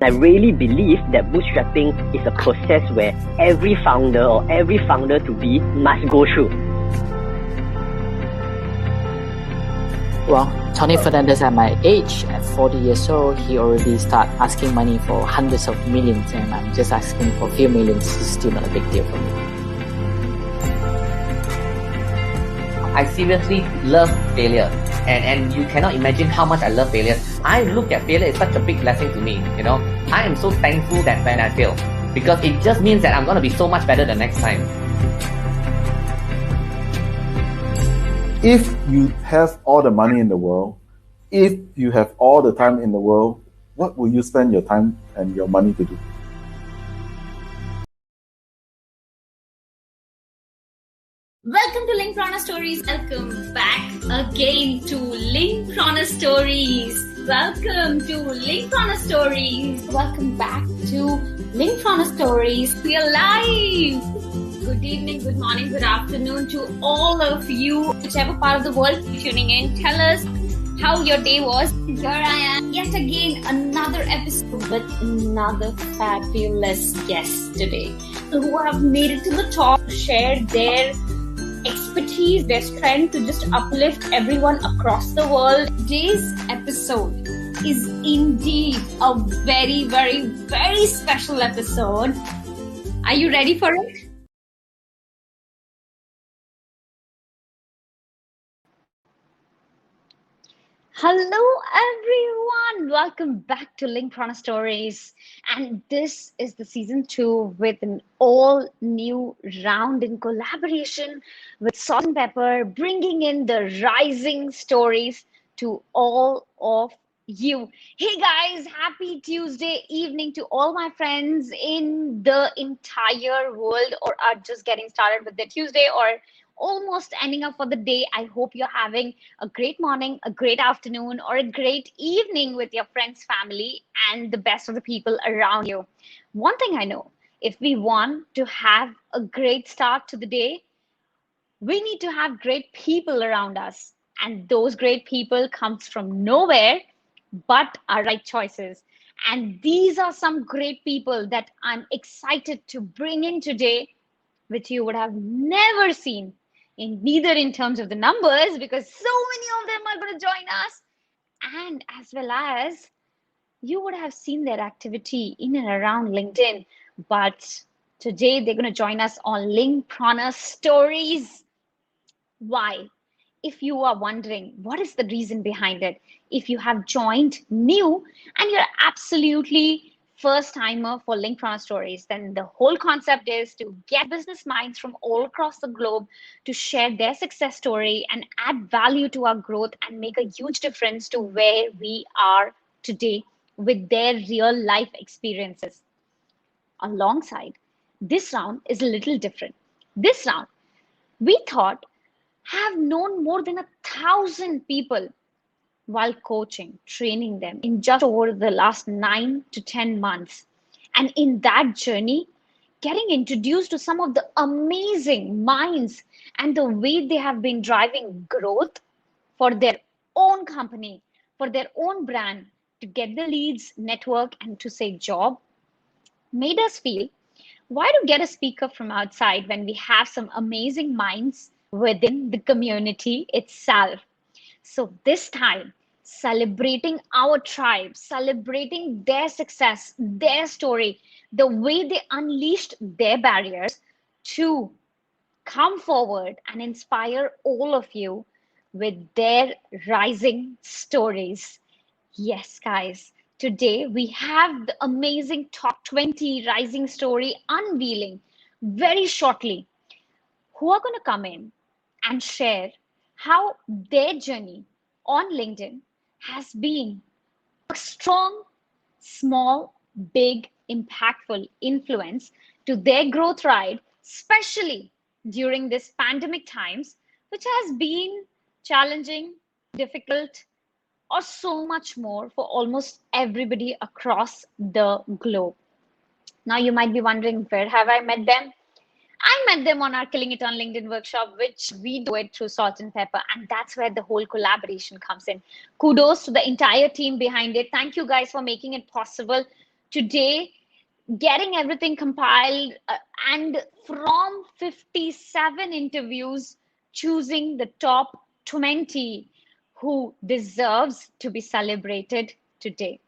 I really believe that bootstrapping is a process where every founder or every founder to be must go through. Well, Tony Fernandez at my age, at 40 years old, he already start asking money for hundreds of millions, and I'm just asking for a few millions. It's still not a big deal for me. I seriously love failure, and you cannot imagine how much I love failure. I look at failure as such a big blessing to me, you know. I am so thankful that when I fail, because it just means that I'm going to be so much better the next time. If you have all the money in the world, if you have all the time in the world, what will you spend your time and your money to do? Welcome to Linkprana Stories. Welcome back again to Linkprana Stories. Welcome to Linkprana Stories. Welcome back to Linkprana Stories. We are live. Good evening, good morning, good afternoon to all of you, whichever part of the world you're tuning in. Tell us how your day was. Here I am, yet again, another episode with another fabulous guest today who have made it to the top, shared their expertise, their strength to just uplift everyone across the world. Today's episode is indeed a very, very, very special episode. Are you ready for it? Hello everyone, welcome back to Linkprana Stories, and this is the season 2 with an all new round in collaboration with Salt and Pepper, bringing in the rising stories to all of you. Hey guys, happy Tuesday evening to all my friends in the entire world, or are just getting started with their Tuesday or almost ending up for the day. I hope you're having a great morning, a great afternoon, or a great evening with your friends, family, and the best of the people around you. One thing I know, if we want to have a great start to the day, we need to have great people around us. And those great people comes from nowhere but our right choices. And these are some great people that I'm excited to bring in today, which you would have never seen neither in terms of the numbers, because so many of them are going to join us, and as well as you would have seen their activity in and around LinkedIn. But today they're going to join us on Linkprana Stories. Why? If you are wondering what is the reason behind it, if you have joined new and you're absolutely first timer for Linkprana Stories, then the whole concept is to get business minds from all across the globe to share their success story and add value to our growth and make a huge difference to where we are today with their real life experiences. Alongside, this round is a little different. This round, we thought, have known more than 1,000 people while coaching, training them in just over the last 9 to 10 months. And in that journey, getting introduced to some of the amazing minds and the way they have been driving growth for their own company, for their own brand, to get the leads, network, and to say job, made us feel, why to get a speaker from outside when we have some amazing minds within the community itself? So this time, celebrating our tribe, celebrating their success, their story, the way they unleashed their barriers to come forward and inspire all of you with their rising stories. Yes, guys, today we have the amazing top 20 rising story unveiling very shortly, who are going to come in and share how their journey on LinkedIn has been a strong, small, big, impactful influence to their growth ride, especially during this pandemic times, which has been challenging, difficult, or so much more for almost everybody across the globe. Now, you might be wondering, where have I met them? I met them on our Killing It on LinkedIn workshop, which we do it through Salt and Pepper. And that's where the whole collaboration comes in. Kudos to the entire team behind it. Thank you guys for making it possible today, getting everything compiled, and from 57 interviews, choosing the top 20 who deserves to be celebrated today.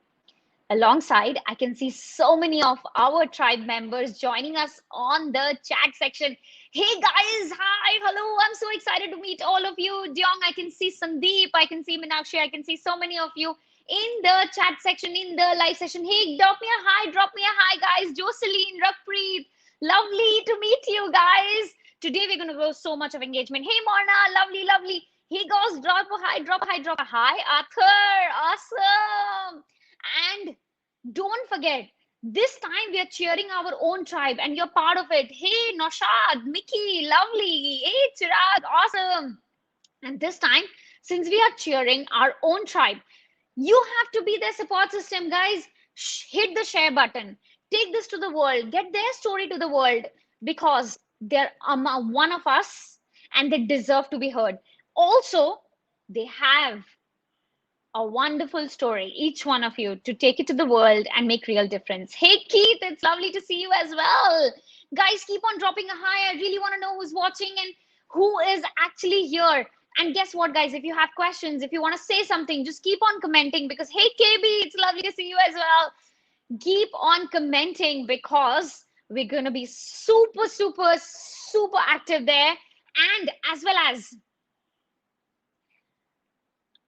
Alongside, I can see so many of our tribe members joining us on the chat section. Hey guys, hi, hello. I'm so excited to meet all of you. Diong, I can see Sandeep, I can see Minakshi, I can see so many of you in the chat section, in the live session. Hey, drop me a hi, guys. Jocelyn, Rakpreet, lovely to meet you guys. Today we're going to go so much of engagement. Hey, Morna, lovely, lovely. Hey, guys, drop a hi, drop a hi. Arthur, awesome. And don't forget, this time we are cheering our own tribe and you're part of it. Hey, Noshad, Mickey, lovely. Hey, Chirag, awesome. And this time, since we are cheering our own tribe, you have to be their support system, guys. Hit the share button. Take this to the world. Get their story to the world because they're one of us and they deserve to be heard. Also, they have a wonderful story, each one of you, to take it to the world and make real difference. Hey, Keith, it's lovely to see you as well. Guys, keep on dropping a hi. I really want to know who's watching and who is actually here. And guess what, guys? If you have questions, if you want to say something, just keep on commenting because, hey, KB, it's lovely to see you as well. Keep on commenting because we're going to be super, super, super active there. And as well as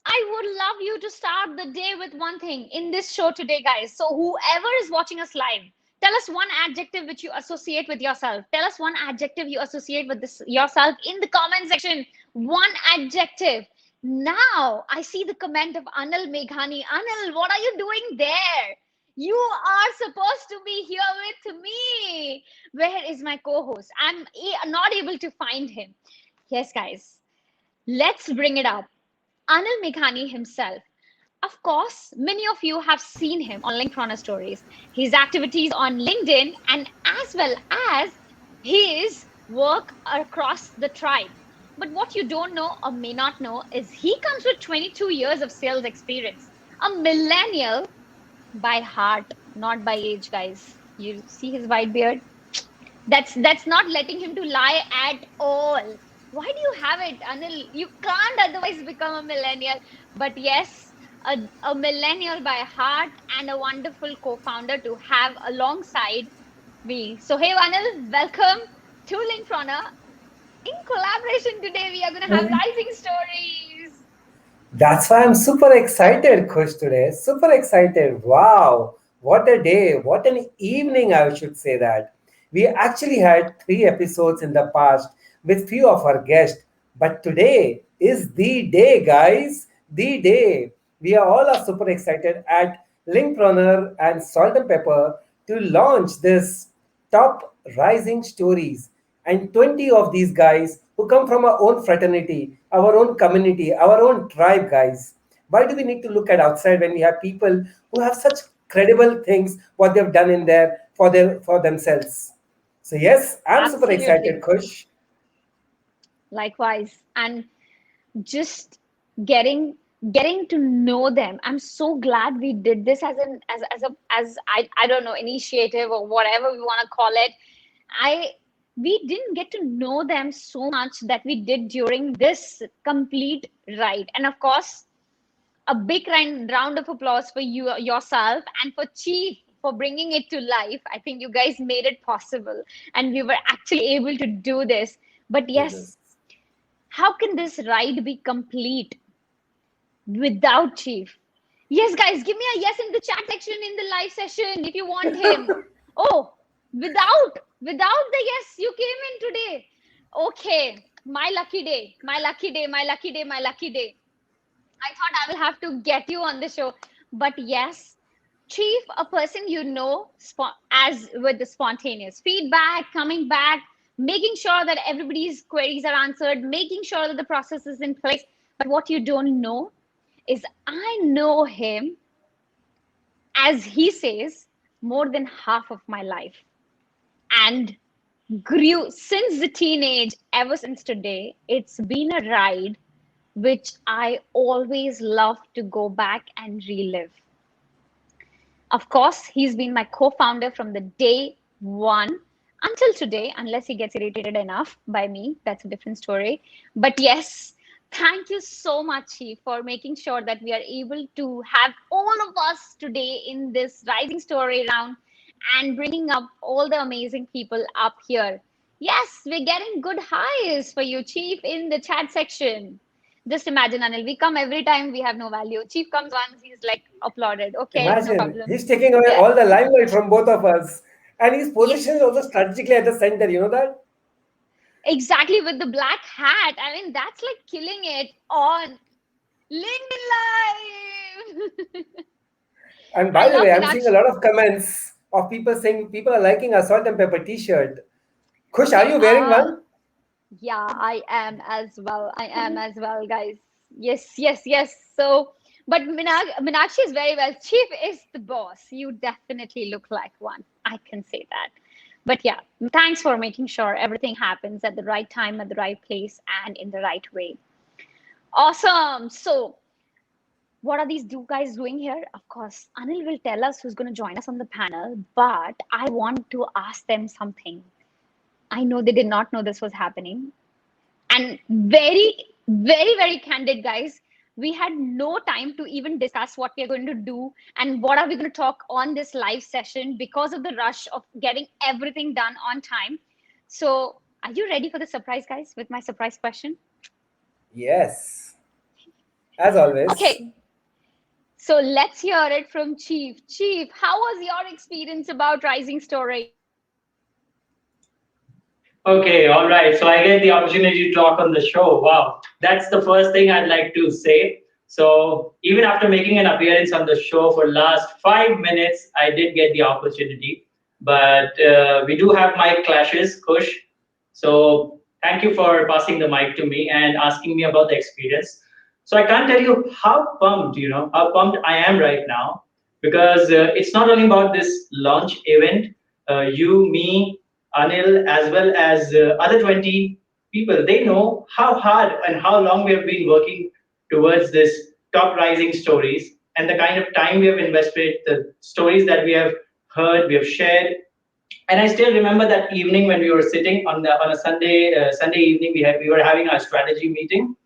I would love you to start the day with one thing in this show today, guys. So whoever is watching us live, tell us one adjective which you associate with yourself. Tell us one adjective you associate with yourself in the comment section. One adjective. Now I see the comment of Anil Meghani. Anil, what are you doing there? You are supposed to be here with me. Where is my co-host? I'm not able to find him. Yes, guys. Let's bring it up. Anil Meghani himself. Of course, many of you have seen him on Linktrona Stories, his activities on LinkedIn, and as well as his work across the tribe. But what you don't know or may not know is he comes with 22 years of sales experience, a millennial by heart, not by age, guys. You see his white beard? That's not letting him to lie at all. Why do you have it, Anil? You can't otherwise become a millennial. But yes, a millennial by heart and a wonderful co-founder to have alongside me. So hey, Anil, welcome to Linktrona. In collaboration today, we are going to have rising stories. That's why I'm super excited, Khush, today. Super excited. Wow. What a day. What an evening, I should say that. We actually had 3 episodes in the past with few of our guests. But today is the day, guys. The day. We are all are super excited at Linkpreneur and Salt and Pepper to launch this top rising stories and 20 of these guys who come from our own fraternity, our own community, our own tribe, guys. Why do we need to look at outside when we have people who have such credible things what they've done in there for themselves? So yes, I'm super excited, Absolutely. Kush. Likewise. And just getting to know them. I'm so glad we did this as an as I don't know, initiative or whatever we want to call it. I We didn't get to know them so much that we did during this complete ride. And of course, a big round of applause for you yourself and for Chief for bringing it to life. I think you guys made it possible and we were actually able to do this. But Do yes, this. how can this ride be complete without Chief? Yes, guys, give me a yes in the chat section in the live session if you want him. Oh, without the yes, you came in today. Okay, my lucky day, my lucky day, my lucky day, my lucky day. I thought I will have to get you on the show, but yes, Chief, a person you know, as with the spontaneous feedback, coming back, making sure that everybody's queries are answered, making sure that the process is in place. But what you don't know is I know him, as he says, more than half of my life and grew since the teenage, ever since today. It's been a ride which I always love to go back and relive. Of course, he's been my co-founder from the day one until today, unless he gets irritated enough by me. That's a different story. But yes, thank you so much, Chief, for making sure that we are able to have all of us today in this Rising Story round and bringing up all the amazing people up here. Yes, we're getting good highs for you, Chief, in the chat section. Just imagine, Anil, we come every time we have no value. Chief comes once, he's like applauded. Okay, no Imagine problem. he's taking away Yeah, all the limelight from both of us, and his position is yes, also strategically at the center. You know that? exactly with the black hat. I mean, that's like killing it on LinkedIn Live. And I by the love way, I'm seeing a Meenakshi. lot of comments of people saying people are liking a salt and pepper T-shirt. Kush, are Okay, you wearing one? yeah, I am as well. I am as well, guys. Yes, yes, yes. So, but Meenakshi is very well. Chief is the boss. You definitely look like one. I can say that. But yeah, thanks for making sure everything happens at the right time, at the right place, and in the right way. Awesome. So, what are these two guys doing here? Of course, Anil will tell us who's going to join us on the panel, but I want to ask them something. I know they did not know this was happening. And very candid, guys. We had no time to even discuss what we are going to do and what are we going to talk on this live session because of the rush of getting everything done on time. So, are you ready for the surprise, guys, with my surprise question? Yes, as always. Okay, so let's hear it from Chief. Chief, how was your experience about Rising Story? Okay, all right. So I get the opportunity to talk on the show. Wow, that's the first thing I'd like to say. So even after making an appearance on the show for last 5 minutes, I did get the opportunity. But we do have mic clashes, Kush. So thank you for passing the mic to me and asking me about the experience. So I can't tell you how pumped, how pumped I am right now because it's not only about this launch event. You, me, Anil, as well as other 20 people, they know how hard and how long we have been working towards this top rising stories and the kind of time we have invested, the stories that we have heard, we have shared. And I still remember that evening when we were sitting on a Sunday evening, we were having our strategy meeting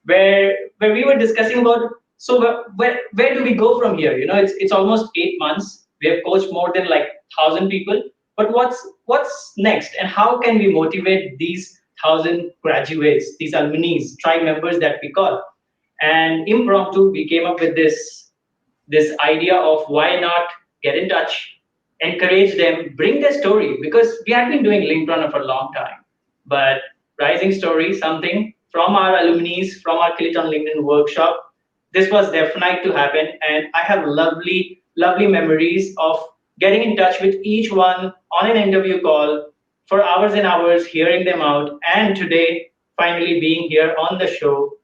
where we were discussing about so where do we go from here? It's almost 8 months. We have coached more than like 1,000 people, but what's next, and how can we motivate these 1,000 graduates, these alumni, tribe members that we call? And impromptu, we came up with this idea of why not get in touch, encourage them, bring their story, because we have been doing Link Runner for a long time. But Rising Story, something from our alumni, from our Kill It on LinkedIn workshop, this was definite to happen. And I have lovely, lovely memories of getting in touch with each one on an interview call for hours and hours, hearing them out. And today, finally being here on the show,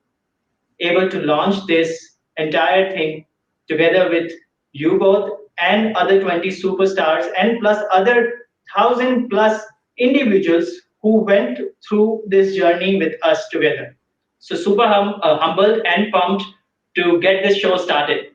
able to launch this entire thing together with you both and other 20 superstars and plus other 1,000 plus individuals who went through this journey with us together. So super humbled and pumped to get this show started.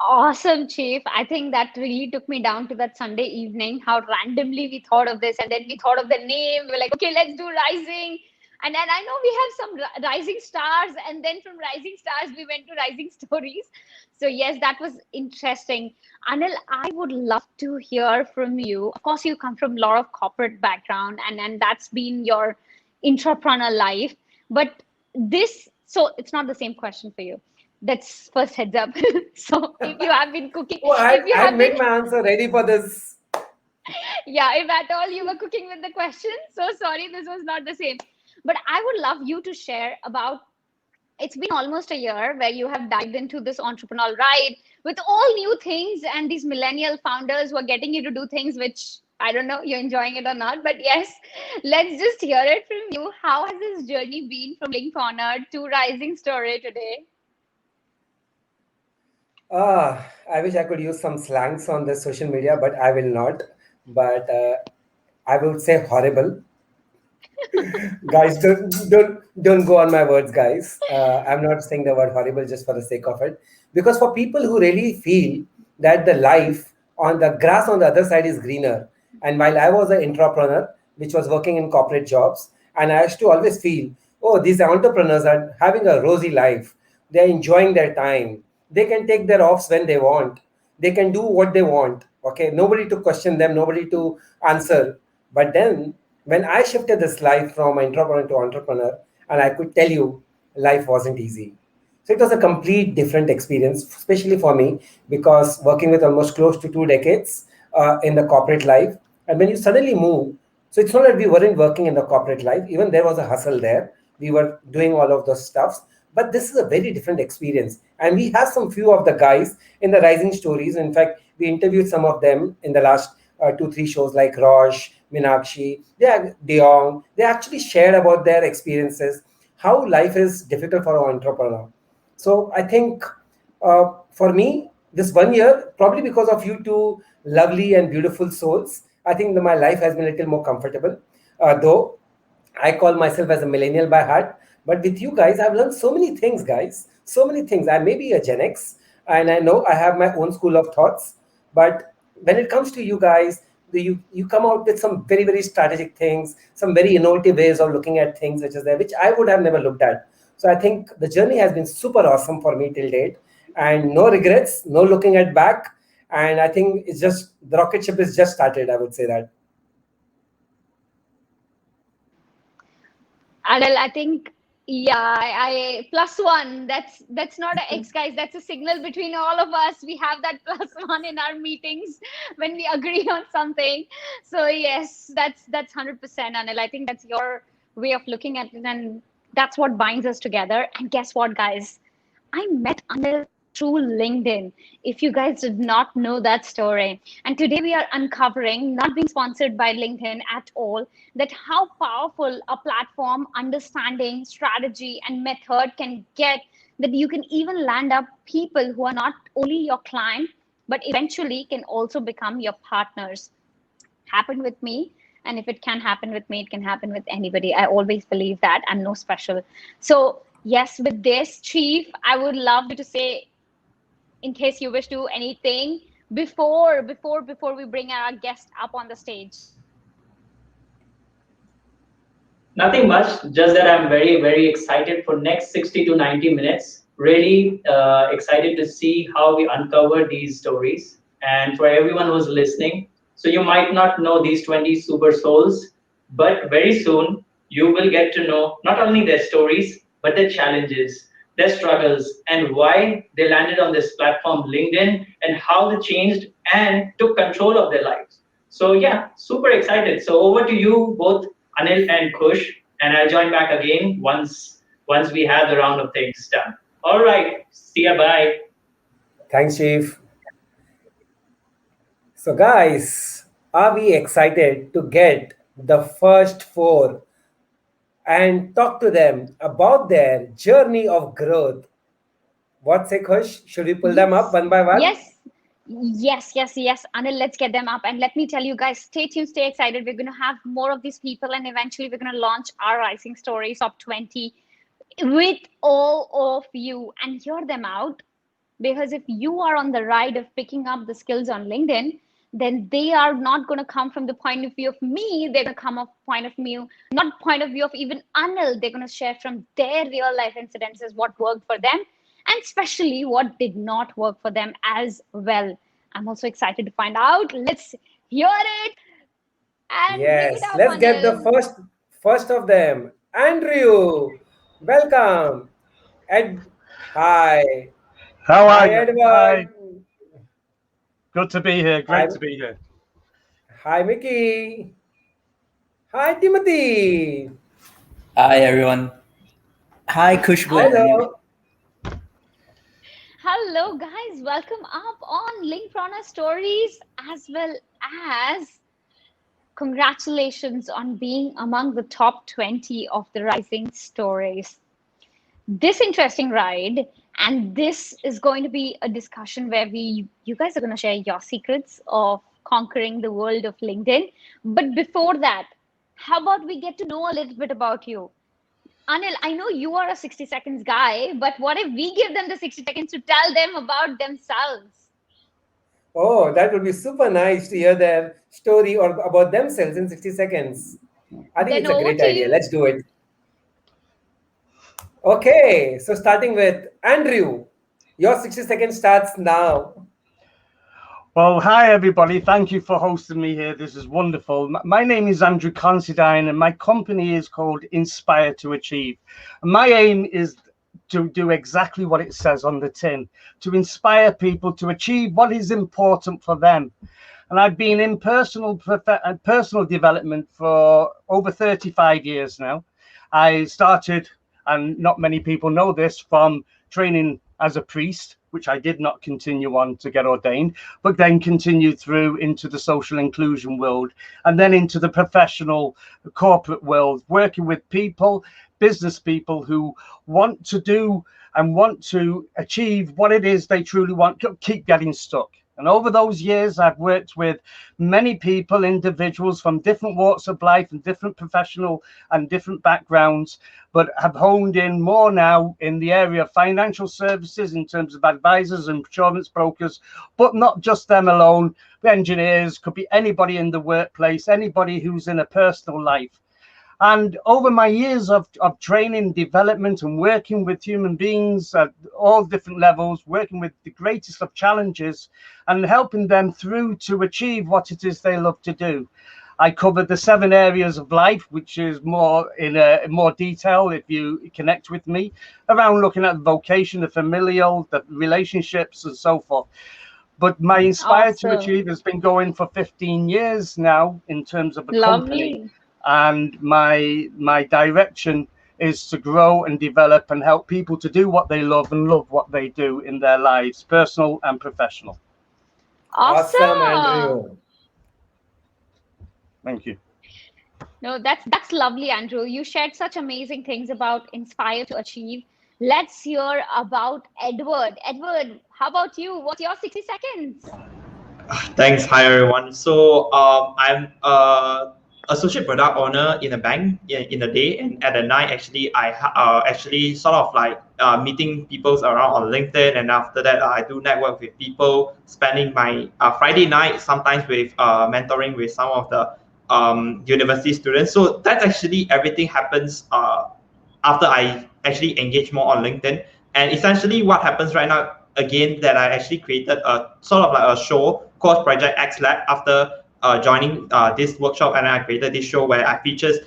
Awesome, Chief. I think that really took me down to that Sunday evening, how randomly we thought of this. And then we thought of the name. We're like, okay, let's do Rising. And then I know we have some Rising Stars. And then from Rising Stars, we went to Rising Stories. So, yes, that was interesting. Anil, I would love to hear from you. Of course, you come from a lot of corporate background, and that's been your entrepreneur life. But so it's not the same question for you. That's first heads up. So if you have been cooking, Oh, if you I had have been, made my answer ready for this. yeah, if at all you were cooking with the question, so sorry, this was not the same. But I would love you to share about, it's been almost a year where you have dived into this entrepreneurial ride with all new things and these millennial founders who are getting you to do things which I don't know you're enjoying it or not. But yes, let's just hear it from you. How has this journey been from Link Corner to Rising Story today? I wish I could use some slangs on the social media, but I will not. But I would say horrible. Guys, don't go on my words, guys. I'm not saying the word horrible just for the sake of it, because for people who really feel that the life on the grass on the other side is greener, and while I was an entrepreneur which was working in corporate jobs, and I used to always feel, oh, these entrepreneurs are having a rosy life, they're enjoying their time, they can take their offs when they want, they can do what they want, okay, nobody to question them, nobody to answer. But then when I shifted this life from entrepreneur to entrepreneur, and I could tell you, life wasn't easy. So it was a complete different experience, especially for me, because working with almost close to 2 decades in the corporate life. And when you suddenly move, so it's not that we weren't working in the corporate life, even there was a hustle there. We were doing all of those stuffs. But this is a very different experience. And we have some few of the guys in the Rising Stories. In fact, we interviewed some of them in the last 2, 3 shows like Rosh, Minakshi, Deong. They actually shared about their experiences, how life is difficult for an entrepreneur. So I think for me, this 1 year, probably because of you two lovely and beautiful souls, I think that my life has been a little more comfortable. Though I call myself as a millennial by heart, but with you guys, I've learned so many things, guys. So many things. I may be a Gen X, and I know I have my own school of thoughts, but when it comes to you guys, you come out with some very very strategic things, some very innovative ways of looking at things, which is there, which I would have never looked at. So I think the journey has been super awesome for me till date, and no regrets, no looking at back. And I think it's just the rocket ship is just started. I would say that. Adel, I think, yeah, I plus one. That's not an X, guys. That's a signal between all of us. We have that plus one in our meetings when we agree on something. So yes, that's 100%, Anil. I think that's your way of looking at it, and that's what binds us together. And guess what, guys? I met Anil through LinkedIn. If you guys did not know that story. And today we are uncovering, not being sponsored by LinkedIn at all, that how powerful a platform, understanding, strategy, and method can get, that you can even land up people who are not only your client, but eventually can also become your partners. Happened with me, and if it can happen with me, it can happen with anybody. I always believe that. I'm no special. So yes, with this, Chief, I would love you to say, in case you wish to, anything before we bring our guest up on the stage. Nothing much, just that I'm very, very excited for next 60 to 90 minutes. Really excited to see how we uncover these stories. And for everyone who's listening, so you might not know these 20 super souls, but very soon you will get to know not only their stories, but their challenges, their struggles, and why they landed on this platform, LinkedIn, and how they changed and took control of their lives. So yeah, super excited. So over to you both, Anil and Kush, and I'll join back again once we have the round of things done. All right, see ya, bye. Thanks, Chief. So, guys, are we excited to get the first four and talk to them about their journey of growth? What say, Kush? Should we pull them up Yes, one by one? yes, yes. Anil, let's get them up. And let me tell you guys, stay tuned, stay excited. We're going to have more of these people, and eventually we're going to launch our Rising Stories Top 20 with all of you and hear them out. Because if you are on the ride of picking up the skills on LinkedIn, then they are not going to come from the point of view of me. They're going to come up point of view, not point of view of even Anil. They're going to share from their real life incidences what worked for them, and especially what did not work for them as well. I'm also excited to find out. Let's hear it and bring it Yes, up, let's get the Anil. first of them. Andrew, welcome. Ed, hi. How are Hi, you? Hi. Edward. Good to be here. Hi, Great to be here. hi, Mickey. Hi, Timothy. Hi everyone. Hi Kushbu and Anil. Hello. Hello, guys. Welcome up on Linkprana Stories, as well as congratulations on being among the top 20 of the Rising Stories. This interesting ride, and this is going to be a discussion where you guys are going to share your secrets of conquering the world of LinkedIn. But before that, how about we get to know a little bit about you? Anil, I know you are a 60 seconds guy, but what if we give them the 60 seconds to tell them about themselves? Oh, that would be super nice to hear their story or about themselves in 60 seconds. I think Then it's a over great to idea. you. Let's do it. Okay, so starting with Andrew, your 60 seconds starts now. Well, hi everybody. Thank you for hosting me here. This is wonderful. My name is Andrew Considine, and my company is called Inspire to Achieve. And my aim is to do exactly what it says on the tin, to inspire people to achieve what is important for them. And I've been in personal development for over 35 years now. I started, and not many people know this, from training as a priest, which I did not continue on to get ordained, but then continued through into the social inclusion world, and then into the professional corporate world, working with people, business people who want to do and want to achieve what it is they truly want, keep getting stuck. And over those years, I've worked with many people, individuals from different walks of life and different professional and different backgrounds, but have honed in more now in the area of financial services in terms of advisors and insurance brokers, but not just them alone. Engineers, could be anybody in the workplace, anybody who's in a personal life. And over my years of training, development, and working with human beings at all different levels, working with the greatest of challenges and helping them through to achieve what it is they love to do. I covered the 7 areas of life, which is more in more detail if you connect with me, around looking at the vocation, the familial, the relationships, and so forth. But my Inspire to Awesome. Achieve has been going for 15 years now in terms of a company. Lovely. And my direction is to grow and develop and help people to do what they love and love what they do in their lives, personal and professional. Awesome, Awesome. Andrew. Thank you. No, that's lovely, Andrew. You shared such amazing things about Inspire to Achieve. Let's hear about Edward. Edward, how about you? What's your 60 seconds? Thanks. Hi, everyone. So I'm associate product owner in a bank in the day, and at the night, actually, I actually sort of like meeting people around on LinkedIn, and after that, I do network with people, spending my Friday night sometimes with mentoring with some of the university students. So that's actually everything happens after I actually engage more on LinkedIn. And essentially what happens right now, again, that I actually created a sort of like a show called Project X Lab after joining this workshop, and I created this show where I features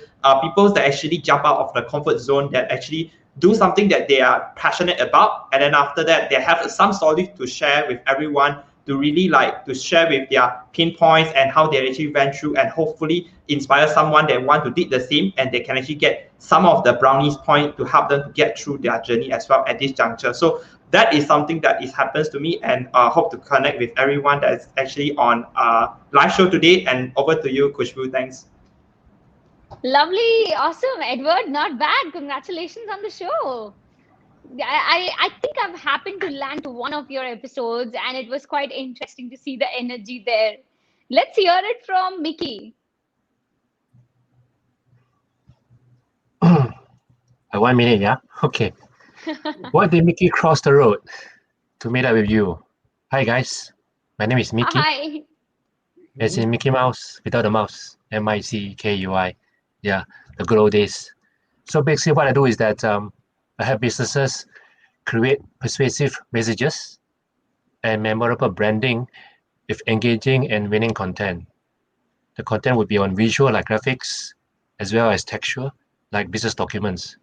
people that actually jump out of the comfort zone, that actually do something that they are passionate about, and then after that they have some stories to share with everyone, to really like to share with their pinpoints and how they actually went through, and hopefully inspire someone that want to do the same, and they can actually get some of the brownies point to help them to get through their journey as well at this juncture. So that is something that is happens to me, and hope to connect with everyone that is actually on live show today. And over to you, Kushbu. Thanks. Lovely. Awesome, Edward. Not bad. Congratulations on the show. I think I've happened to land to one of your episodes, and it was quite interesting to see the energy there. Let's hear it from Mickey. 1 minute, yeah? Okay. Why did Mickey cross the road to meet up with you? Hi, guys. My name is Mickey. Hi. As in Mickey Mouse without the mouse. MICKUI. Yeah, the good old days. So basically what I do is that I have businesses create persuasive messages and memorable branding with engaging and winning content. The content would be on visual like graphics, as well as textual like business documents.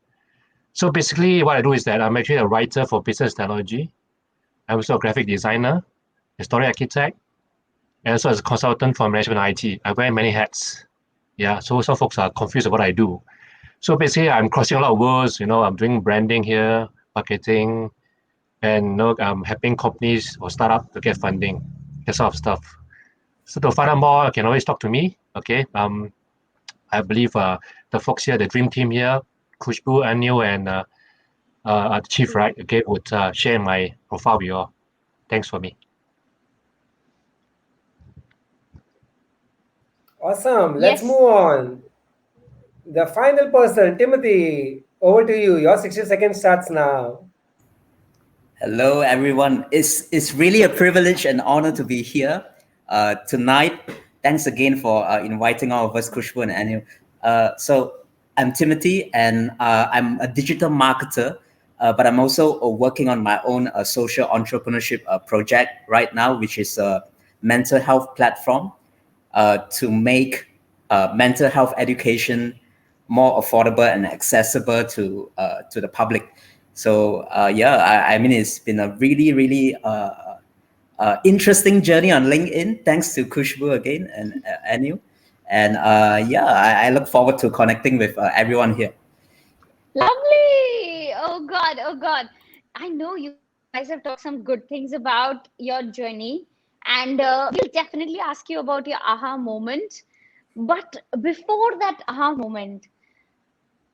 So basically what I do is that I'm actually a writer for business technology. I'm also a graphic designer, a story architect, and also as a consultant for management IT. I wear many hats. Yeah, so some folks are confused about what I do. So basically I'm crossing a lot of worlds, I'm doing branding here, marketing, and I'm helping companies or startup to get funding, that sort of stuff. So to find out more, you can always talk to me. Okay. I believe the folks here, the dream team here, Kushbu, Anil, and the chief, right? Okay, would share my profile with you all. Thanks for me. Awesome. Let's Yes. move on. the final person, Timothy. Over to you. Your 60 seconds starts now. Hello, everyone. It's really a privilege and honor to be here tonight. Thanks again for inviting all of us, Kushbu and Anu. So I'm Timothy, and I'm a digital marketer, but I'm also working on my own social entrepreneurship project right now, which is a mental health platform to make mental health education more affordable and accessible to the public. So yeah, I mean, it's been a really interesting journey on LinkedIn. Thanks to Kushbu again and Anu, and yeah, I look forward to connecting with everyone here. Lovely. Oh God. Oh God. I know you guys have talked some good things about your journey, and we'll definitely ask you about your aha moment. But before that aha moment,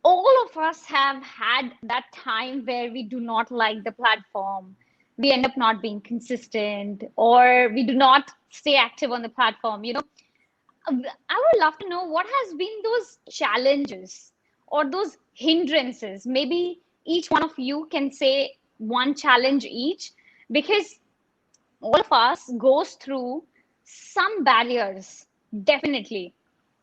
all of us have had that time where we do not like the platform. We end up not being consistent, or we do not stay active on the platform. I would love to know what has been those challenges or those hindrances. Maybe each one of you can say one challenge each, because all of us goes through some barriers, definitely.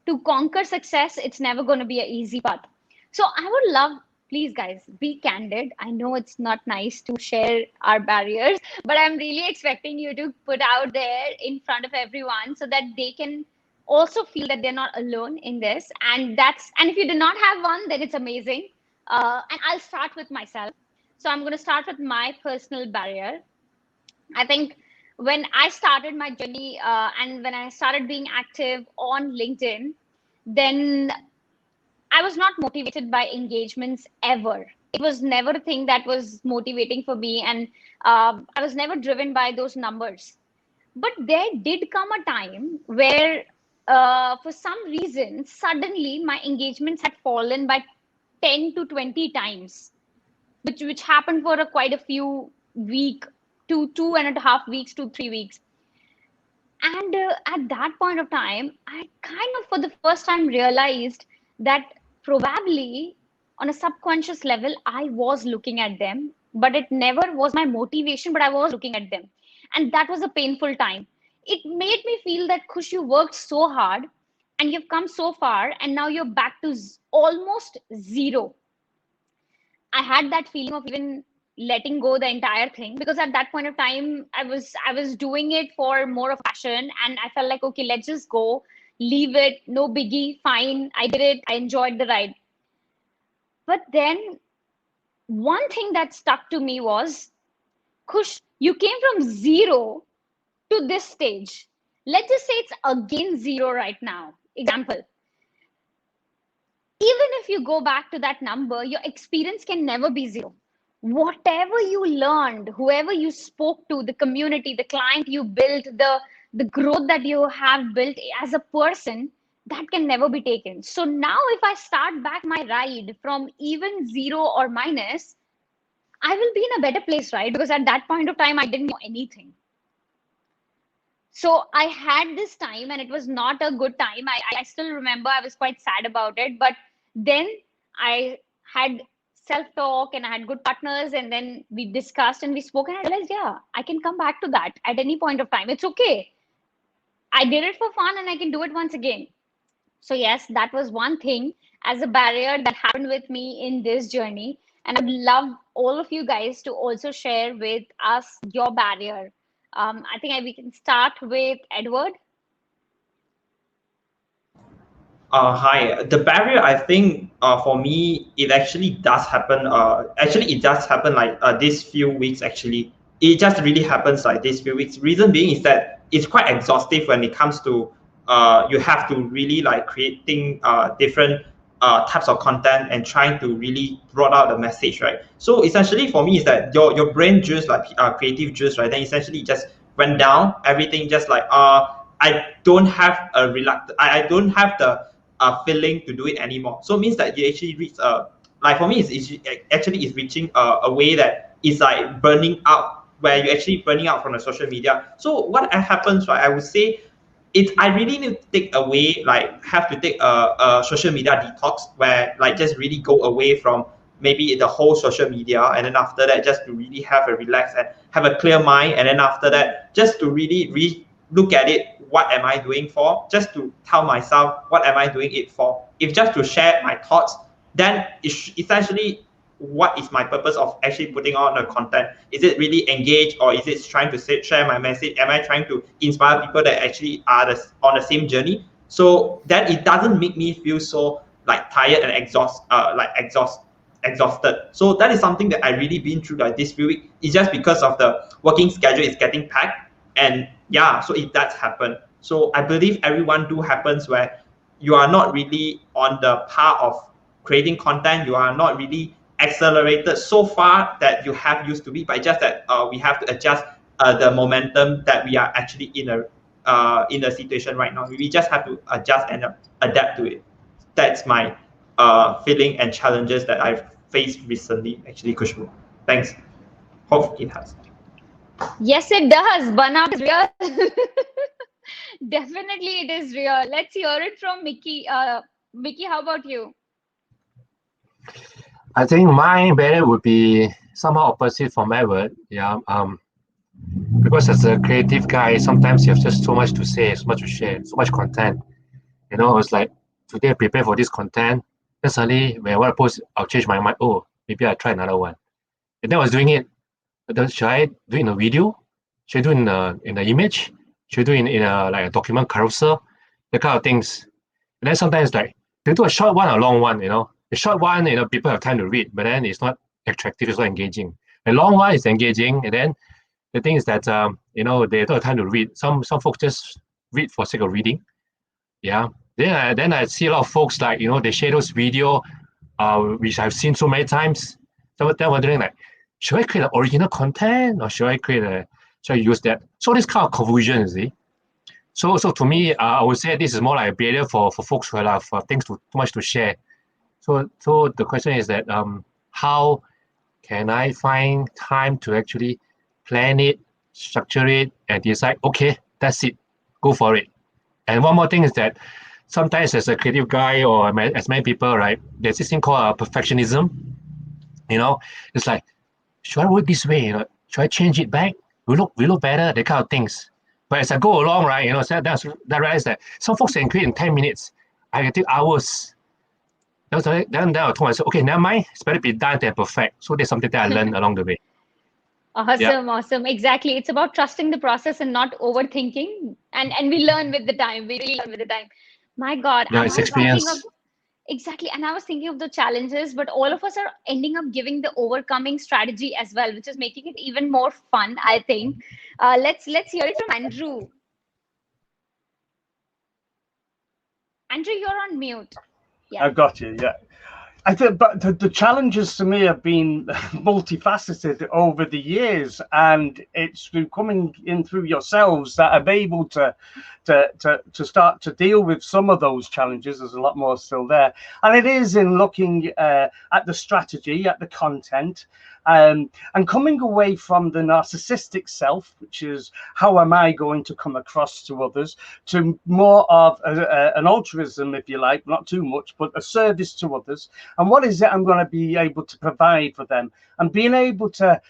To conquer success, it's never going to be an easy path. So I would love, please guys, be candid. I know it's not nice to share our barriers, but I'm really expecting you to put out there in front of everyone so that they can also feel that they're not alone in this. And if you do not have one, then it's amazing. And I'll start with myself. So I'm going to start with my personal barrier. I think when I started my journey, and when I started being active on LinkedIn, then I was not motivated by engagements ever. It was never a thing that was motivating for me, and I was never driven by those numbers. But there did come a time where, for some reason, suddenly my engagements had fallen by 10 to 20 times, which happened for quite a few week to 2.5 weeks to 3 weeks. And at that point of time, I kind of for the first time realized that probably on a subconscious level I was looking at them, but it never was my motivation, but I was looking at them. And that was a painful time. It made me feel that, Kush, you worked so hard and you've come so far, and now you're back to almost zero. I had that feeling of even letting go the entire thing, because at that point of time I was doing it for more of passion, and I felt like, okay, let's just go, leave it, no biggie, fine. I did it, I enjoyed the ride. But then one thing that stuck to me was, Kush, you came from zero to this stage. Let's just say it's again zero right now. Example, even if you go back to that number, your experience can never be zero. Whatever you learned, whoever you spoke to, the community, the client you built, the growth that you have built as a person, that can never be taken. So now if I start back my ride from even zero or minus, I will be in a better place, right? Because at that point of time, I didn't know anything. So I had this time, and it was not a good time. I still remember I was quite sad about it. But then I had self-talk and I had good partners, and then we discussed and we spoke, and I realized, yeah, I can come back to that at any point of time. It's okay. I did it for fun and I can do it once again. So yes, that was one thing as a barrier that happened with me in this journey. And I'd love all of you guys to also share with us your barrier. I think we can start with Edward. Hi. The barrier, I think, for me, it actually does happen. Actually, it does happen like these few weeks. Actually, it just really happens like these few weeks. Reason being is that it's quite exhaustive when it comes to you have to really like creating different types of content and trying to really brought out the message, right? So essentially, for me, is that your brain juice, like creative juice, right? Then essentially just went down. Everything just like I don't have a I don't have the feeling to do it anymore. So it means that you actually reach like for me it's actually is reaching a way that is like burning out, where you actually burning out from the social media. So what happens, right? I would say I really need to take away, like have to take a social media detox where like just really go away from maybe the whole social media, and then after that just to really have a relax and have a clear mind, and then after that just to really look at it, what am I doing for, just to tell myself what am I doing it for. If just to share my thoughts, then it's essentially what is my purpose of actually putting on the content? Is it really engage, or is it trying to share my message? Am I trying to inspire people that actually are on the same journey? So that it doesn't make me feel so like tired and exhausted. So that is something that I really been through like this few weeks. It's just because of the working schedule is getting packed, and yeah, so it does happen. So I believe everyone do happens where you are not really on the path of creating content. You are not really accelerated so far that you have used to be, but just that we have to adjust the momentum that we are actually in a situation right now. We just have to adjust and adapt to it. That's my feeling and challenges that I've faced recently, actually, Kushbu. Thanks. Hope it has. Yes, it does. Burnout is real. Definitely, it is real. Let's hear it from Mickey. Mickey, how about you? I think my barrier would be somehow opposite from Edward. Yeah. Because as a creative guy, sometimes you have just so much to say, so much to share, so much content. You know, I was like, today I prepare for this content. Then suddenly, when I want to post, I'll change my mind. Oh, maybe I'll try another one. And then I was doing it. Should I do it in a video? Should I do it in an image? Should I do it in a like a document carousel? The kind of things. And then sometimes like they do a short one or a long one, you know. The short one, you know, people have time to read, but then it's not attractive, it's not engaging. The long one is engaging, and then the thing is that you know, they don't have time to read. Some folks just read for sake of reading. Yeah. Then I see a lot of folks like, you know, they share those video, which I've seen so many times. So they're wondering like, should I create an original content or should I use that? So this kind of confusion, you see. So to me, I would say this is more like a barrier for folks who have things too much to share. So the question is that how can I find time to actually plan it, structure it, and decide, okay, that's it, go for it. And one more thing is that sometimes as a creative guy or as many people, right, there's this thing called perfectionism. You know, it's like, should I work this way? You know, should I change it back? We look better, that kind of things. But as I go along, right, you know, so I realize that some folks can create in 10 minutes. I can take hours. Then I told myself, okay, never mind, it's better be done than perfect. So there's something that I learned along the way. Awesome, awesome. Exactly. It's about trusting the process and not overthinking. And we learn with the time. We really learn with the time. My God. Yeah, And it's I was thinking of experience. exactly, and I was thinking of the challenges, but all of us are ending up giving the overcoming strategy as well, which is making it even more fun, I think. Let's hear it from Andrew. Andrew, you're on mute. Yeah. I've got you. Yeah. I think, but the challenges to me have been multifaceted over the years, and it's through coming in through yourselves that I'm able to start to deal with some of those challenges. There's a lot more still there, and it is in looking at the strategy, at the content, and coming away from the narcissistic self, which is how am I going to come across to others, to more of an altruism, if you like, not too much, but a service to others. And what is it I'm going to be able to provide for them? And being able to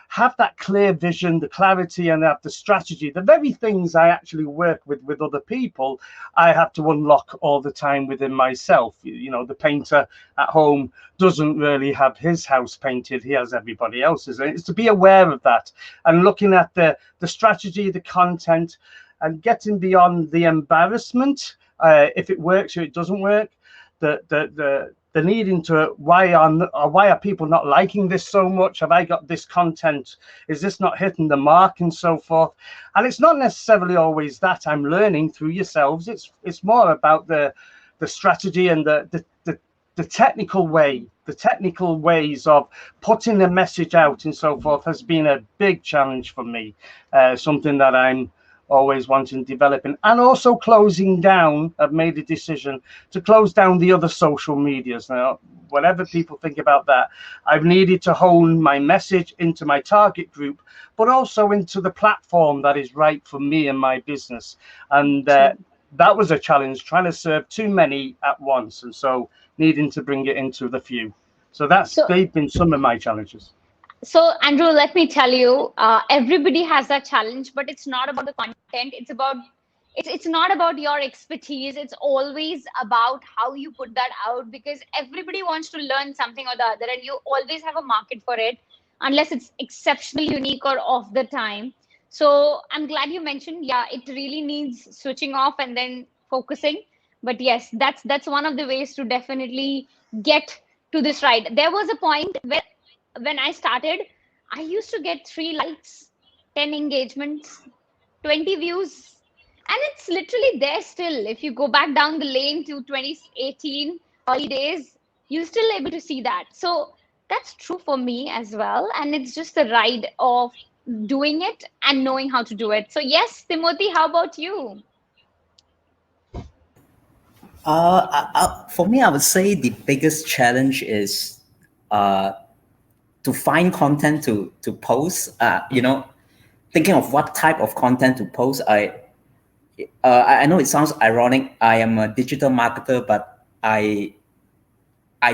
have that clear vision, the clarity, and have the strategy, the very things I actually work with other people, I have to unlock all the time within myself. You know, the painter at home doesn't really have his house painted. He has everybody else's. And it's to be aware of that and looking at the strategy, the content, and getting beyond the embarrassment, if it works or it doesn't work, the needing to why are people not liking this so much? Have I got this content? Is this not hitting the mark and so forth? And it's not necessarily always that. I'm learning through yourselves. It's more about the strategy and the technical way, the technical ways of putting the message out and so forth has been a big challenge for me. Something that I'm always wanting developing, and also closing down. I've made a decision to close down the other social medias now. Whatever people think about that, I've needed to hone my message into my target group, but also into the platform that is right for me and my business. And that was a challenge, trying to serve too many at once, and so needing to bring it into the few. So they've been some of my challenges. So, Andrew, let me tell you, everybody has that challenge, but it's not about the content. It's not about your expertise. It's always about how you put that out, because everybody wants to learn something or the other, and you always have a market for it, unless it's exceptionally unique or off the time. So I'm glad you mentioned, yeah, it really needs switching off and then focusing. But yes, that's one of the ways to definitely get to this right. There was a point where when I started, I used to get 3 likes, 10 engagements, 20 views, and it's literally there still. If you go back down the lane to 2018 early days, you're still able to see that. So that's true for me as well. And it's just the ride of doing it and knowing how to do it. So yes, Timothy, how about you? For me, I would say the biggest challenge is to find content to post. Thinking of what type of content to post. I know it sounds ironic. I am a digital marketer, but I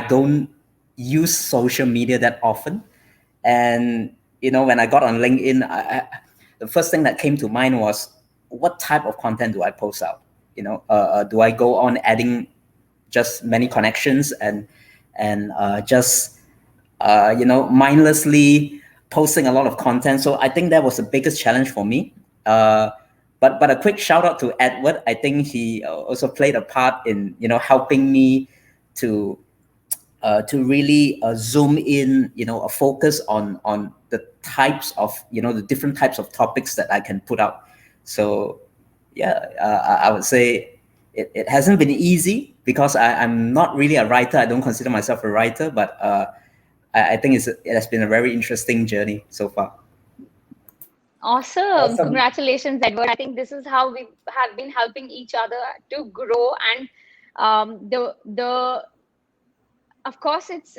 don't use social media that often. And when I got on LinkedIn, the first thing that came to mind was, what type of content do I post out? Do I go on adding just many connections and just mindlessly posting a lot of content? So I think that was the biggest challenge for me. But a quick shout out to Edward. I think he also played a part in helping me to really zoom in, a focus on the types of the different types of topics that I can put out. So yeah, I would say it hasn't been easy, because I'm not really a writer. I don't consider myself a writer, but I think it has been a very interesting journey so far. Awesome. Congratulations, Edward. I think this is how we have been helping each other to grow. And of course, it's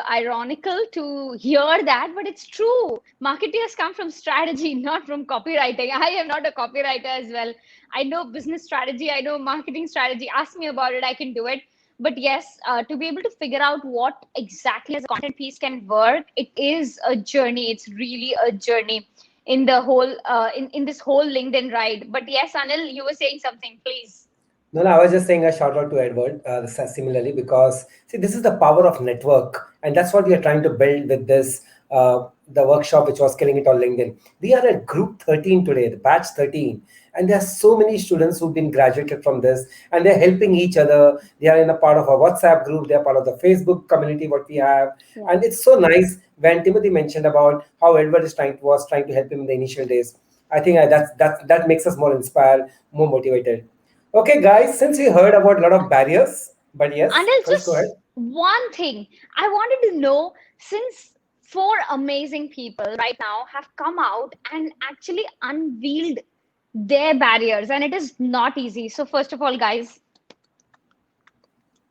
ironical to hear that, but it's true. Marketeers come from strategy, not from copywriting. I am not a copywriter as well. I know business strategy. I know marketing strategy. Ask me about it. I can do it. But yes, to be able to figure out what exactly as a content piece can work, it is a journey. It's really a journey in the whole in this whole LinkedIn ride. But yes, Anil, you were saying something, please. No, I was just saying a shout out to Edward similarly, because see, this is the power of network, and that's what we are trying to build with this the workshop which was Killing It on LinkedIn. We are at group 13 today, the batch 13, and there are so many students who've been graduated from this, and they're helping each other. They are in a part of a WhatsApp group, they're part of the Facebook community what we have, and it's so nice when Timothy mentioned about how Edward was trying to help him in the initial days. I think that makes us more inspired, more motivated. Okay, guys, since we heard about a lot of barriers, but yes, Anil, Chris, go ahead. just one thing. I wanted to know, since 4 amazing people right now have come out and actually unveiled their barriers, and it is not easy. So first of all, guys,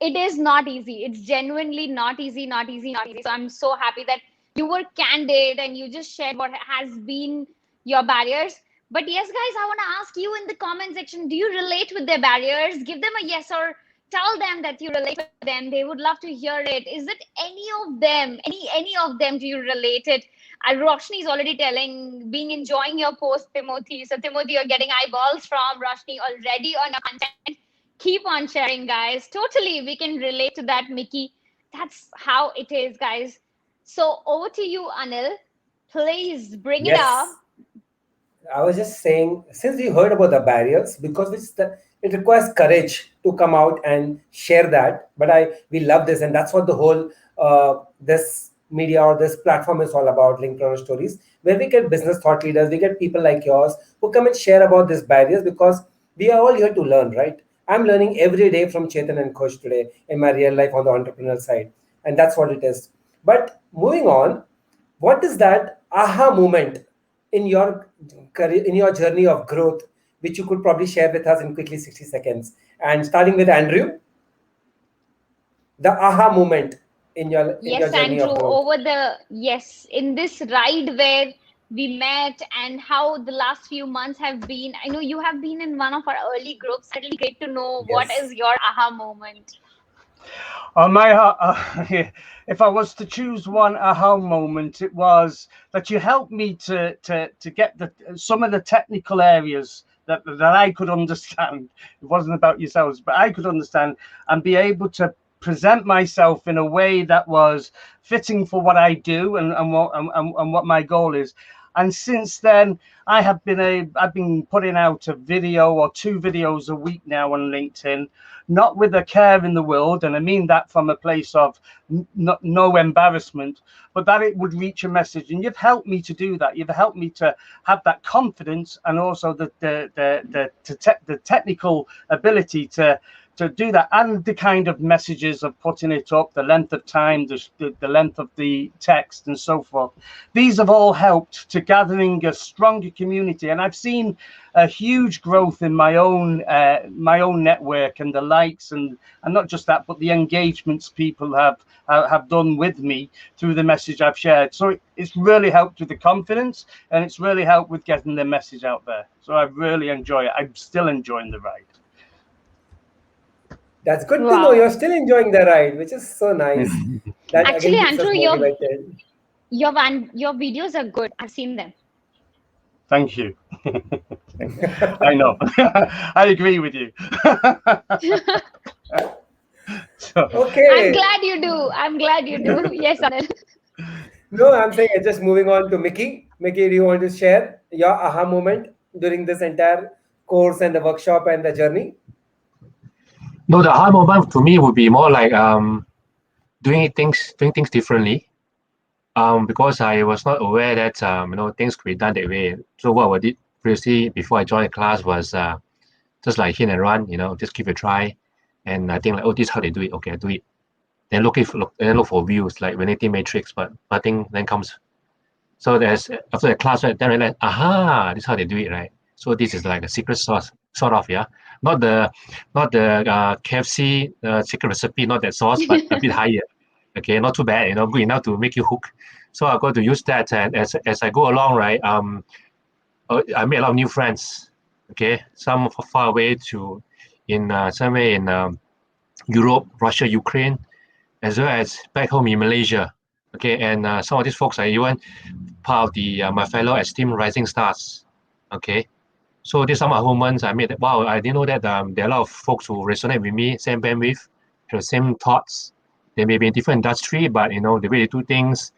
it is not easy. It's genuinely not easy, not easy, not easy. So I'm so happy that you were candid and you just shared what has been your barriers. But yes, guys, I want to ask you in the comment section, do you relate with their barriers? Give them a yes, or tell them that you relate with them. They would love to hear it. Is it any of them? Any of them do you relate it? Roshni is already enjoying your post, Timothy. So Timothy, you're getting eyeballs from Roshni already on your content. Keep on sharing, guys. Totally, we can relate to that, Mickey. That's how it is, guys. So over to you, Anil. Please bring it up. I was just saying, since we heard about the barriers, because it requires courage to come out and share that. But we love this, and that's what the whole this media or this platform is all about, Linkpreneur Stories, where we get business thought leaders, we get people like yours who come and share about these barriers, because we are all here to learn, right? I'm learning every day from Chetan and Khush today in my real life on the entrepreneurial side, and that's what it is. But moving on, what is that aha moment in your career, in your journey of growth, which you could probably share with us in quickly 60 seconds? And starting with Andrew, the aha moment in your Yes, journey Andrew, of growth. in this ride where we met and how the last few months have been. I know you have been in one of our early groups. It'll be great to know what Yes. is your aha moment. If I was to choose one aha moment, it was that you helped me to get some of the technical areas that I could understand. It wasn't about yourselves, but I could understand and be able to present myself in a way that was fitting for what I do and what my goal is. And since then, I've been putting out a video or 2 videos a week now on LinkedIn, not with a care in the world, and I mean that from a place of no embarrassment, but that it would reach a message. And you've helped me to do that. You've helped me to have that confidence and also the technical ability to do that, and the kind of messages of putting it up, the length of time, the length of the text, and so forth. These have all helped to gathering a stronger community, and I've seen a huge growth in my own network and the likes and not just that, but the engagements people have done with me through the message I've shared. So it's really helped with the confidence, and it's really helped with getting the message out there. So I really enjoy it. I'm still enjoying the ride. That's good to know. Wow. You're still enjoying the ride, which is so nice. That Actually, again keeps us Andrew, motivated. your videos are good. I've seen them. Thank you. I know. I agree with you. Okay. I'm glad you do. Yes, Anil. No, I'm saying just moving on to Mickey. Mickey, do you want to share your aha moment during this entire course and the workshop and the journey? No, the aha moment to me would be more like doing things differently. Because I was not aware that things could be done that way. So what I did previously before I joined the class was just like hit and run, just give it a try. And I think like, oh, this is how they do it. Okay, I do it. Then look for views like vanity matrix, but nothing then comes. So there's after the class, right, then I realized, aha, this is how they do it, right? So this is like a secret sauce, sort of, yeah. Not the KFC secret recipe, not that sauce, but a bit higher. Okay, not too bad, good enough to make you hook. So I'm going to use that, and as I go along, right, I made a lot of new friends. Okay, some far away to somewhere in Europe, Russia, Ukraine, as well as back home in Malaysia. Okay, and some of these folks are even part of the my fellow esteemed rising stars. Okay, so these are my moments I made. Wow, I didn't know that there are a lot of folks who resonate with me, same bandwidth, have the same thoughts. They may be in different industry, but the way they do things,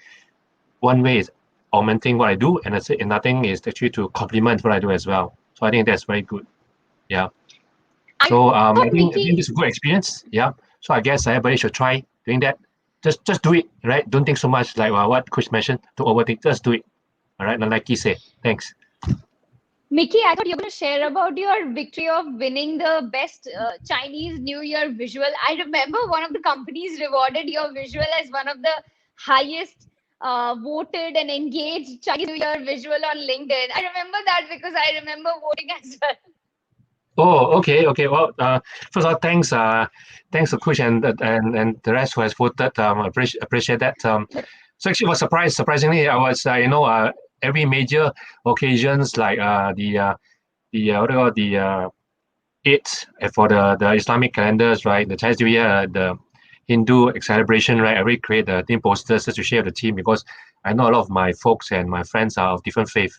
one way is augmenting what I do, and another thing is actually to complement what I do as well. So I think that's very good. Yeah. So I think this is a good experience. Yeah. So I guess everybody should try doing that. Just do it, right? Don't think so much like what Chris mentioned. Don't overthink. Just do it. All right. And like he said, thanks. Mickey, I thought you were going to share about your victory of winning the best Chinese New Year visual. I remember one of the companies rewarded your visual as one of the highest voted and engaged Chinese New Year visual on LinkedIn. I remember that because I remember voting as well. Oh, okay. Well, first of all, thanks to Kush and the rest who has voted. Appreciate that. So actually, was surprisingly, I was every major occasions like the Eid for the Islamic calendars, right? The Chinese New Year, the Hindu celebration, right? I really create the team posters just to share the team because I know a lot of my folks and my friends are of different faith.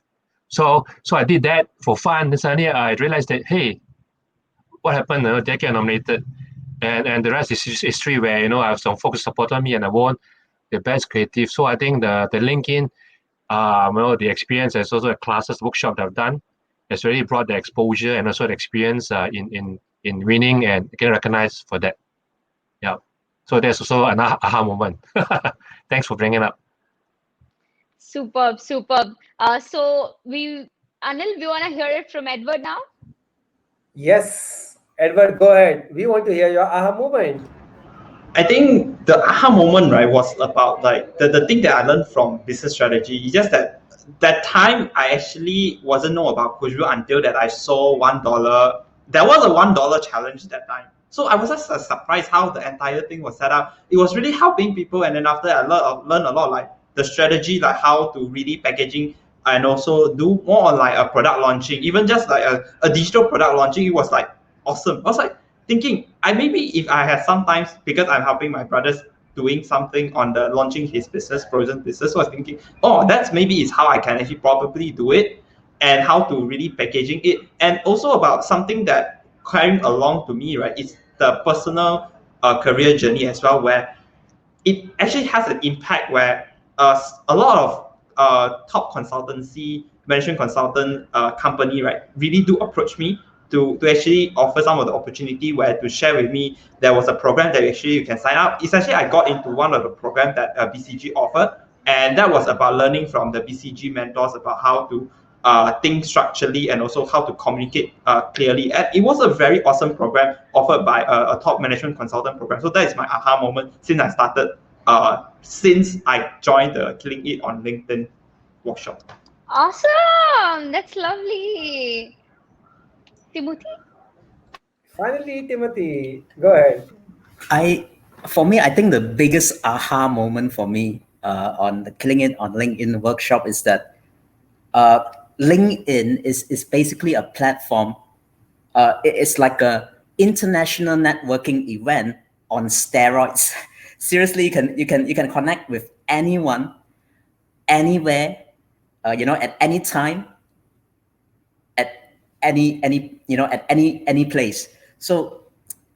So I did that for fun. Then suddenly I realized that, hey, what happened? They get nominated, and the rest is history. Where I have some folks supported me, and I won the best creative. So I think the LinkedIn, the experience, as also the classes workshop that I've done, has really brought the exposure and also the experience in winning and getting recognized for that. Yeah. So there's also an aha moment. Thanks for bringing it up. Superb. So Anil, we want to hear it from Edward now. Yes, Edward, go ahead. We want to hear your aha moment. I think the aha moment, right, was about like the thing that I learned from business strategy is just that that time I actually wasn't know about Kujru until that I saw $1. There was a $1 challenge that time. So I was just surprised how the entire thing was set up. It was really helping people, and then after I learned a lot, like the strategy, like how to really packaging and also do more on like a product launching, even just like a digital product launching. It was like awesome. I was like thinking, I maybe if I had sometimes, because I'm helping my brothers doing something on the launching his business, frozen business. So I was thinking, oh, that's maybe is how I can actually probably do it, and how to really packaging it, and also about something that carrying along to me, right? It's the personal career journey as well, where it actually has an impact where a lot of top consultancy, management consultant company, right, really do approach me to actually offer some of the opportunity where to share with me there was a program that actually you can sign up. Essentially, I got into one of the programs that BCG offered, and that was about learning from the BCG mentors about how to think structurally and also how to communicate clearly. And it was a very awesome program offered by a top management consultant program. So that is my aha moment since I started, since I joined the Killing It on LinkedIn workshop. Awesome. That's lovely. Timothy? Finally, Timothy, go ahead. For me, I think the biggest aha moment for me on the Killing It on LinkedIn workshop is that LinkedIn is basically a platform. It's like a international networking event on steroids. Seriously, you can connect with anyone, anywhere, at any time, at any place. So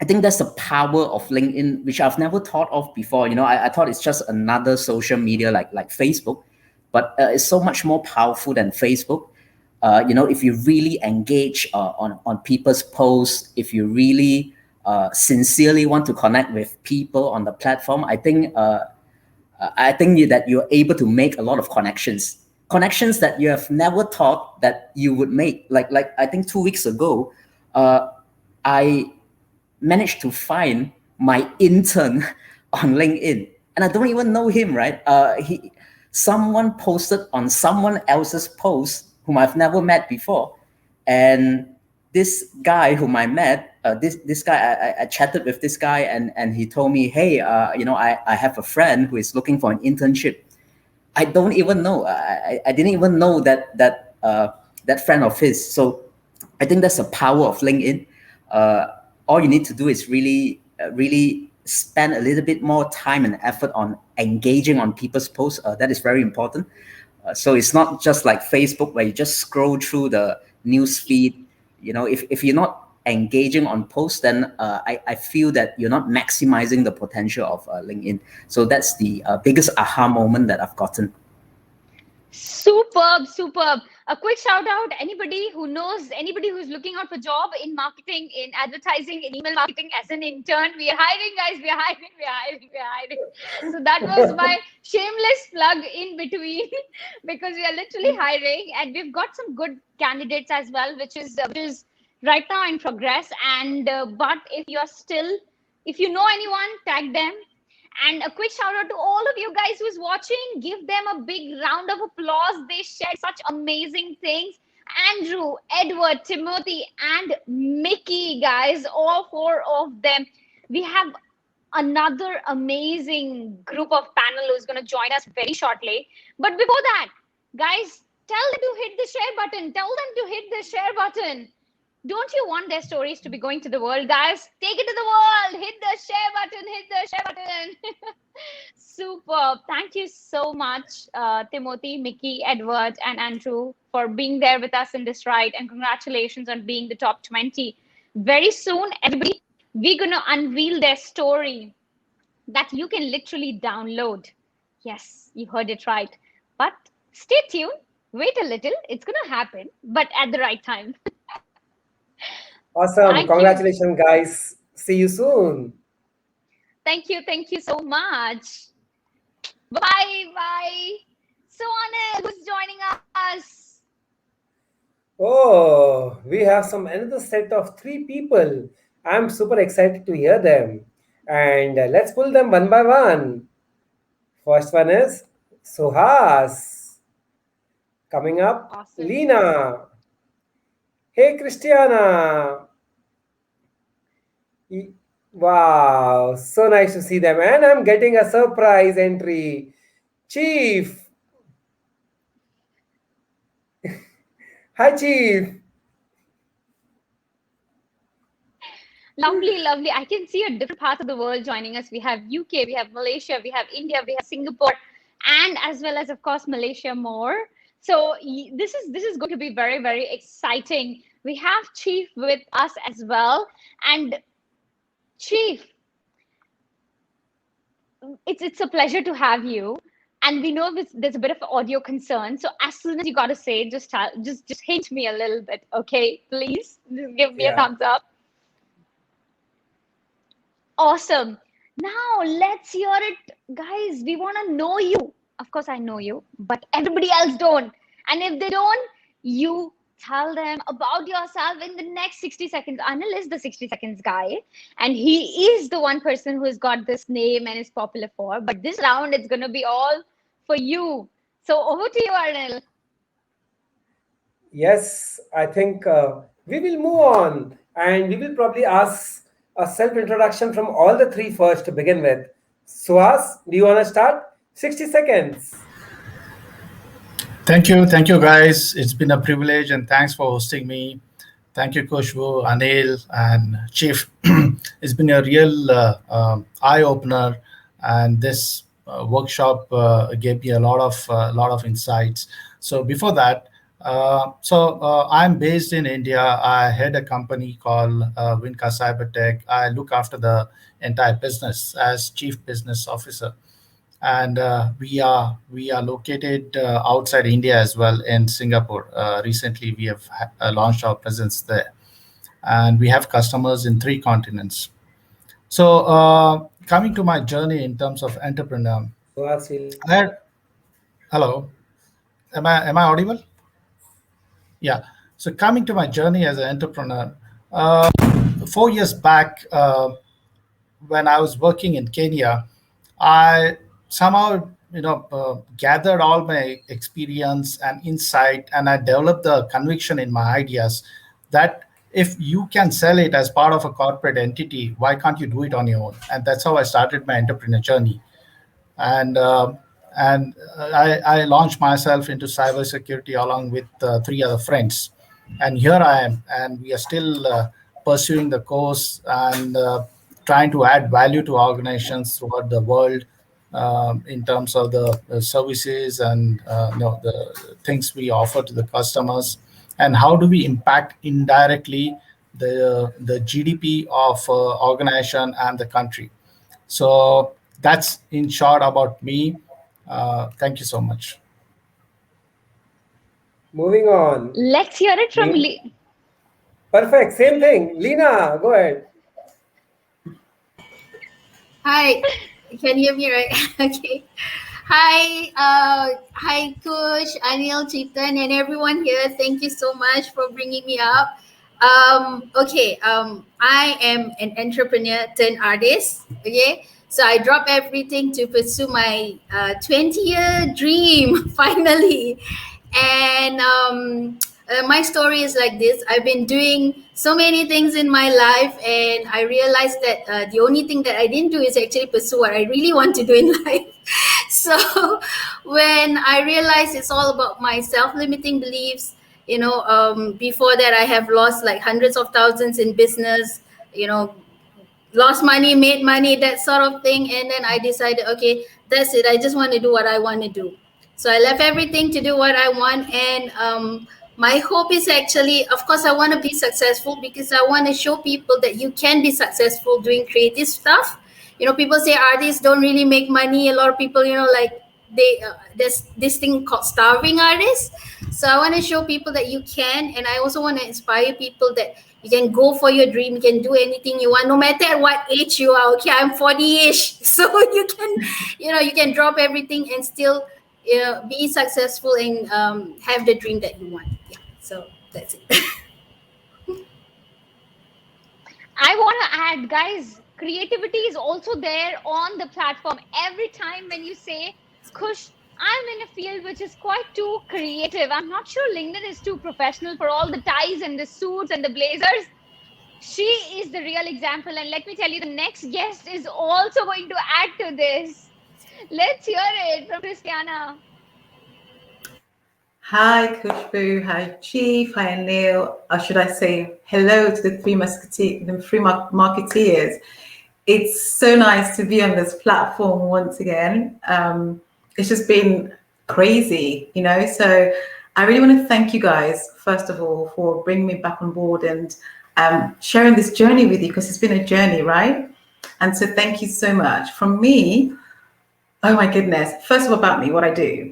I think that's the power of LinkedIn, which I've never thought of before. I thought it's just another social media like Facebook, but it's so much more powerful than Facebook. If you really engage on people's posts, if you really sincerely want to connect with people on the platform, I think that you're able to make a lot of connections that you have never thought that you would make. Like I think 2 weeks ago, I managed to find my intern on LinkedIn, and I don't even know him, right? Someone posted on someone else's post whom I've never met before, and this guy whom I met, this guy, I chatted with this guy, and he told me, hey, I have a friend who is looking for an internship. I don't even know. I didn't even know that friend of his. So I think that's the power of LinkedIn. All you need to do is really spend a little bit more time and effort on engaging on people's posts. That is very important. So it's not just like Facebook where you just scroll through the news feed. If you're not engaging on posts, then I feel that you're not maximizing the potential of LinkedIn. So that's the biggest aha moment that I've gotten. Superb. A quick shout out, anybody who knows anybody who's looking out for job in marketing, in advertising, in email marketing as an intern. We are hiring, guys. We are hiring. So that was my shameless plug in between because we are literally hiring, and we've got some good candidates as well, which is right now in progress. And but if you know anyone, tag them. And a quick shout out to all of you guys who's watching. Give them a big round of applause. They shared such amazing things. Andrew, Edward, Timothy, and Mickey, guys, all four of them. We have another amazing group of panel who's going to join us very shortly. But before that, guys, tell them to hit the share button. Tell them to hit the share button. Don't you want their stories to be going to the world, guys? Take it to the world. Hit the share button. Super. Thank you so much, Timothy, Mickey, Edward, and Andrew for being there with us in this ride. And congratulations on being the top 20. Very soon, everybody, we're going to unveil their story that you can literally download. Yes, you heard it right. But stay tuned. Wait a little. It's going to happen, but at the right time. Awesome. Congratulations, guys. See you soon. Thank you so much. Bye. So Anil, who's joining us? Oh, we have another set of 3 people. I'm super excited to hear them. And let's pull them one by one. First one is Suhas. Coming up, Awesome. Lena. Hey, Christiana. Wow, so nice to see them. And I'm getting a surprise entry. Chief. Hi, Chief. Lovely, lovely. I can see a different parts of the world joining us. We have UK, we have Malaysia, we have India, we have Singapore, and as well as, of course, Malaysia more. So this is going to be very, very exciting. We have Chief with us as well. And Chief, it's a pleasure to have you. And we know there's a bit of audio concern. So as soon as you got to say, just hint me a little bit, okay? Please, just give me a Yeah. thumbs up. Awesome. Now let's hear it, guys. We want to know you. Of course, I know you, but everybody else don't. And if they don't, you tell them about yourself in the next 60 seconds. Anil is the 60 seconds guy, and he is the one person who has got this name and is popular for. But this round, it's going to be all for you. So over to you, Anil. Yes, I think we will move on and we will probably ask a self introduction from all the three first to begin with. Suhas, do you want to start? 60 seconds. Thank you, guys. It's been a privilege, and thanks for hosting me. Thank you, Kushbu, Anil, and Chief. It's been a real eye opener, and this workshop gave me a lot of insights. So before that, I'm based in India. I head a company called Winca Cybertech. I look after the entire business as Chief Business Officer, and we are located outside India as well in Singapore. Recently, we have launched our presence there, and we have customers in three continents. So, coming to my journey in terms of entrepreneur, Suhas will. I, hello, am I audible? Yeah. So, coming to my journey as an entrepreneur, 4 years back, when I was working in Kenya, I somehow gathered all my experience and insight, and I developed the conviction in my ideas that if you can sell it as part of a corporate entity, why can't you do it on your own? And that's how I started my entrepreneur journey. And I launched myself into cybersecurity along with three other friends, and here I am, and we are still pursuing the course and trying to add value to organizations throughout the world in terms of the services and the things we offer to the customers, and how do we impact indirectly the GDP of organization and the country. So that's in short about me. Thank you so much. Moving on. Let's hear it from Lena. Lee. Perfect. Same thing. Lena, go ahead. Hi, you can hear me, right? Okay. Hi, Kush, Anil, Chetan, and everyone here. Thank you so much for bringing me up. Okay. I am an entrepreneur turned artist. Okay. So I dropped everything to pursue my 20-year dream finally. And my story is like this. I've been doing so many things in my life, and I realized that the only thing that I didn't do is actually pursue what I really want to do in life. So when I realized it's all about my self-limiting beliefs, before that I have lost like hundreds of thousands in business, you know, lost money, made money, that sort of thing. And then I decided, okay, that's it. I just want to do what I want to do. So I left everything to do what I want. And my hope is actually, of course, I want to be successful because I want to show people that you can be successful doing creative stuff. People say artists don't really make money. A lot of people, like there's this thing called starving artists. So I want to show people that you can, and I also want to inspire people that you can go for your dream. You can do anything you want, no matter at what age you are. Okay, I'm 40-ish, so you can drop everything and still, be successful and have the dream that you want. Yeah, so that's it. I want to add, guys, creativity is also there on the platform. Every time when you say, Kush, I'm in a field which is quite too creative. I'm not sure LinkedIn is too professional for all the ties and the suits and the blazers. She is the real example. And let me tell you, the next guest is also going to add to this. Let's hear it from Christiana. Hi, Coach Boo. Hi, Chief. Hi, Neil. Or should I say hello to the three marketeers? It's so nice to be on this platform once again. It's just been crazy, you know. So I really want to thank you guys, first of all, for bringing me back on board and sharing this journey with you, because it's been a journey, right? And so thank you so much. From me, oh my goodness. First of all, about me, what I do.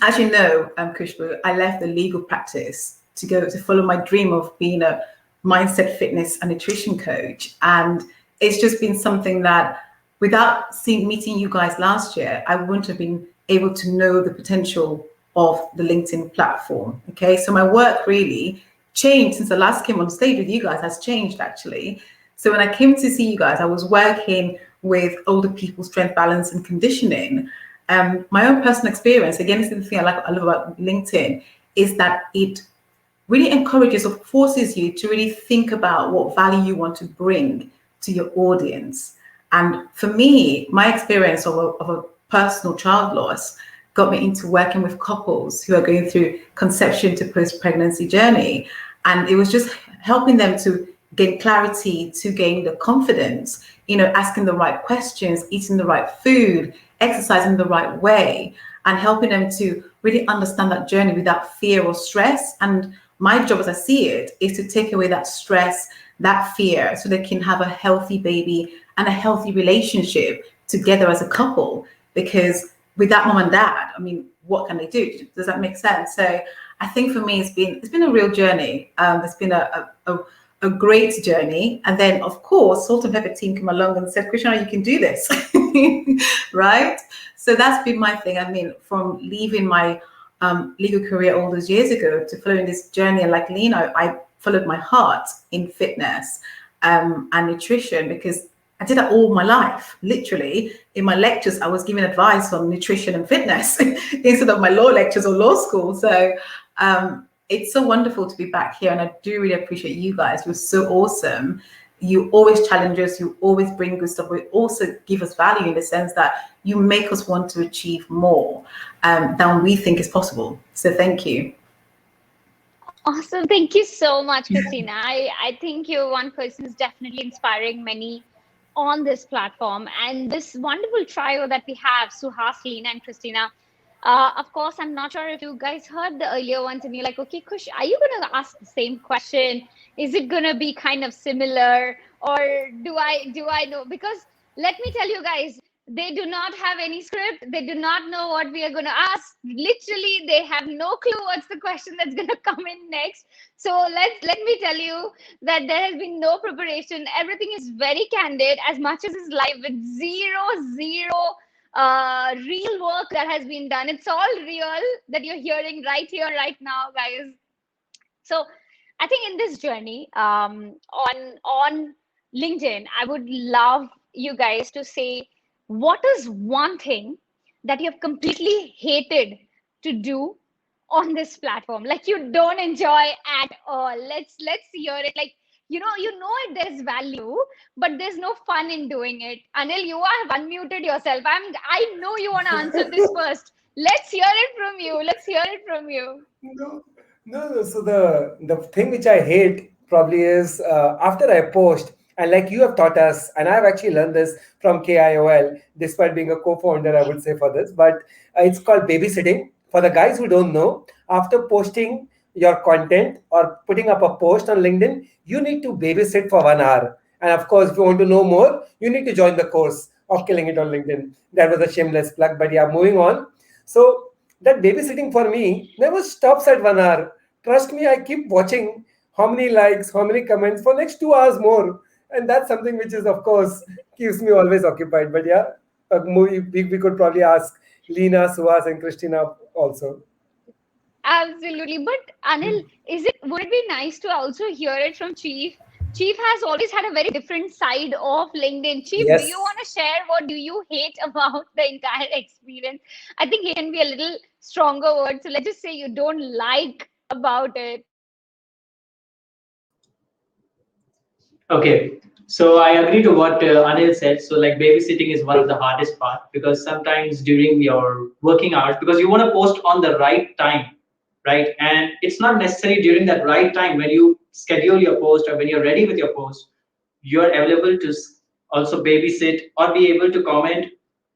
As you know, Kushbu, I left the legal practice to go to follow my dream of being a mindset, fitness, and nutrition coach. And it's just been something that, without meeting you guys last year, I wouldn't have been able to know the potential of the LinkedIn platform. Okay, so my work really changed since I last came on stage with you guys, has changed actually. So when I came to see you guys, I was working with older people, strength, balance, and conditioning. My own personal experience, again, this is the thing I love about LinkedIn, is that it really encourages or forces you to really think about what value you want to bring to your audience. And for me, my experience of a personal child loss got me into working with couples who are going through conception to post-pregnancy journey. And it was just helping them to gain clarity, to gain the confidence, you know, asking the right questions, eating the right food, exercising the right way, and helping them to really understand that journey without fear or stress. And my job, as I see it, is to take away that stress, that fear, so they can have a healthy baby and a healthy relationship together as a couple. Because without mom and dad, I mean, what can they do? Does that make sense? So I think for me, it's been a real journey. It's been a great journey. And then, of course, Salt and Pepper team came along and said, Krishna, you can do this, right? So that's been my thing. I mean, from leaving my legal career all those years ago to following this journey, and like Lena, I followed my heart in fitness and nutrition, because I did that all my life. Literally, in my lectures, I was giving advice on nutrition and fitness instead of my law lectures or law school. So it's so wonderful to be back here, and I do really appreciate you guys. You're so awesome. You always challenge us. You always bring good stuff. But also give us value in the sense that you make us want to achieve more than we think is possible. So thank you. Awesome. Thank you so much, Christina. I think you're one person who's definitely inspiring many on this platform. And this wonderful trio that we have, Suhas, Lena, and Christina. Of course, I'm not sure if you guys heard the earlier ones and you're like, okay, Kush, are you going to ask the same question? Is it going to be kind of similar? Or do I know? Because let me tell you guys, they do not have any script. They do not know what we are going to ask. Literally, they have no clue what's the question that's going to come in next. So let me tell you that there has been no preparation. Everything is very candid, as much as is live, with zero real work that has been done. It's all real that you're hearing right here, right now, guys. So I think in this journey on LinkedIn, I would love you guys to say, what is one thing that you have completely hated to do on this platform, like you don't enjoy at all? Let's hear it. Like, you know it, there's value, but there's no fun in doing it. Anil, you have unmuted yourself. I know you want to answer this first. Let's hear it from you. No. So the thing which I hate probably is after I post, and like you have taught us, and I've actually learned this from KIOL, despite being a co-founder, I would say, for this, but it's called babysitting. For the guys who don't know, after posting your content or putting up a post on LinkedIn, you need to babysit for 1 hour. And of course, if you want to know more, you need to join the course of Killing It on LinkedIn. That was a shameless plug, but yeah, moving on. So that babysitting for me never stops at 1 hour. Trust me, I keep watching how many likes, how many comments for next 2 hours more. And that's something which is, of course, keeps me always occupied. But yeah, we could probably ask Lena, Suhas, and Christina also. Absolutely. But Anil, would it be nice to also hear it from Chief? Chief has always had a very different side of LinkedIn. Chief, do you Yes. want to share what do you hate about the entire experience? I think hate can be a little stronger word. So let's just say you don't like about it. Okay, so I agree to what Anil said. So, like, babysitting is one of the hardest part because sometimes during your working hours, because you want to post on the right time, right? And it's not necessarily during that right time when you schedule your post or when you're ready with your post, you're available to also babysit or be able to comment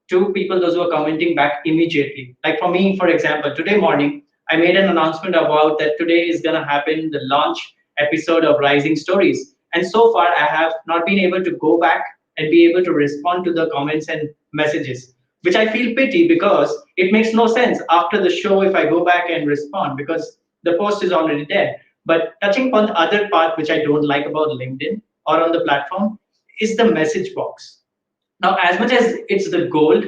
to people those who are commenting back immediately. Like for me, for example, today morning I made an announcement about that today is going to happen the launch episode of Rising Stories, and so far I have not been able to go back and be able to respond to the comments and messages, which I feel pity because it makes no sense after the show if I go back and respond because the post is already there. But touching upon the other part which I don't like about LinkedIn or on the platform is the message box. Now, as much as it's the gold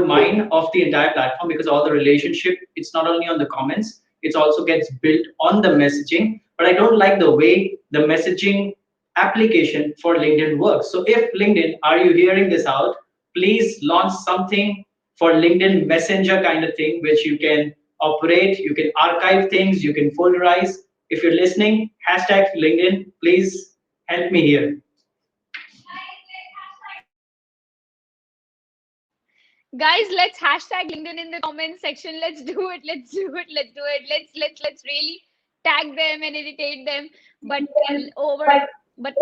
mine of the entire platform, because all the relationship, it's not only on the comments, it also gets built on the messaging. But I don't like the way the messaging application for LinkedIn works. So if LinkedIn, are you hearing this out? Please launch something for LinkedIn Messenger kind of thing, which you can operate, you can archive things, you can folderize. If you're listening, hashtag LinkedIn, please help me here. Guys, let's hashtag LinkedIn in the comment section. Let's do it. Let's do it. Let's do it. Let's really tag them and irritate them. But over but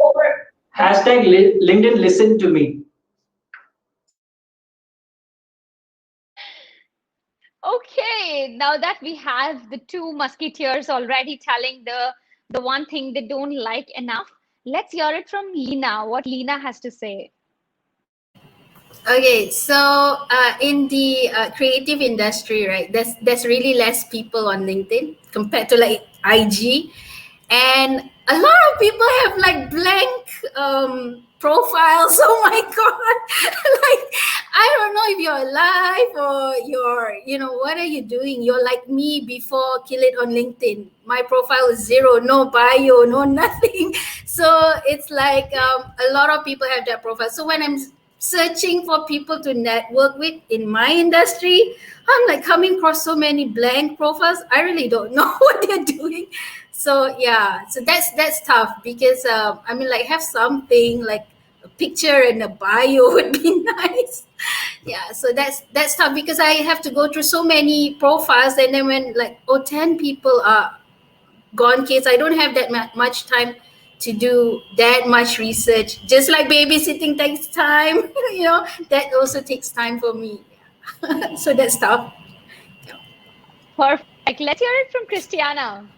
Hashtag LinkedIn listen to me. okay, now that we have the two musketeers already telling the one thing they don't like enough, let's hear it from Lena. What Lena has to say. Okay, so in the creative industry, right? There's really less people on LinkedIn compared to like IG, and a lot of people have like blank profiles. Oh my god! Like I don't know if you're alive or what are you doing? You're like me before Kill It on LinkedIn. My profile is zero, no bio, no nothing. So it's like a lot of people have that profile. So when I'm searching for people to network with in my industry, I'm like coming across so many blank profiles. I really don't know what they're doing. So yeah, so that's tough because I mean, like, have something like a picture and a bio would be nice. Yeah, so that's tough because I have to go through so many profiles, and then when like 10 people are gone kids, I don't have that much time to do that much research. Just like babysitting takes time, that also takes time for me. So that's tough. Perfect. Let's hear it from Christiana.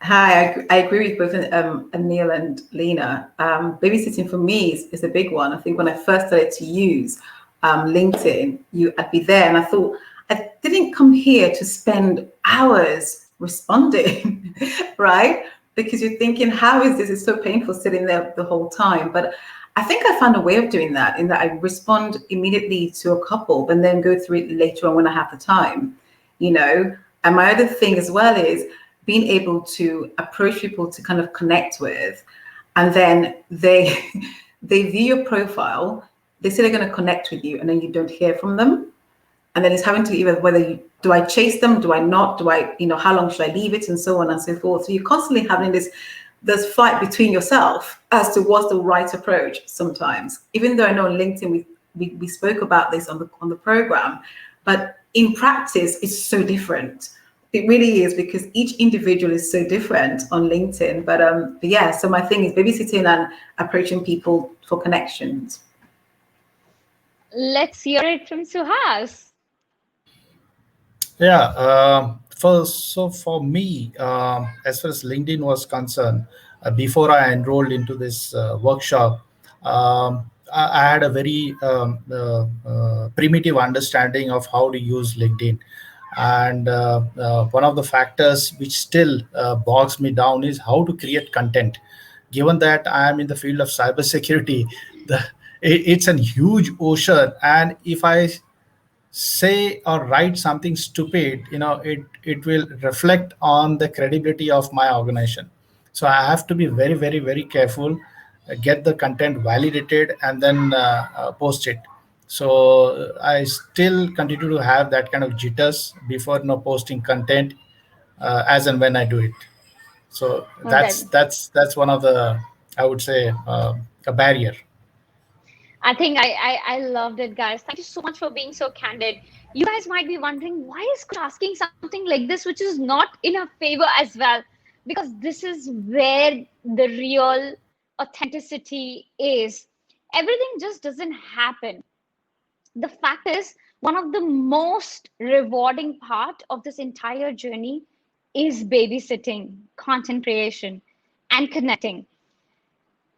Hi, I agree with both Anil and Lena. Babysitting for me is a big one. I think when I first started to use LinkedIn, I'd be there and I thought, I didn't come here to spend hours responding, right? Because you're thinking, how is this? It's so painful sitting there the whole time. But I think I found a way of doing that in that I respond immediately to a couple, but then go through it later on when I have the time, And my other thing as well is being able to approach people to kind of connect with, and then they they view your profile, they say they're going to connect with you, and then you don't hear from them, and then it's having to either do I chase them, do I not, do I how long should I leave it, and so on and so forth. So you're constantly having this fight between yourself as to what's the right approach. Sometimes, even though I know on LinkedIn we spoke about this on the program, but in practice it's so different. It really is, because each individual is so different on LinkedIn. But yeah, so my thing is babysitting and approaching people for connections. Let's hear it from Suhas. Yeah. For me, as far as LinkedIn was concerned, before I enrolled into this workshop, I had a very primitive understanding of how to use LinkedIn. And one of the factors which still bogs me down is how to create content. Given that I am in the field of cybersecurity, it's a huge ocean, and if I say or write something stupid, it will reflect on the credibility of my organization. So I have to be very, very, very careful, get the content validated, and then post it. So I still continue to have that kind of jitters before posting content, as and when I do it. So Oh, that that's one of the, I would say, a barrier. I think I loved it, guys. Thank you so much for being so candid. You guys might be wondering why is Kush asking something like this, which is not in her favor as well, because this is where the real authenticity is. Everything just doesn't happen. The fact is, one of the most rewarding part of this entire journey is babysitting, content creation, and connecting.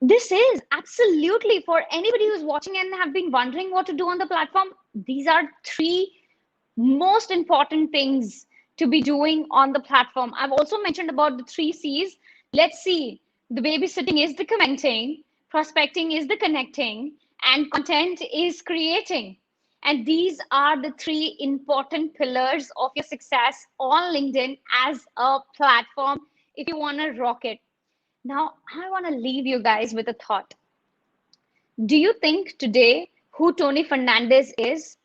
This is absolutely for anybody who's watching and have been wondering what to do on the platform. These are three most important things to be doing on the platform. I've also mentioned about the three C's. Let's see. The babysitting is the commenting, prospecting is the connecting, and content is creating. And these are the three important pillars of your success on LinkedIn as a platform if you want to rock it. Now, I want to leave you guys with a thought. Do you think today who Tony Fernandez is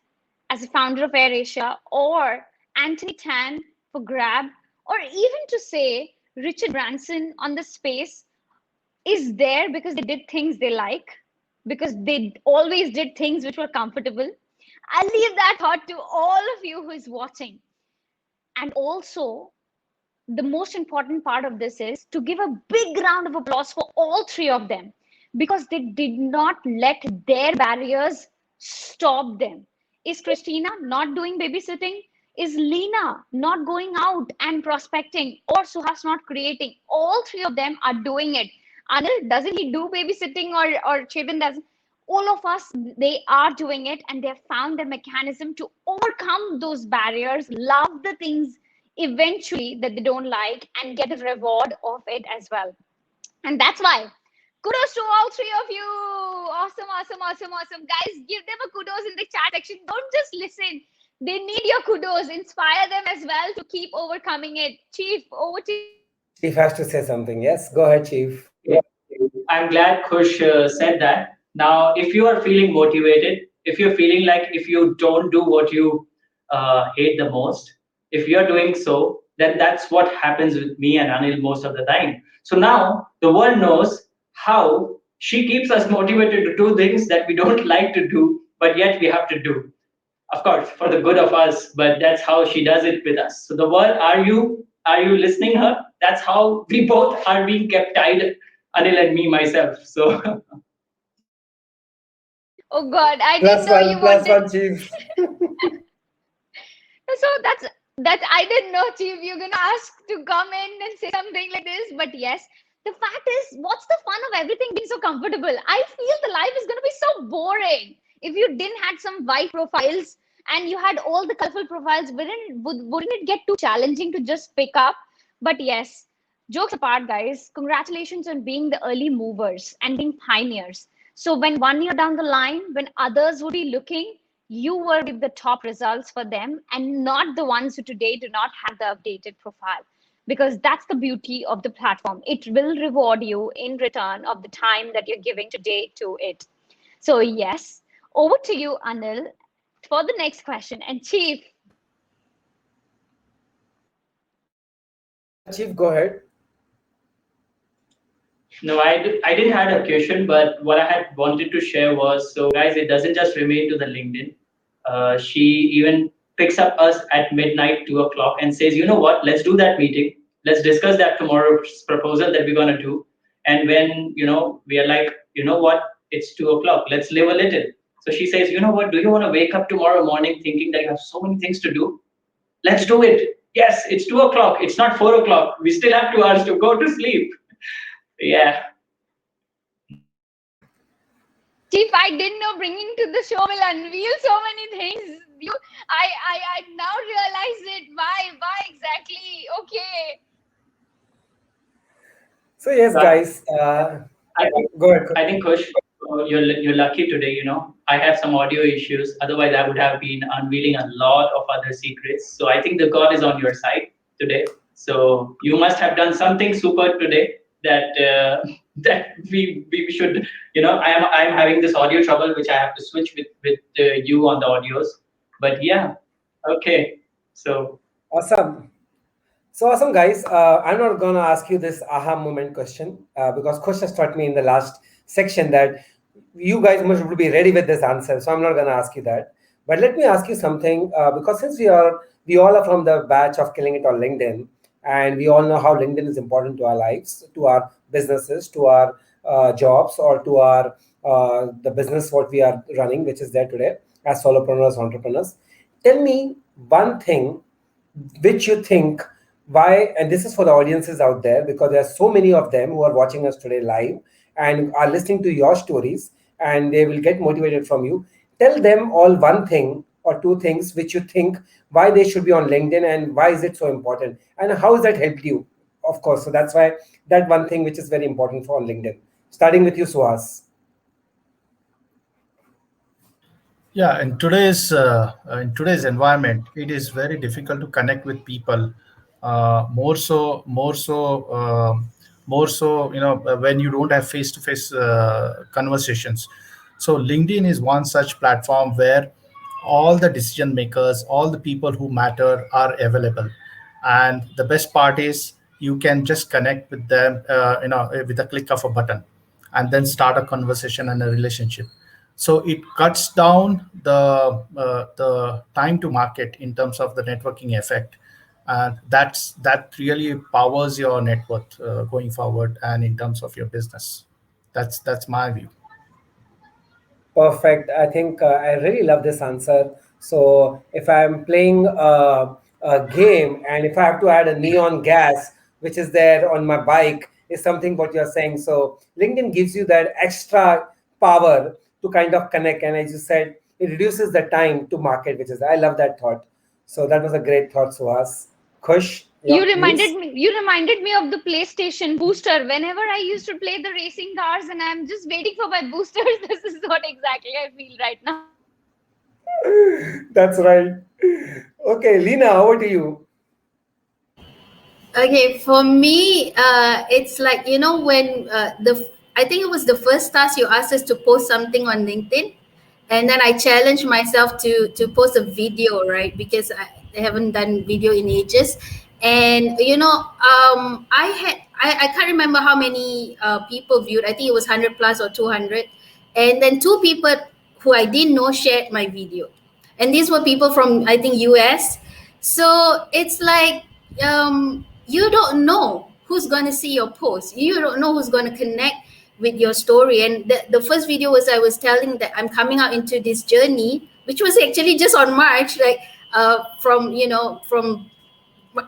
as a founder of AirAsia, or Anthony Tan for Grab, or even to say Richard Branson on the space is there because they did things they like, because they always did things which were comfortable? I'll leave that thought to all of you who is watching. And also, the most important part of this is to give a big round of applause for all three of them, because they did not let their barriers stop them. Is Christina not doing babysitting? Is Lena not going out and prospecting? Or Suhas not creating? All three of them are doing it. Anil, doesn't he do babysitting, or Chetan doesn't? All of us, they are doing it, and they have found a mechanism to overcome those barriers, love the things eventually that they don't like, and get a reward of it as well. And that's why kudos to all three of you. Awesome, awesome, awesome, awesome. Guys, give them a kudos in the chat section. Don't just listen. They need your kudos. Inspire them as well to keep overcoming it. Chief, over to you. Chief has to say something. Yes, go ahead, Chief. I'm glad Kush said that. Now, if you are feeling motivated, if you're feeling like if you don't do what you hate the most, if you're doing so, then that's what happens with me and Anil most of the time. So now the world knows how she keeps us motivated to do things that we don't like to do, but yet we have to do. Of course, for the good of us, but that's how she does it with us. So the world, are you listening her? That's how we both are being kept tied, Anil and me myself. So Oh God, I didn't Plus know you one, plus wanted. one, Chief. So that I didn't know, Chief. You're gonna ask to come in and say something like this, but yes, the fact is, what's the fun of everything being so comfortable? I feel the life is gonna be so boring if you didn't had some white profiles and you had all the colorful profiles. Wouldn't it get too challenging to just pick up? But yes, jokes apart, guys, congratulations on being the early movers and being pioneers. So when 1 year down the line, when others would be looking, you were with the top results for them and not the ones who today do not have the updated profile, because that's the beauty of the platform. It will reward you in return of the time that you're giving today to it. So yes, over to you, Anil, for the next question. And Chief, Chief, go ahead. no, I didn't had a question, but what I had wanted to share was, so guys, it doesn't just remain to the LinkedIn. She even picks up us at midnight, 2 o'clock, and says, you know what, let's do that meeting. Let's discuss that tomorrow's proposal that we're going to do. And when, we are like, you know what, it's 2 o'clock, let's live a little. So she says, you know what, do you want to wake up tomorrow morning thinking that you have so many things to do? Let's do it. Yes, it's 2 o'clock. It's not 4 o'clock. We still have 2 hours to go to sleep. Yeah. Chief, I didn't know bringing to the show will unveil so many things. I now realize it. Why exactly? Okay. So yes, But guys, go ahead. I think Kush, you're lucky today. I have some audio issues. Otherwise, I would have been unveiling a lot of other secrets. So I think the God is on your side today. So you must have done something super today. that that we should, I'm having this audio trouble which I have to switch with you on the audios. But yeah, okay, so Awesome. So awesome, guys. I'm not gonna ask you this aha moment question because Kush has taught me in the last section that you guys must be ready with this answer. So I'm not gonna ask you that. But let me ask you something because since we all are from the batch of killing it on LinkedIn, and we all know how LinkedIn is important to our lives, to our businesses, to our jobs, or to our the business what we are running, which is there today as solopreneurs, entrepreneurs. Tell me one thing which you think why, and this is for the audiences out there because there are so many of them who are watching us today live and are listening to your stories, and they will get motivated from you. Tell them all one thing or two things which you think why they should be on LinkedIn and why is it so important and how has that helped you, of course. So that's why that one thing which is very important for on LinkedIn, starting with you, Suhas. Yeah, in today's environment, it is very difficult to connect with people. More so, more so. When you don't have face-to-face conversations. So LinkedIn is one such platform where all the decision makers, all the people who matter are available, and the best part is you can just connect with them, with a click of a button, and then start a conversation and a relationship. So it cuts down the time to market in terms of the networking effect, and that really powers your net worth going forward and in terms of your business. That's my view. Perfect. I think I really love this answer. So if I'm playing a game and if I have to add a neon gas, which is there on my bike, is something what you're saying. So LinkedIn gives you that extra power to kind of connect. And as you said, it reduces the time to market, which is, I love that thought. So that was a great thought, Suhas. Kush, You your reminded views? me. You reminded me of the PlayStation booster. Whenever I used to play the racing cars, and I'm just waiting for my boosters. This is what exactly I feel right now. That's right. Okay, Lena, over to you. Okay, for me, it's like when I think it was the first task you asked us to post something on LinkedIn, and then I challenged myself to post a video, right? Because I haven't done video in ages, and I can't remember how many people viewed. I think it was 100 plus or 200, and then two people who I didn't know shared my video, and these were people from I think US. So it's like you don't know who's going to see your post. You don't know who's going to connect with your story. And the first video was I was telling that I'm coming out into this journey, which was actually just on March, like from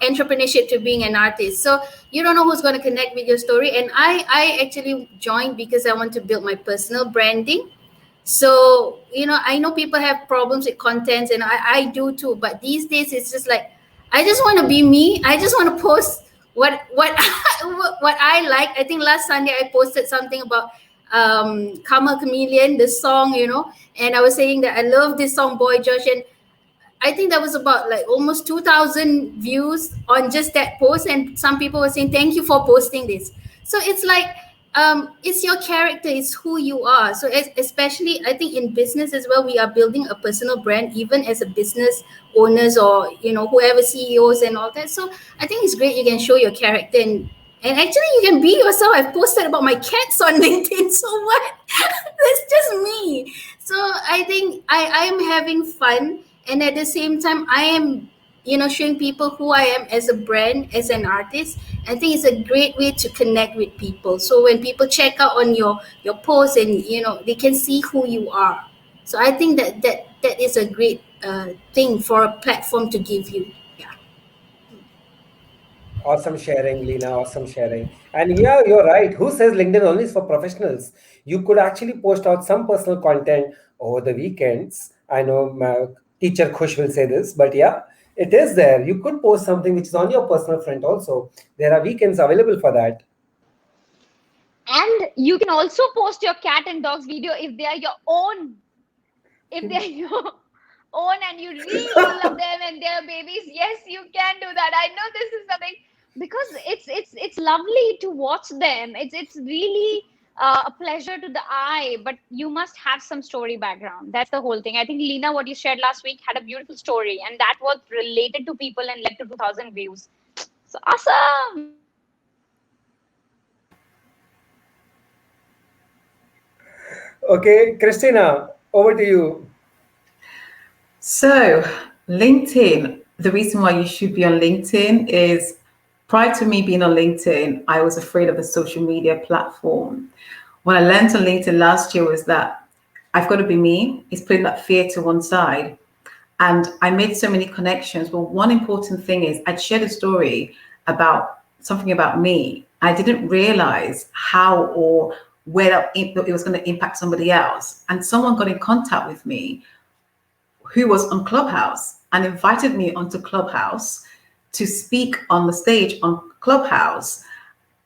entrepreneurship to being an artist. So you don't know who's going to connect with your story. And I actually joined because I want to build my personal branding. So I know people have problems with contents, and I do too, but these days it's just like I just want to be me. I just want to post what what I like. I think last Sunday I posted something about Karma Chameleon, the song, and I was saying that I love this song Boy Josh, and I think that was about like almost 2,000 views on just that post. And some people were saying, thank you for posting this. So it's like, it's your character, it's who you are. So especially, I think in business as well, we are building a personal brand, even as a business owners or, whoever CEOs and all that. So I think it's great you can show your character and actually you can be yourself. I've posted about my cats on LinkedIn. So what? That's just me. So I think I am having fun, and at the same time I am showing people who I am as a brand, as an artist. I think it's a great way to connect with people, so when people check out on your post, and they can see who you are. So I think that is a great thing for a platform to give you. Yeah. Awesome sharing, Lena. Awesome sharing. And yeah, you're right. Who says LinkedIn only is for professionals? You could actually post out some personal content over the weekends. I know my teacher Khush will say this, but yeah, it is there. You could post something which is on your personal front also. There are weekends available for that. And you can also post your cat and dogs video if they are your own. If they are your own and you really love them and they're babies, yes, you can do that. I know this is something because it's lovely to watch them. It's really a pleasure to the eye, but you must have some story background. That's the whole thing. I think Lena, what you shared last week had a beautiful story, and that was related to people and led to 2,000 views. So awesome. Okay, Christina, over to you. So, LinkedIn, the reason why you should be on LinkedIn is prior to me being on LinkedIn, I was afraid of the social media platform. What I learned on LinkedIn last year was that I've got to be me. It's putting that fear to one side. And I made so many connections. But one important thing is I'd shared a story about something about me. I didn't realize how or where it was going to impact somebody else. And someone got in contact with me who was on Clubhouse and invited me onto Clubhouse to speak on the stage on Clubhouse.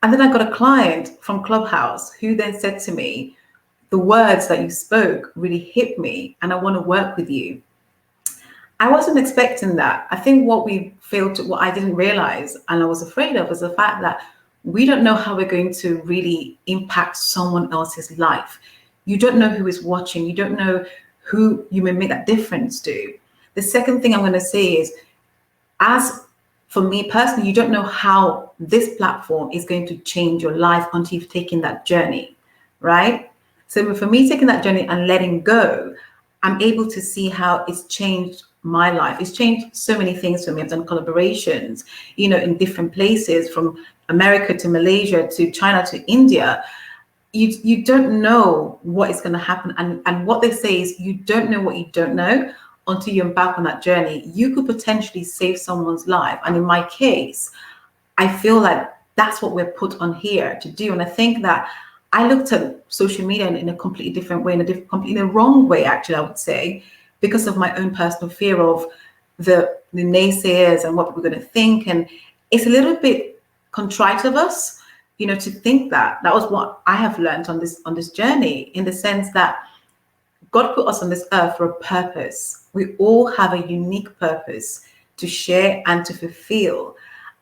And then I got a client from Clubhouse who then said to me, the words that you spoke really hit me and I want to work with you. I wasn't expecting that. I think what I didn't realize and I was afraid of was the fact that we don't know how we're going to really impact someone else's life. You don't know who is watching. You don't know who you may make that difference to. The second thing I'm going to say is, as for me personally, you don't know how this platform is going to change your life until you've taken that journey, right? So for me, taking that journey and letting go, I'm able to see how it's changed my life. It's changed so many things for me. I've done collaborations, in different places, from America to Malaysia to China to India. You don't know what is going to happen. And what they say is you don't know what you don't know until you embark on that journey. You could potentially save someone's life. And in my case, I feel like that's what we're put on here to do. And I think that I looked at social media in a completely different way, in a wrong way, actually, I would say, because of my own personal fear of the naysayers and what people are going to think. And it's a little bit contrite of us, to think that. That was what I have learned on this journey, in the sense that God put us on this earth for a purpose. We all have a unique purpose to share and to fulfill.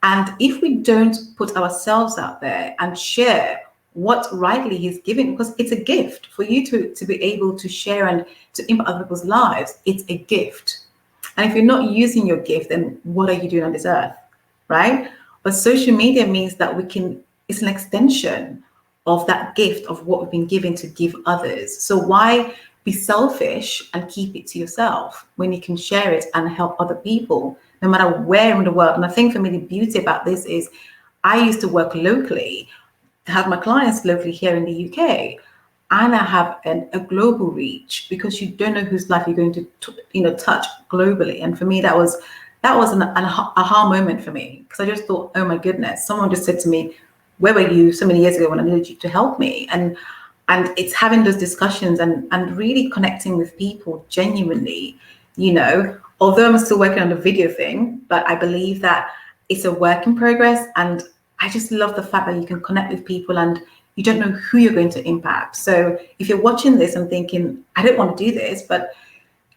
And if we don't put ourselves out there and share what rightly He's given, because it's a gift for you to be able to share and to impact other people's lives, it's a gift. And if you're not using your gift, then what are you doing on this earth, right? But social media means that it's an extension of that gift of what we've been given to give others. So why be selfish and keep it to yourself when you can share it and help other people, no matter where in the world? And I think for me, the beauty about this is I used to work locally, to have my clients locally here in the UK, and I have a global reach, because you don't know whose life you're going to touch globally. And for me, that was an aha moment for me, because I just thought, oh my goodness, someone just said to me, where were you so many years ago when I needed you to help me? And it's having those discussions and really connecting with people genuinely, although I'm still working on the video thing, but I believe that it's a work in progress. And I just love the fact that you can connect with people and you don't know who you're going to impact. So if you're watching this and thinking, I don't want to do this, but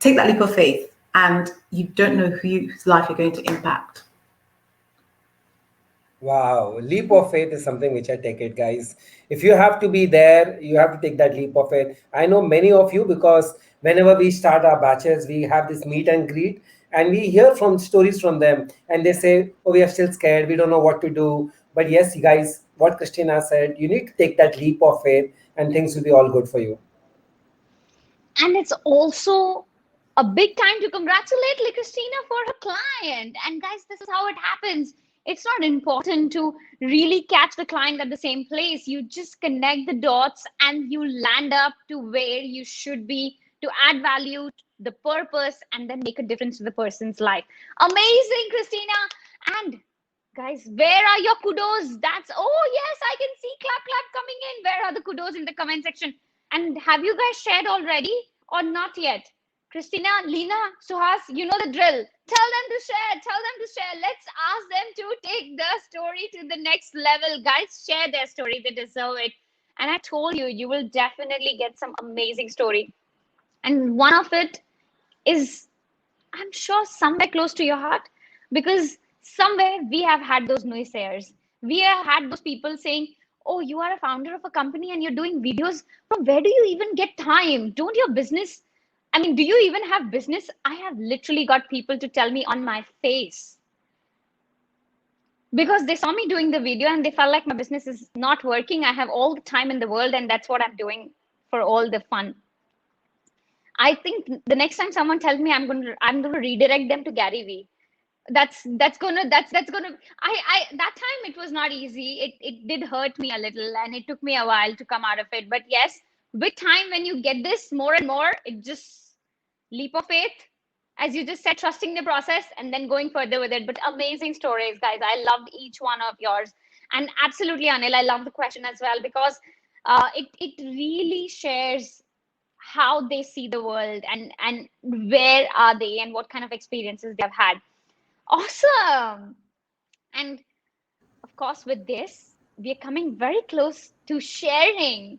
take that leap of faith, and you don't know whose life you're going to impact. Wow, leap of faith is something which I take it, guys. If you have to be there, you have to take that leap of faith. I know many of you, because whenever we start our batches, we have this meet and greet, and we hear from stories from them, and they say, oh, we are still scared, we don't know what to do. But yes, you guys, what Christina said, you need to take that leap of faith and things will be all good for you. And it's also a big time to congratulate Christina for her client. And guys, this is how it happens. It's not important to really catch the client at the same place. You just connect the dots and you land up to where you should be to add value, the purpose, and then make a difference to the person's life. Amazing, Christina. And guys, where are your kudos? Oh yes, I can see clap coming in. Where are the kudos in the comment section? And have you guys shared already or not yet? Christina, Lena, Suhas, you know the drill. Tell them to share. Let's ask them to take the story to the next level. Guys, share their story. They deserve it. And I told you, you will definitely get some amazing story. And one of it is, I'm sure, somewhere close to your heart, because somewhere we have had those naysayers. We have had those people saying, oh, you are a founder of a company and you're doing videos. From where do you even get time? Don't your business, I mean, do you even have business? I have literally got people to tell me on my face, because they saw me doing the video and they felt like my business is not working. I have all the time in the world and that's what I'm doing for all the fun. I think the next time someone tells me, I'm gonna redirect them to Gary Vee. That's gonna I that time it was not easy. It did hurt me a little and it took me a while to come out of it. But yes, with time, when you get this more and more, it just leap of faith, as you just said, trusting the process and then going further with it. But amazing stories, guys. I loved each one of yours. And absolutely, Anil, I love the question as well, because it really shares how they see the world and where are they and what kind of experiences they have had. Awesome. And of course, with this, we are coming very close to sharing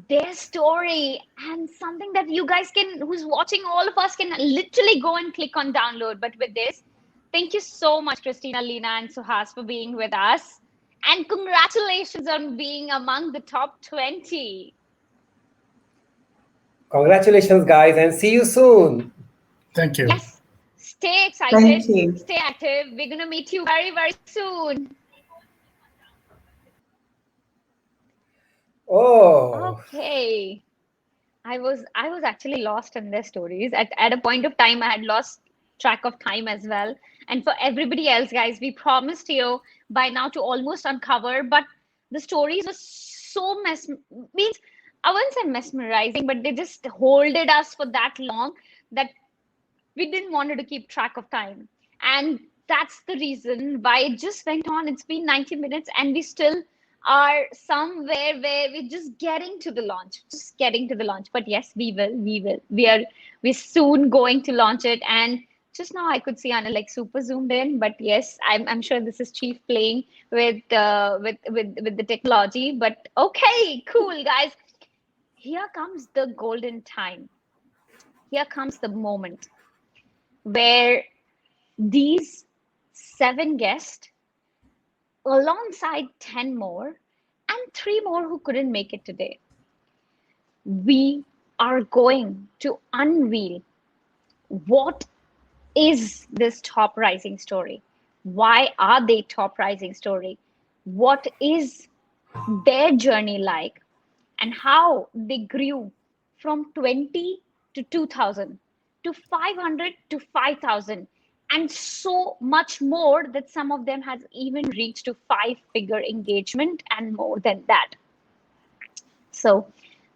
their story and something that you guys can, who's watching, all of us can literally go and click on download. But with this, thank you so much, Christina, Lena, and Suhas, for being with us. And congratulations on being among the top 20. Congratulations, guys, and see you soon. Thank you. Yes. Stay excited. Thank you. Stay active. We're going to meet you very, very soon. Oh. Okay. I was actually lost in their stories. At a point of time, I had lost track of time as well. And for everybody else, guys, we promised you by now to almost uncover, but the stories were so means I wouldn't say mesmerizing, but they just holded us for that long that we didn't want to keep track of time. And that's the reason why it just went on. It's been 90 minutes and we still are somewhere where we're just getting to the launch. But yes, we're soon going to launch it. And just now I could see Anna like super zoomed in, but yes, I'm sure this is Chief playing with the technology. But okay, cool, guys. Here comes the golden time. Here comes the moment where these 7 guests, alongside 10 more and 3 more who couldn't make it today, we are going to unveil what is this top rising story. Why are they top rising story? What is their journey like, and how they grew from 20 to 2000 to 500 to 5000, and so much more, that some of them has even reached to 5-figure engagement and more than that. So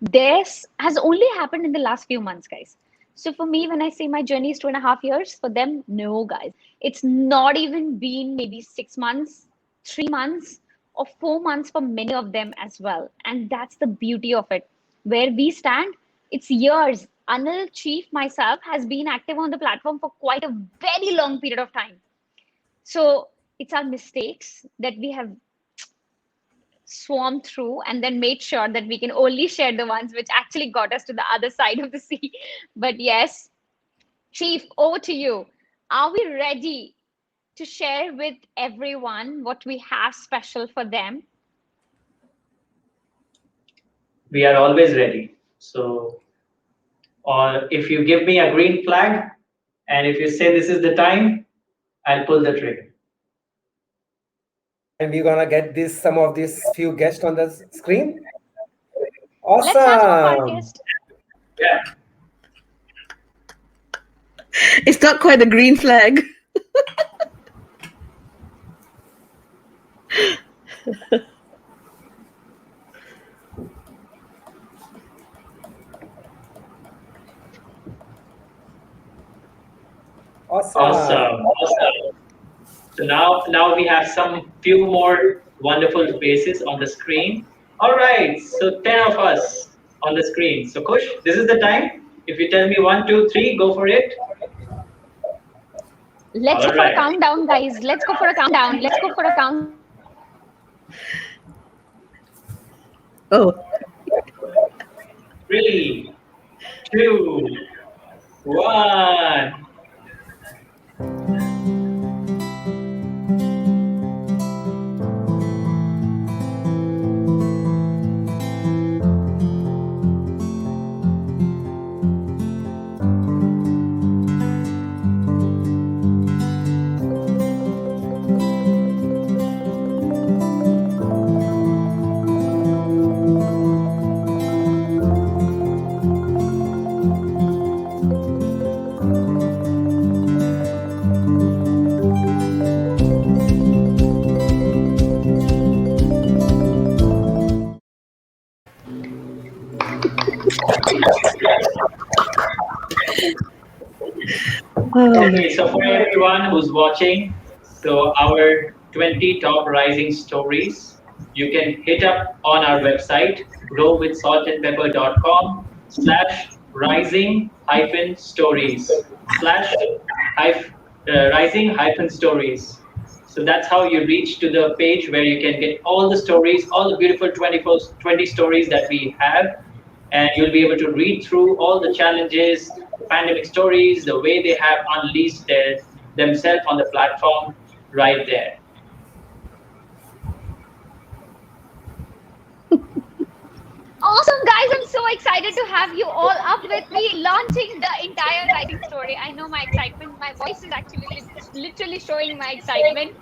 this has only happened in the last few months, guys. So for me, when I say my journey is 2.5 years, for them, no, guys, it's not even been maybe 6 months, 3 months, or 4 months for many of them as well. And that's the beauty of it. Where we stand, it's years. Anil, Chief, myself has been active on the platform for quite a very long period of time. So it's our mistakes that we have swarmed through and then made sure that we can only share the ones which actually got us to the other side of the sea. But yes, Chief, over to you. Are we ready to share with everyone what we have special for them? We are always ready. So, or if you give me a green flag and if you say this is the time, I'll pull the trigger. And we're gonna get some of these few guests on the screen. Awesome. Let's have some of our guests. Yeah. It's not quite a green flag. Awesome. So now we have some few more wonderful faces on the screen. All right, so 10 of us on the screen. So Kush, this is the time. If you tell me 1, 2, 3, go for it. Let's go for a countdown, guys. Let's go for a countdown. Oh. 3, 2, 1. Okay, so for everyone who's watching, so our 20 top rising stories, you can hit up on our website, growwithsaltandpepper.com slash rising hyphen stories slash rising hyphen stories. So that's how you reach to the page where you can get all the stories, all the beautiful 20 stories that we have, and you'll be able to read through all the challenges, the pandemic stories, the way they have unleashed themselves on the platform right there. Awesome, guys. I'm so excited to have you all up with me launching the entire writing story. I know my excitement, my voice is actually literally showing my excitement.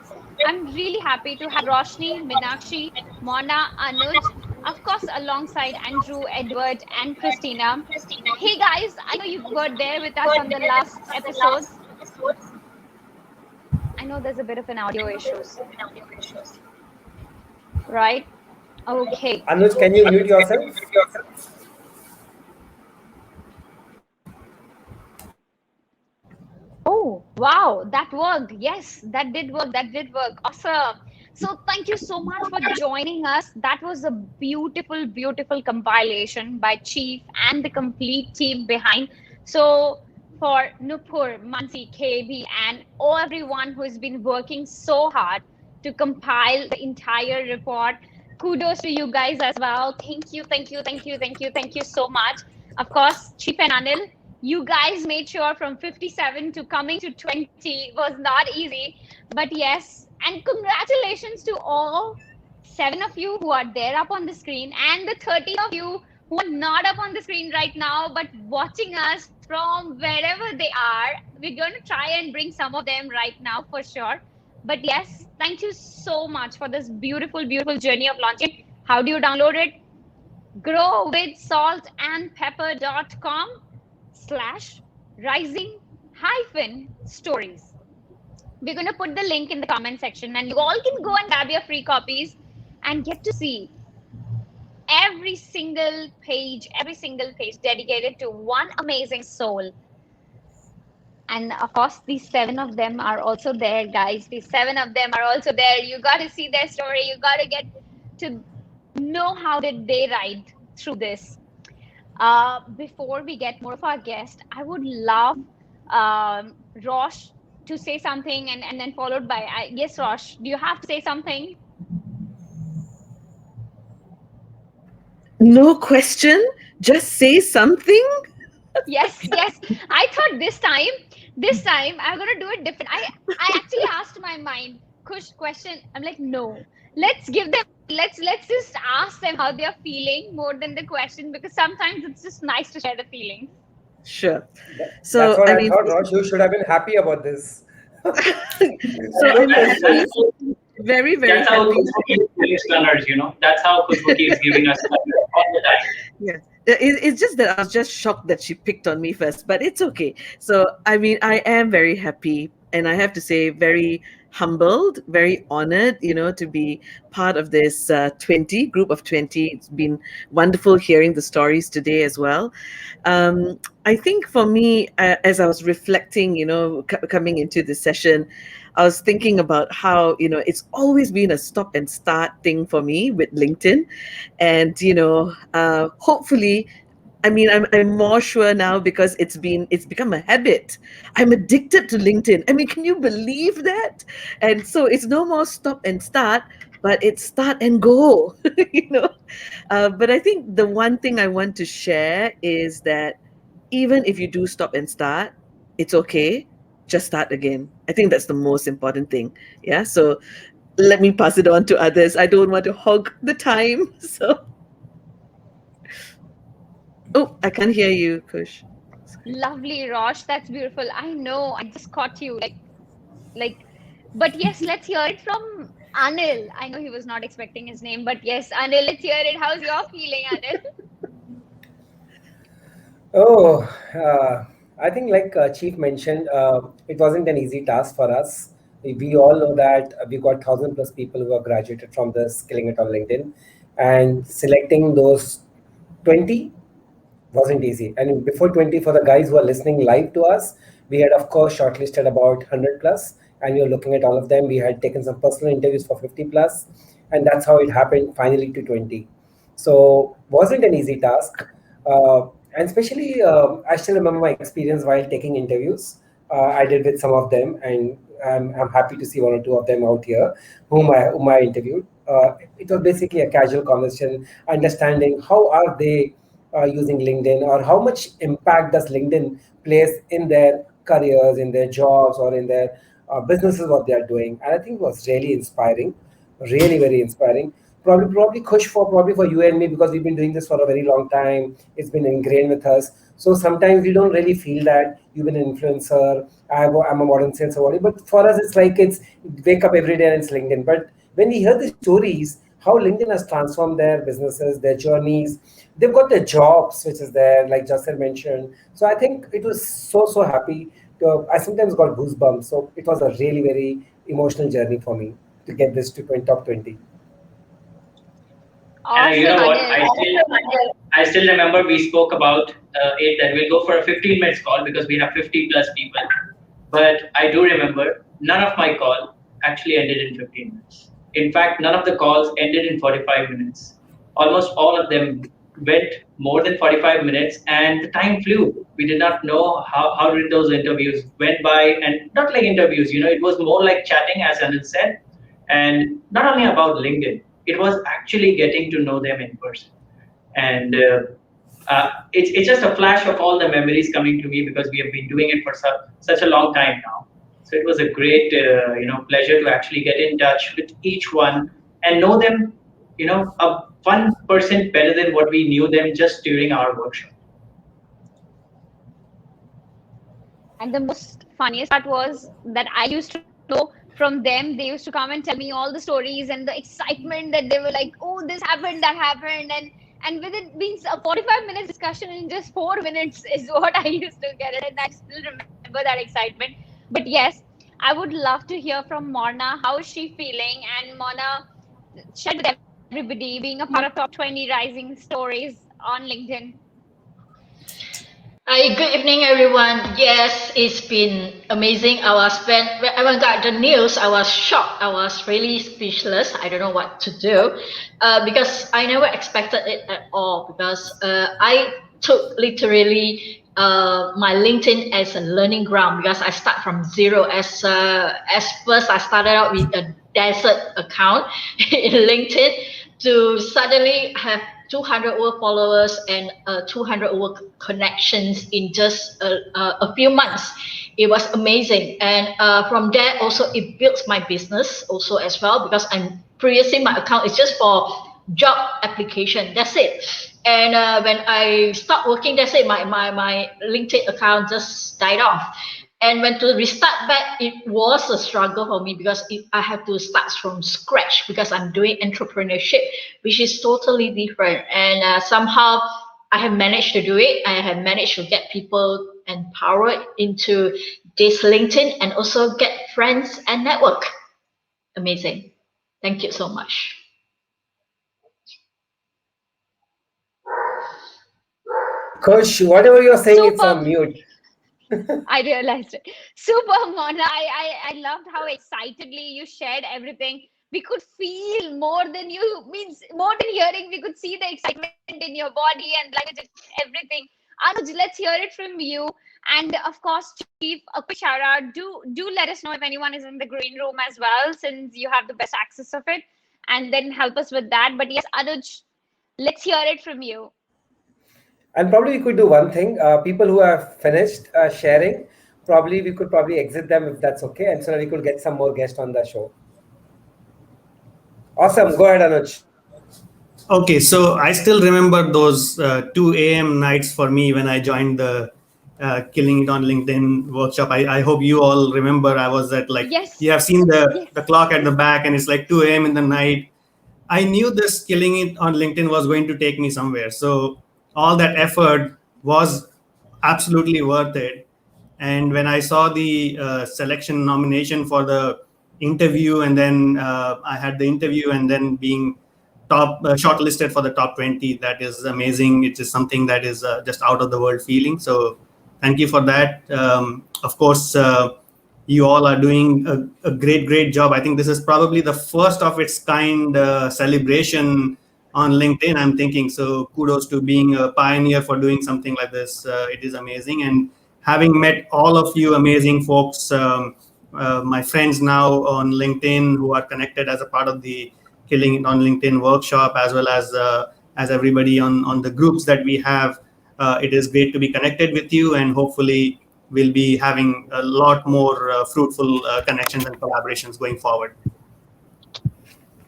I'm really happy to have Roshni, Minakshi, Mona, Anuj, of course, alongside Andrew, Edward, and Christina. Hey, guys, I know you were there with us on the last episodes. I know there's a bit of an audio issues. Right? Okay. Anuj, can you mute yourself? Oh, wow, that worked. Yes, that did work. That did work. Awesome. So, thank you so much for joining us. That was a beautiful, beautiful compilation by Chief and the complete team behind. So, for Nupur, Mansi, KB, and everyone who has been working so hard to compile the entire report, kudos to you guys as well. Thank you, thank you, thank you, thank you, thank you so much. Of course, Chief and Anil, you guys made sure from 57 to coming to 20 was not easy, but yes, and congratulations to all 7 of you who are there up on the screen and the 13 of you who are not up on the screen right now but watching us from wherever they are. We're going to try and bring some of them right now for sure. But yes, thank you so much for this beautiful, beautiful journey of launching. How do you download it? growwithsaltandpepper.com / rising hyphen stories. We're going to put the link in the comment section and you all can go and grab your free copies and get to see every single page dedicated to one amazing soul. And of course, these 7 of them are also there, guys. These 7 of them are also there. You got to see their story. You got to get to know how did they ride through this. Before we get more of our guests, I would love Rosh to say something and then followed by, yes, Rosh, do you have to say something? No question, just say something. Yes, yes. I thought this time I'm going to do it different. I actually asked my mind, Kush, question. I'm like, no, let's give them, let's just ask them how they're feeling more than the question, because sometimes it's just nice to share the feelings. Sure. So that's what I thought, Rosh. You should have been happy about this. So I'm very, very That's how happy. Learners, that's how Kushbuki is giving us all the time. Yeah. It's just that I was just shocked that she picked on me first, but it's okay. So, I mean, I am very happy, and I have to say, very humbled, very honored, to be part of this 20 group of 20. It's been wonderful hearing the stories today as well. I think for me, as I was reflecting, coming into this session, I was thinking about how, it's always been a stop and start thing for me with LinkedIn. And, hopefully, I mean, I'm more sure now because it's become a habit. I'm addicted to LinkedIn. I mean, can you believe that? And so it's no more stop and start, but it's start and go, But I think the one thing I want to share is that even if you do stop and start, it's okay. Just start again. I think that's the most important thing. Yeah. So let me pass it on to others. I don't want to hog the time. So. Oh, I can't hear you, Kush. Lovely, Rosh. That's beautiful. I know. I just caught you. But yes, let's hear it from Anil. I know he was not expecting his name, but yes, Anil, let's hear it. How's your feeling, Anil? Oh, I think like Chief mentioned, it wasn't an easy task for us. We all know that we got 1,000+ people who have graduated from this Killing It on LinkedIn, and selecting those 20 wasn't easy. And before 20, for the guys who are listening live to us, we had, of course, shortlisted about 100 plus, and you're looking at all of them. We had taken some personal interviews for 50 plus, and that's how it happened finally to 20. So wasn't an easy task. And especially, I still remember my experience while taking interviews. I did with some of them, and I'm happy to see one or two of them out here whom I interviewed. It was basically a casual conversation, understanding how are they using LinkedIn, or how much impact does LinkedIn place in their careers, in their jobs, or in their businesses, what they are doing. And I think it was really inspiring, really very inspiring. Probably Kush, for you and me, because we've been doing this for a very long time. It's been ingrained with us. So sometimes we don't really feel that you've been an influencer. I'm a modern sales or whatever. But for us, it's like it's wake up every day and it's LinkedIn. But when we hear the stories, how LinkedIn has transformed their businesses, their journeys, they've got their jobs, which is there, like Justin mentioned. So I think it was so happy. I sometimes got goosebumps. So it was a really very emotional journey for me to get this to top 20. And you Awesome, know what? Anil. I still remember we spoke about it that we'll go for a 15 minutes call because we have 50 plus people. But I do remember none of my call actually ended in 15 minutes. In fact, none of the calls ended in 45 minutes. Almost all of them went more than 45 minutes, and the time flew. We did not know how did those interviews went by, and not like interviews. It was more like chatting, as Anil said, and not only about LinkedIn. It was actually getting to know them in person, and it's just a flash of all the memories coming to me because we have been doing it for such a long time now. So it was a great pleasure to actually get in touch with each one and know them, a 1% better than what we knew them just during our workshop. And the most funniest part was that I used to know from them. They used to come and tell me all the stories and the excitement that they were like, "Oh, this happened, that happened," and with it being a 45 minutes discussion in just 4 minutes is what I used to get, and I still remember that excitement. But yes, I would love to hear from Morna. How is she feeling? And Morna, share with everybody being a part of top 20 rising stories on LinkedIn. Hi, good evening, everyone. Yes, it's been amazing. When I got the news, I was shocked. I was really speechless. I don't know what to do because I never expected it at all. Because I took literally my LinkedIn as a learning ground because I start from zero. As first, I started out with a desert account in LinkedIn to suddenly have 200 over followers and 200 over connections in just a few months. It was amazing, and from there also it built my business also as well because I'm previously my account is just for job application. That's it. And when I stopped working, that's it. My LinkedIn account just died off. And when to restart back, it was a struggle for me because I have to start from scratch because I'm doing entrepreneurship, which is totally different. And somehow I have managed to do it. I have managed to get people empowered into this LinkedIn and also get friends and network. Amazing. Thank you so much. Kush, whatever you're saying, it's on mute. I realized it. Super, Mona. I loved how excitedly you shared everything. We could feel more than you means more than hearing. We could see the excitement in your body and language and everything. Anuj, let's hear it from you. And of course, Chief, a quick shout out. Do let us know if anyone is in the green room as well, since you have the best access of it, and then help us with that. But yes, Anuj, let's hear it from you. And probably we could do one thing. People who have finished sharing, probably we could probably exit them if that's okay, and so that we could get some more guests on the show. Awesome. Go ahead, Anuj. Okay, so I still remember those 2 a.m. nights for me when I joined the Killing It on LinkedIn workshop. I hope you all remember. I was at you have seen the clock at the back and it's like 2 a.m. in the night. I knew this Killing It on LinkedIn was going to take me somewhere. So all that effort was absolutely worth it. And when I saw the selection nomination for the interview, and then I had the interview and then being top shortlisted for the top 20. That is amazing. It is something that is just out of the world feeling. So thank you for that. Of course, you all are doing a great job. I think this is probably the first of its kind celebration on LinkedIn, I'm thinking. So kudos to being a pioneer for doing something like this. It is amazing. And having met all of you amazing folks, my friends now on LinkedIn who are connected as a part of the Killing It on LinkedIn workshop, as well as everybody on the groups that we have. It is great to be connected with you, and hopefully we'll be having a lot more fruitful connections and collaborations going forward.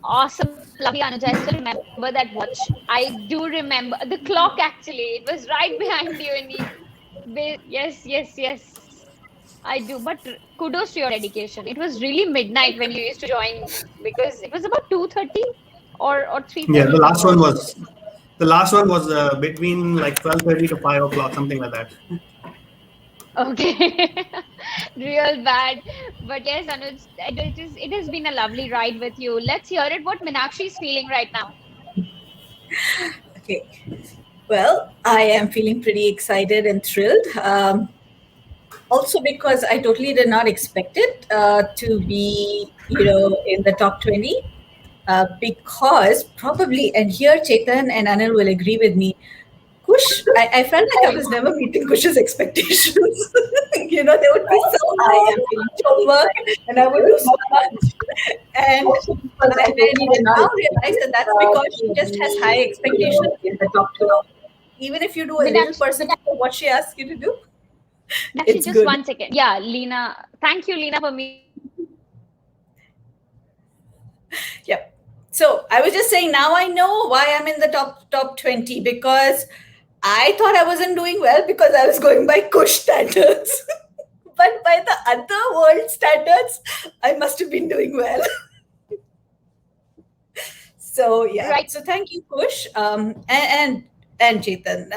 Awesome. Lovely, Anuj. I still remember that watch. I do remember the clock, actually. It was right behind you. Yes. I do. But kudos to your dedication. It was really midnight when you used to join, because it was about 2:30 or 3:30. Yeah, the last one was between like 12:30 to 5 o'clock, something like that. Okay. Real bad. But yes, Anuj, it has been a lovely ride with you. Let's hear it, what Meenakshi is feeling right now. Okay. Well, I am feeling pretty excited and thrilled. Also because I totally did not expect it to be, in the top 20. Because probably, and here Chetan and Anil will agree with me, Kush, I felt like I was never meeting Kush's expectations. They would be so high. I'm doing homework and I would do so much. And I now realize that that's because she just has high expectations in the top 2. Even if you do a little percentage of what she asks you to do, Actually, it's just good. 1 second. Yeah, Lena. Thank you, Lena, for me. Yep. So I was just saying, now I know why I'm in the top 20, because I thought I wasn't doing well because I was going by Kush standards. But by the other world standards, I must have been doing well. So yeah. Right. So thank you, Kush, and Chetan,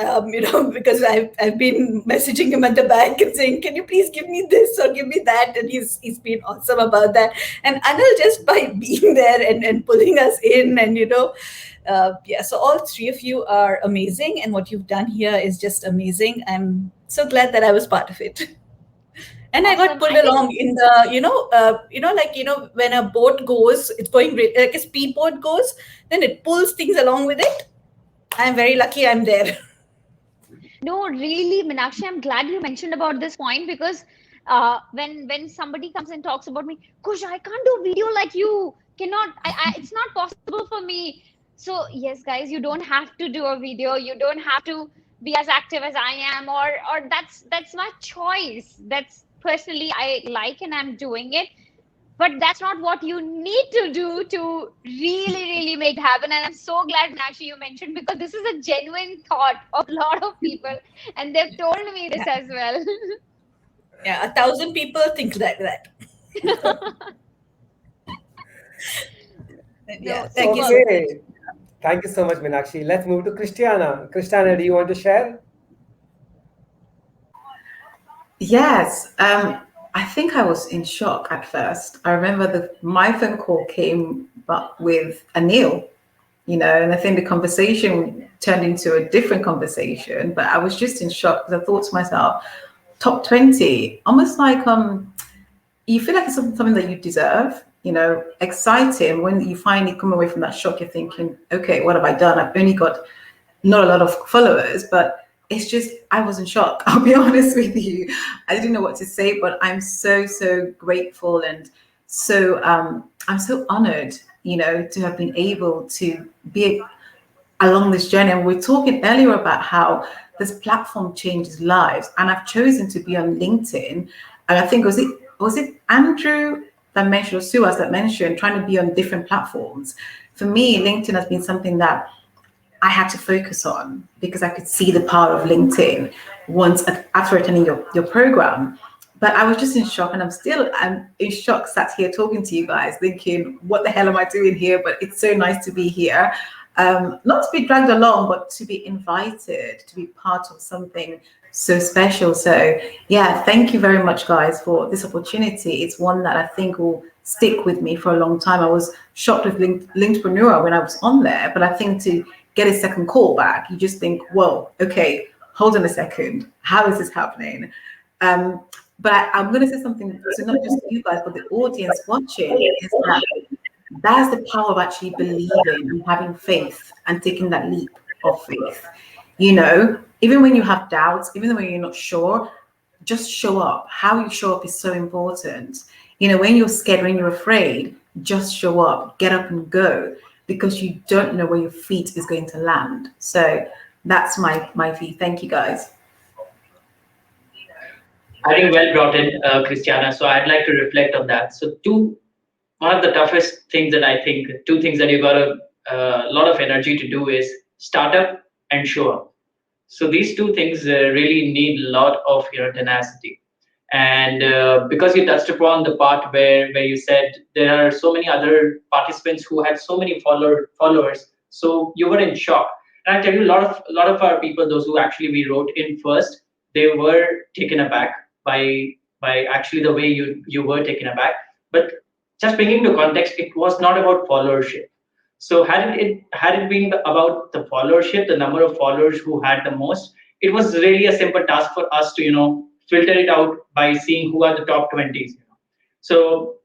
because I've been messaging him at the back and saying, can you please give me this or give me that? And he's been awesome about that. And Anil, just by being there and pulling us in, and so all three of you are amazing, and what you've done here is just amazing. I'm so glad that I was part of it. And awesome. I got pulled along in the, when a boat goes, it's going like a speedboat goes, then it pulls things along with it. I'm very lucky I'm there. No, really, Meenakshi, I'm glad you mentioned about this point, because when somebody comes and talks about me, Kush, I can't do video like you. It's not possible for me. So yes, guys, you don't have to do a video. You don't have to be as active as I am, or that's my choice. That's personally I like, and I'm doing it. But that's not what you need to do to really make it happen. And I'm so glad, Meenakshi, you mentioned, because this is a genuine thought of a lot of people, and they've told me this as well. Yeah, 1,000 people think like that. Yeah, thank you so much. Thank you so much, Meenakshi. Let's move to Christiana. Christiana, do you want to share? Yes. I think I was in shock at first. I remember my phone call came with Anil, and I think the conversation turned into a different conversation, but I was just in shock because I thought to myself, top 20, almost like you feel like it's something that you deserve, exciting. When you finally come away from that shock, you're thinking, okay, what have I done? I've only got not a lot of followers, but it's just, I was in shock. I'll be honest with you. I didn't know what to say, but I'm so grateful, and so I'm so honored, to have been able to be along this journey. And we were talking earlier about how this platform changes lives, and I've chosen to be on LinkedIn. And I think was it Andrew that mentioned, or Suhas that mentioned, trying to be on different platforms. For me, LinkedIn has been something that I had to focus on, because I could see the power of LinkedIn after attending your program. But I was just in shock, and I'm in shock, sat here talking to you guys, thinking, what the hell am I doing here? But it's so nice to be here. Not to be dragged along, but to be invited to be part of something so special. So yeah, thank you very much, guys, for this opportunity. It's one that I think will stick with me for a long time. I was shocked with Linkpreneur when I was on there, but I think to get a second call back, you just think, whoa, okay, hold on a second, how is this happening? But I'm going to say something to not just you guys, but the audience watching, is that that's the power of actually believing and having faith and taking that leap of faith. You know, even when you have doubts, even when you're not sure, just show up. How you show up is so important. You know, when you're scared, when you're afraid, just show up, get up and go, because you don't know where your feet is going to land. So that's my view. Thank you, guys. I think well brought in, Christiana. So I'd like to reflect on that. So one of the toughest things that I think, two things that you got a lot of energy to do is start up and show up. So these two things really need a lot of tenacity. And because you touched upon the part where you said there are so many other participants who had so many followers, so you were in shock. And I tell you, a lot of our people, those who actually we wrote in first, they were taken aback by actually the way you were taken aback. But just bringing to context, it was not about followership. So had it been about the followership, the number of followers who had the most, it was really a simple task for us to filter it out by seeing who are the top 20s. So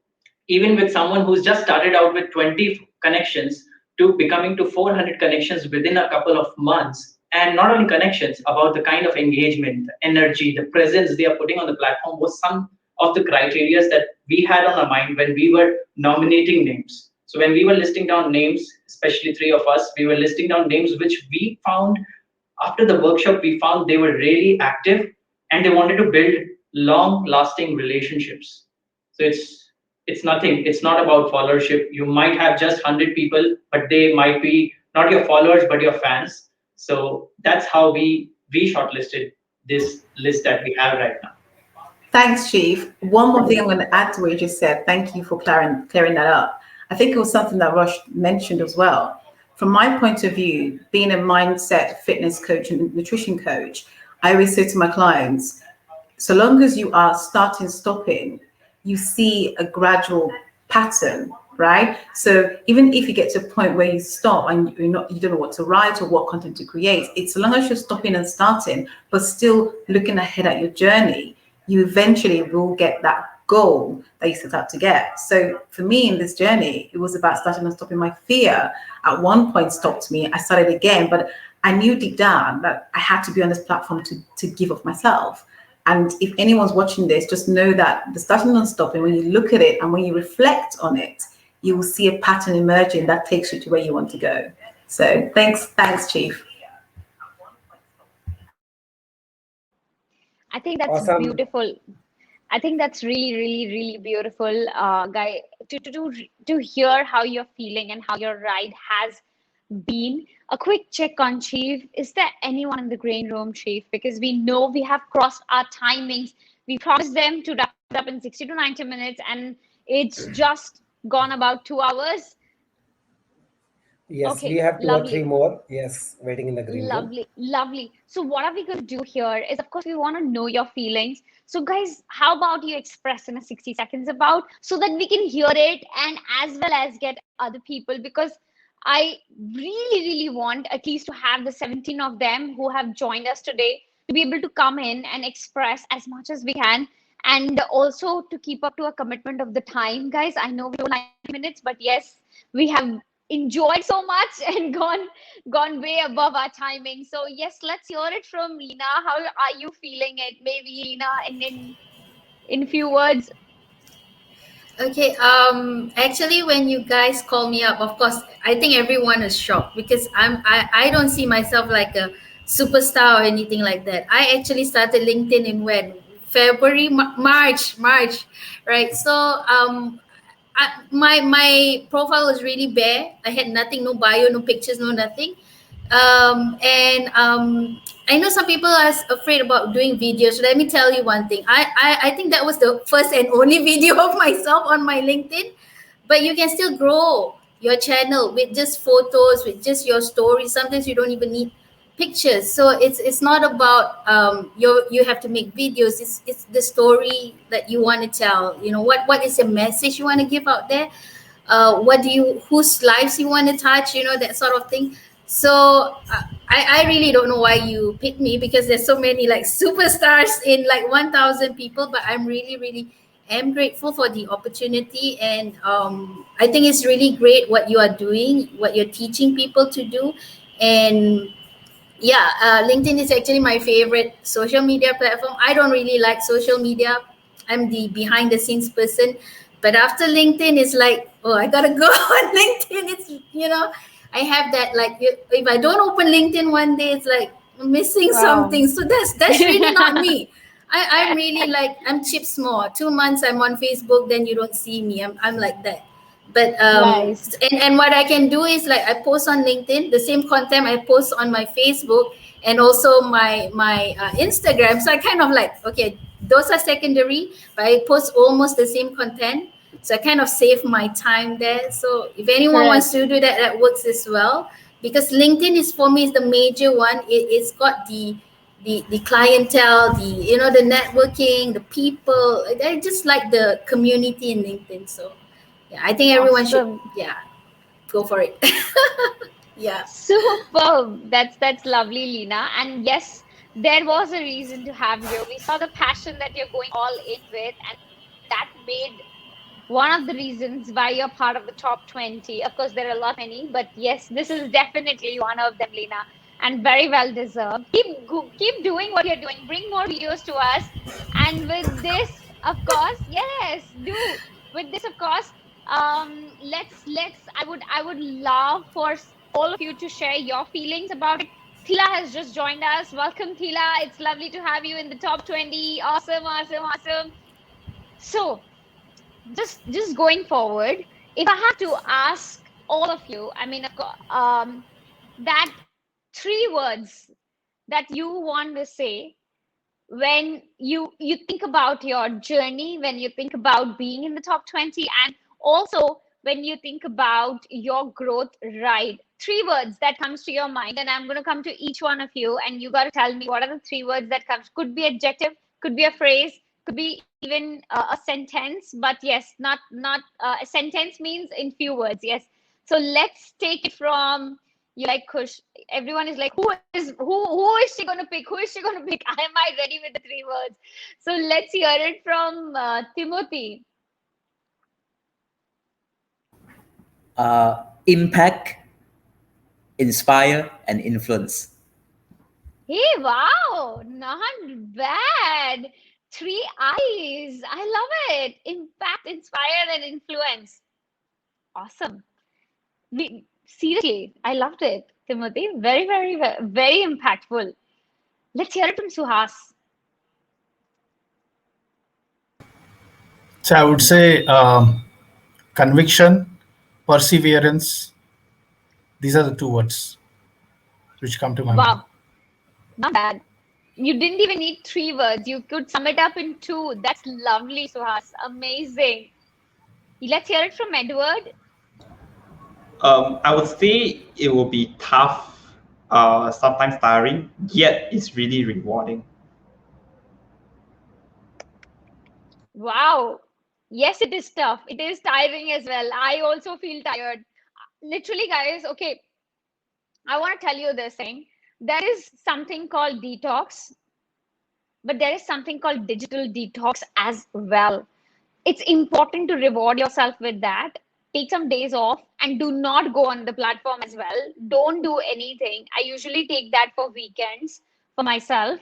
even with someone who's just started out with 20 connections to becoming to 400 connections within a couple of months, and not only connections, about the kind of engagement, the energy, the presence they are putting on the platform was some of the criteria that we had on our mind when we were nominating names. So when we were listing down names, especially three of us, we were listing down names which we found after the workshop, we found they were really active and they wanted to build long-lasting relationships. So it's nothing. It's not about followership. You might have just 100 people, but they might be not your followers, but your fans. So that's how we shortlisted this list that we have right now. Thanks, Chief. One more thing I'm going to add to what you just said. Thank you for clearing that up. I think it was something that Rush mentioned as well. From my point of view, being a mindset fitness coach and nutrition coach, I always say to my clients, so long as you are starting, stopping, you see a gradual pattern, right? So even if you get to a point where you stop and you don't know what to write or what content to create, it's so long as you're stopping and starting, but still looking ahead at your journey, you eventually will get that goal that you set out to get. So for me in this journey, it was about starting and stopping. My fear at one point stopped me. I started again, but I knew deep down that I had to be on this platform to give of myself. And if anyone's watching this, just know that the starting and stopping, when you look at it and when you reflect on it, you will see a pattern emerging that takes you to where you want to go. So thanks, Chief. I think that's Awesome. beautiful. I think that's really, really, really beautiful, Guy, to hear how you're feeling and how your ride has been. A quick check on Chief. Is there anyone in the green room, Chief? Because we know we have crossed our timings. We promised them to wrap it up in 60 to 90 minutes, and it's just gone about 2 hours. Yes, Okay, we have two lovely. or three more. Yes, waiting in the green room. Lovely, lovely. So what are we going to do here is, of course, we want to know your feelings. So guys, how about you express in a 60 seconds about, so that we can hear it and as well as get other people, because I really, really want at least to have the 17 of them who have joined us today to be able to come in and express as much as we can. And also to keep up to a commitment of the time, guys. I know we do 90 minutes, but yes, we have enjoyed so much and gone way above our timing. So yes, let's hear it from Lena. How are you feeling it? Maybe Lena, in few words. Okay, actually when you guys call me up, of course, I think everyone is shocked because I don't see myself like a superstar or anything like that. I actually started LinkedIn in when? February, March, right? So my profile was really bare. I had nothing, no bio, no pictures, no nothing. I know some people are afraid about doing videos. So let me tell you one thing. I think that was the first and only video of myself on my LinkedIn. But you can still grow your channel with just photos, with just your stories. Sometimes you don't even need pictures. So it's not about you have to make videos. It's the story that you want to tell. You know, what is the message you want to give out there? What do you, whose lives you want to touch? You know, that sort of thing. So I really don't know why you picked me, because there's so many like superstars in like 1,000 people. But I'm really am grateful for the opportunity, and I think it's really great what you are doing, what you're teaching people to do. And yeah, LinkedIn is actually my favorite social media platform. I don't really like social media. I'm the behind the scenes person. But after LinkedIn, it's like, oh, I gotta go on LinkedIn. It's, you know, I have that, like, if I don't open LinkedIn one day, it's like I'm missing something. So that's really not me. I'm really like, I'm chip small. 2 months I'm on Facebook, then you don't see me. I'm like that. But Nice. and what I can do is, like, I post on LinkedIn the same content I post on my Facebook and also my Instagram. So I kind of like, okay, those are secondary, but I post almost the same content. So I kind of save my time there. So if anyone wants Correct. to do that, that works as well. Because LinkedIn is, for me, is the major one. It's got the clientele, the, you know, the networking, the people. I just like the community in LinkedIn. So yeah, I think everyone should, Awesome. yeah, go for it. Yeah. Superb. That's lovely, Lena. And yes, there was a reason to have you. We saw the passion that you're going all in with, and that made one of the reasons why you're part of the top 20. Of course, there are a lot many, but yes, this is definitely one of them, Lena, and very well deserved. Keep doing what you're doing. Bring more videos to us. And with this, of course, yes, do. With this, of course, let's I would love for all of you to share your feelings about it. Thila has just joined us. Welcome, Thila. It's lovely to have you in the top 20. Awesome, awesome, awesome. So just going forward, if I have to ask all of you, I mean, of course, that three words that you want to say when you think about your journey, when you think about being in the top 20, and also when you think about your growth ride, three words that comes to your mind. And I'm going to come to each one of you, and you got to tell me what are the three words that comes. Could be adjective, could be a phrase, could be even a sentence. But yes, not a sentence means in few words. Yes. So let's take it from you, like Kush. Everyone is like, who is she gonna pick? Who is she gonna pick? Am I ready with the three words? So let's hear it from Timothy. Impact, inspire, and influence. Hey, wow, not bad. Three eyes. I love it. Impact, inspire, and influence. Awesome. Seriously, I loved it, Timothy. Very impactful. Let's hear it from Suhas. So I would say conviction, perseverance. These are the two words which come to my mind. Wow, not bad. You didn't even need three words. You could sum it up in two. That's lovely, Suhas. Amazing. Let's hear it from Edward. I would say it will be tough, sometimes tiring, yet it's really rewarding. Wow. Yes, it is tough. It is tiring as well. I also feel tired. Literally, guys, okay, I want to tell you this thing. There is something called detox, but there is something called digital detox as well. It's important to reward yourself with that. Take some days off and do not go on the platform as well. Don't do anything. I usually take that for weekends for myself,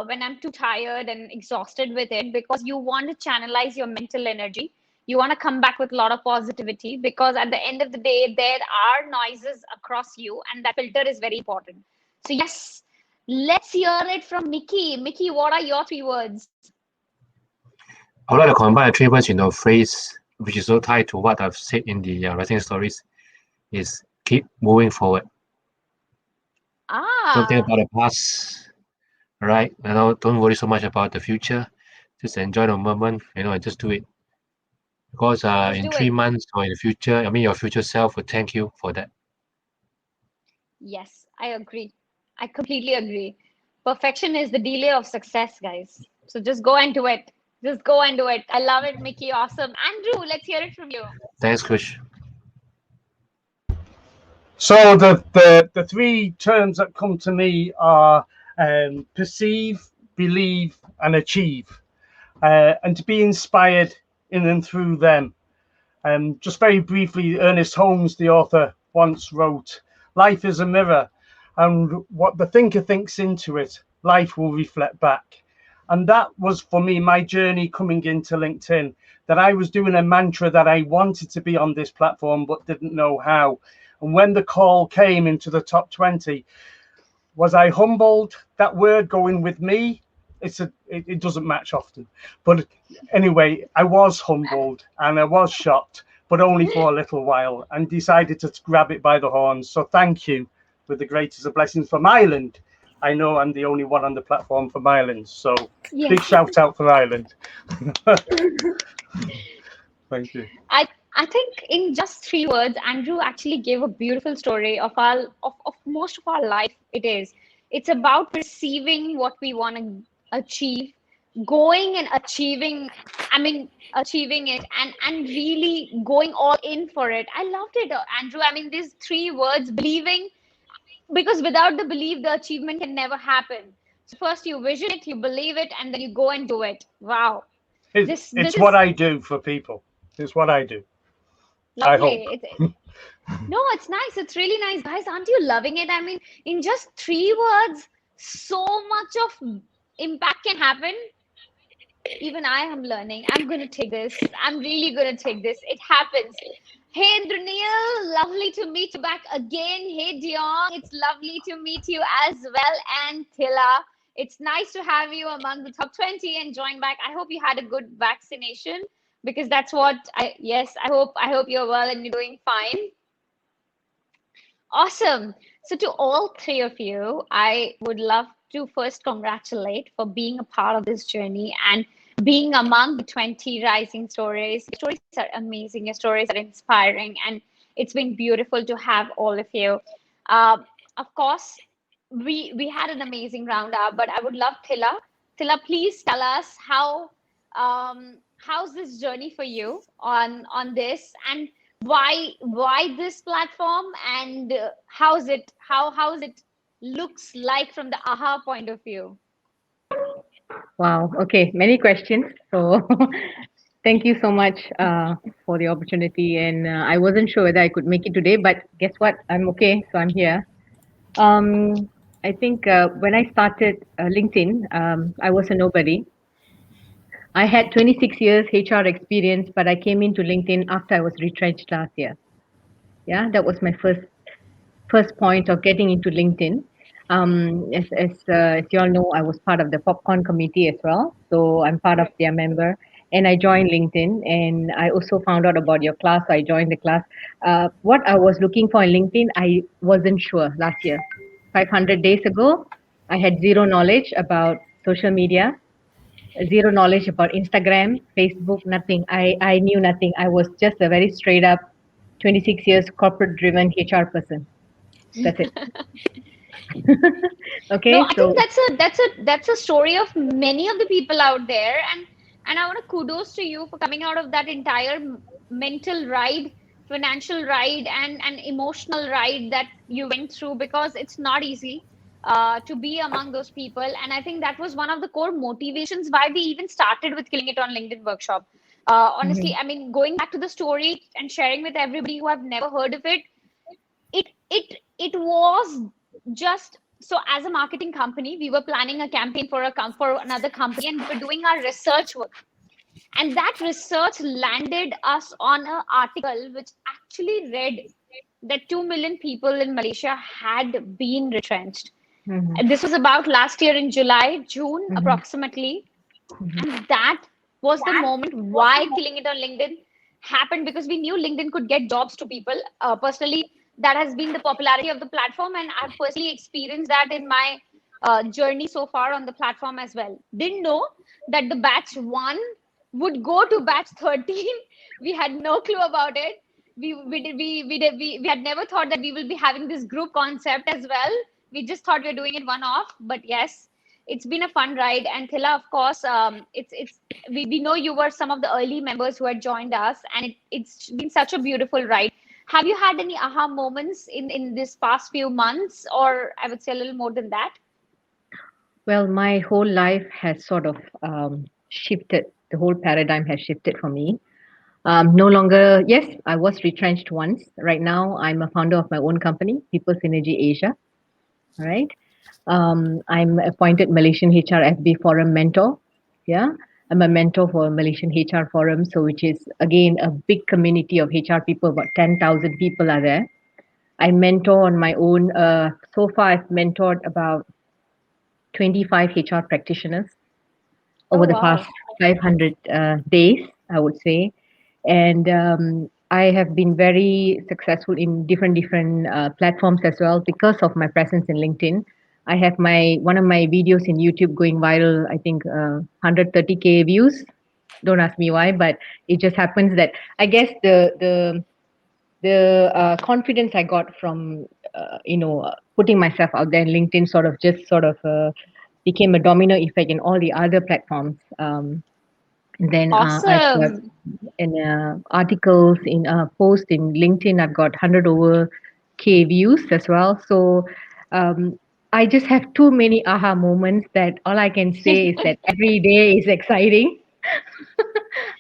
when I'm too tired and exhausted with it, because you want to channelize your mental energy. You want to come back with a lot of positivity, because at the end of the day, there are noises across you, and that filter is very important. So, yes, let's hear it from Mickey. Mickey, what are your three words? I would like to combine the three words into a phrase which is so tied to what I've said in the writing stories, is keep moving forward. Don't think about the past, right? Don't worry so much about the future. Just enjoy the moment, and just do it. Because Just in do 3 months or in the future, I mean, your future self will thank you for that. Yes, I agree. I completely agree. Perfection is the delay of success, guys. So just go and do it. Just go and do it. I love it, Mickey. Awesome. Andrew, let's hear it from you. Thanks, Kush. So the three terms that come to me are perceive, believe, and achieve, and to be inspired in and through them. Just very briefly, Ernest Holmes, the author, once wrote, "Life is a mirror, and what the thinker thinks into it, life will reflect back." And that was, for me, my journey coming into LinkedIn, that I was doing a mantra that I wanted to be on this platform, but didn't know how. And when the call came into the top 20, was I humbled? That word going with me, it doesn't match often. But anyway, I was humbled and I was shocked, but only for a little while, and decided to grab it by the horns. So thank you, with the greatest of blessings from Ireland. I know I'm the only one on the platform from Ireland, so big shout out for Ireland. Thank you. I think in just 3 words, Andrew actually gave a beautiful story of most of our life. It's about perceiving what we want to achieve, going and achieving it, and really going all in for it. I loved it, Andrew. I mean, these 3 words, believing, because without the belief, the achievement can never happen. So first you vision it, you believe it, and then you go and do it. Wow. It's what I do for people. It's what I do. Lovely. I hope. No, it's nice. It's really nice. Guys, aren't you loving it? I mean, in just 3 words, so much of impact can happen. Even I am learning. I'm going to take this. I'm really going to take this. It happens. Hey, Daniel, lovely to meet you back again. Hey, Dion, it's lovely to meet you as well. And Tila, it's nice to have you among the top 20 and join back. I hope you had a good vaccination, because that's what I hope you're well and you're doing fine. Awesome. So to all 3 of you, I would love to first congratulate for being a part of this journey and being among the 20 rising stories. Your stories are amazing. Your stories are inspiring, and it's been beautiful to have all of you. Of course, we had an amazing roundup, but I would love Tila. Tila, please tell us how's this journey for you on this, and why this platform, and how's it looks like from the AHA point of view. Wow. Okay. Many questions. So thank you so much for the opportunity. And I wasn't sure whether I could make it today, but guess what? I'm okay. So I'm here. I think when I started LinkedIn, I was a nobody. I had 26 years HR experience, but I came into LinkedIn after I was retrenched last year. Yeah, that was my first point of getting into LinkedIn. As you all know, I was part of the Popcorn committee as well, so I'm part of their member. And I joined LinkedIn, and I also found out about your class. So I joined the class. What I was looking for in LinkedIn, I wasn't sure last year. 500 days ago, I had zero knowledge about social media, zero knowledge about Instagram, Facebook, nothing. I knew nothing. I was just a very straight up 26 years corporate driven HR person. That's it. Okay. No, I think that's a story of many of the people out there, and I want to kudos to you for coming out of that entire mental ride, financial ride, and emotional ride that you went through, because it's not easy to be among those people. And I think that was one of the core motivations why we even started with Killing It on LinkedIn workshop. Honestly, I mean, going back to the story and sharing with everybody who have never heard of it, it was just so, as a marketing company, we were planning a campaign for another company, and we were doing our research work. And that research landed us on an article which actually read that 2 million people in Malaysia had been retrenched. And this was about last year in June, approximately. And that was the moment why Killing It on LinkedIn happened, because we knew LinkedIn could get jobs to people. Personally, that has been the popularity of the platform, and I've personally experienced that in my journey so far on the platform as well. Didn't know that the batch 1 would go to batch 13. We had no clue about it. We had never thought that we will be having this group concept as well. we just thought we're doing it one off, but yes, it's been a fun ride. And Thila, of course, we know you were some of the early members who had joined us, and it's been such a beautiful ride. Have you had any aha moments in this past few months, or I would say a little more than that? Well, my whole life has sort of shifted. The whole paradigm has shifted for me. No longer, yes, I was retrenched once. Right now, I'm a founder of my own company, People Synergy Asia. All right. I'm appointed Malaysian HRFB Forum mentor. Yeah. I'm a mentor for Malaysian HR Forum, so which is again a big community of HR people. About 10,000 people are there. I mentor on my own. So far, I've mentored about 25 HR practitioners over the past 500 days, I would say. And I have been very successful in different platforms as well because of my presence in LinkedIn. I have one of my videos in YouTube going viral, I think 130K views. Don't ask me why, but it just happens that I guess the confidence I got from putting myself out there in LinkedIn sort of became a domino effect in all the other platforms. Then I've got Awesome. in articles, in posts in LinkedIn, I've got 100 over K views as well. So I just have too many aha moments that all I can say is that every day is exciting.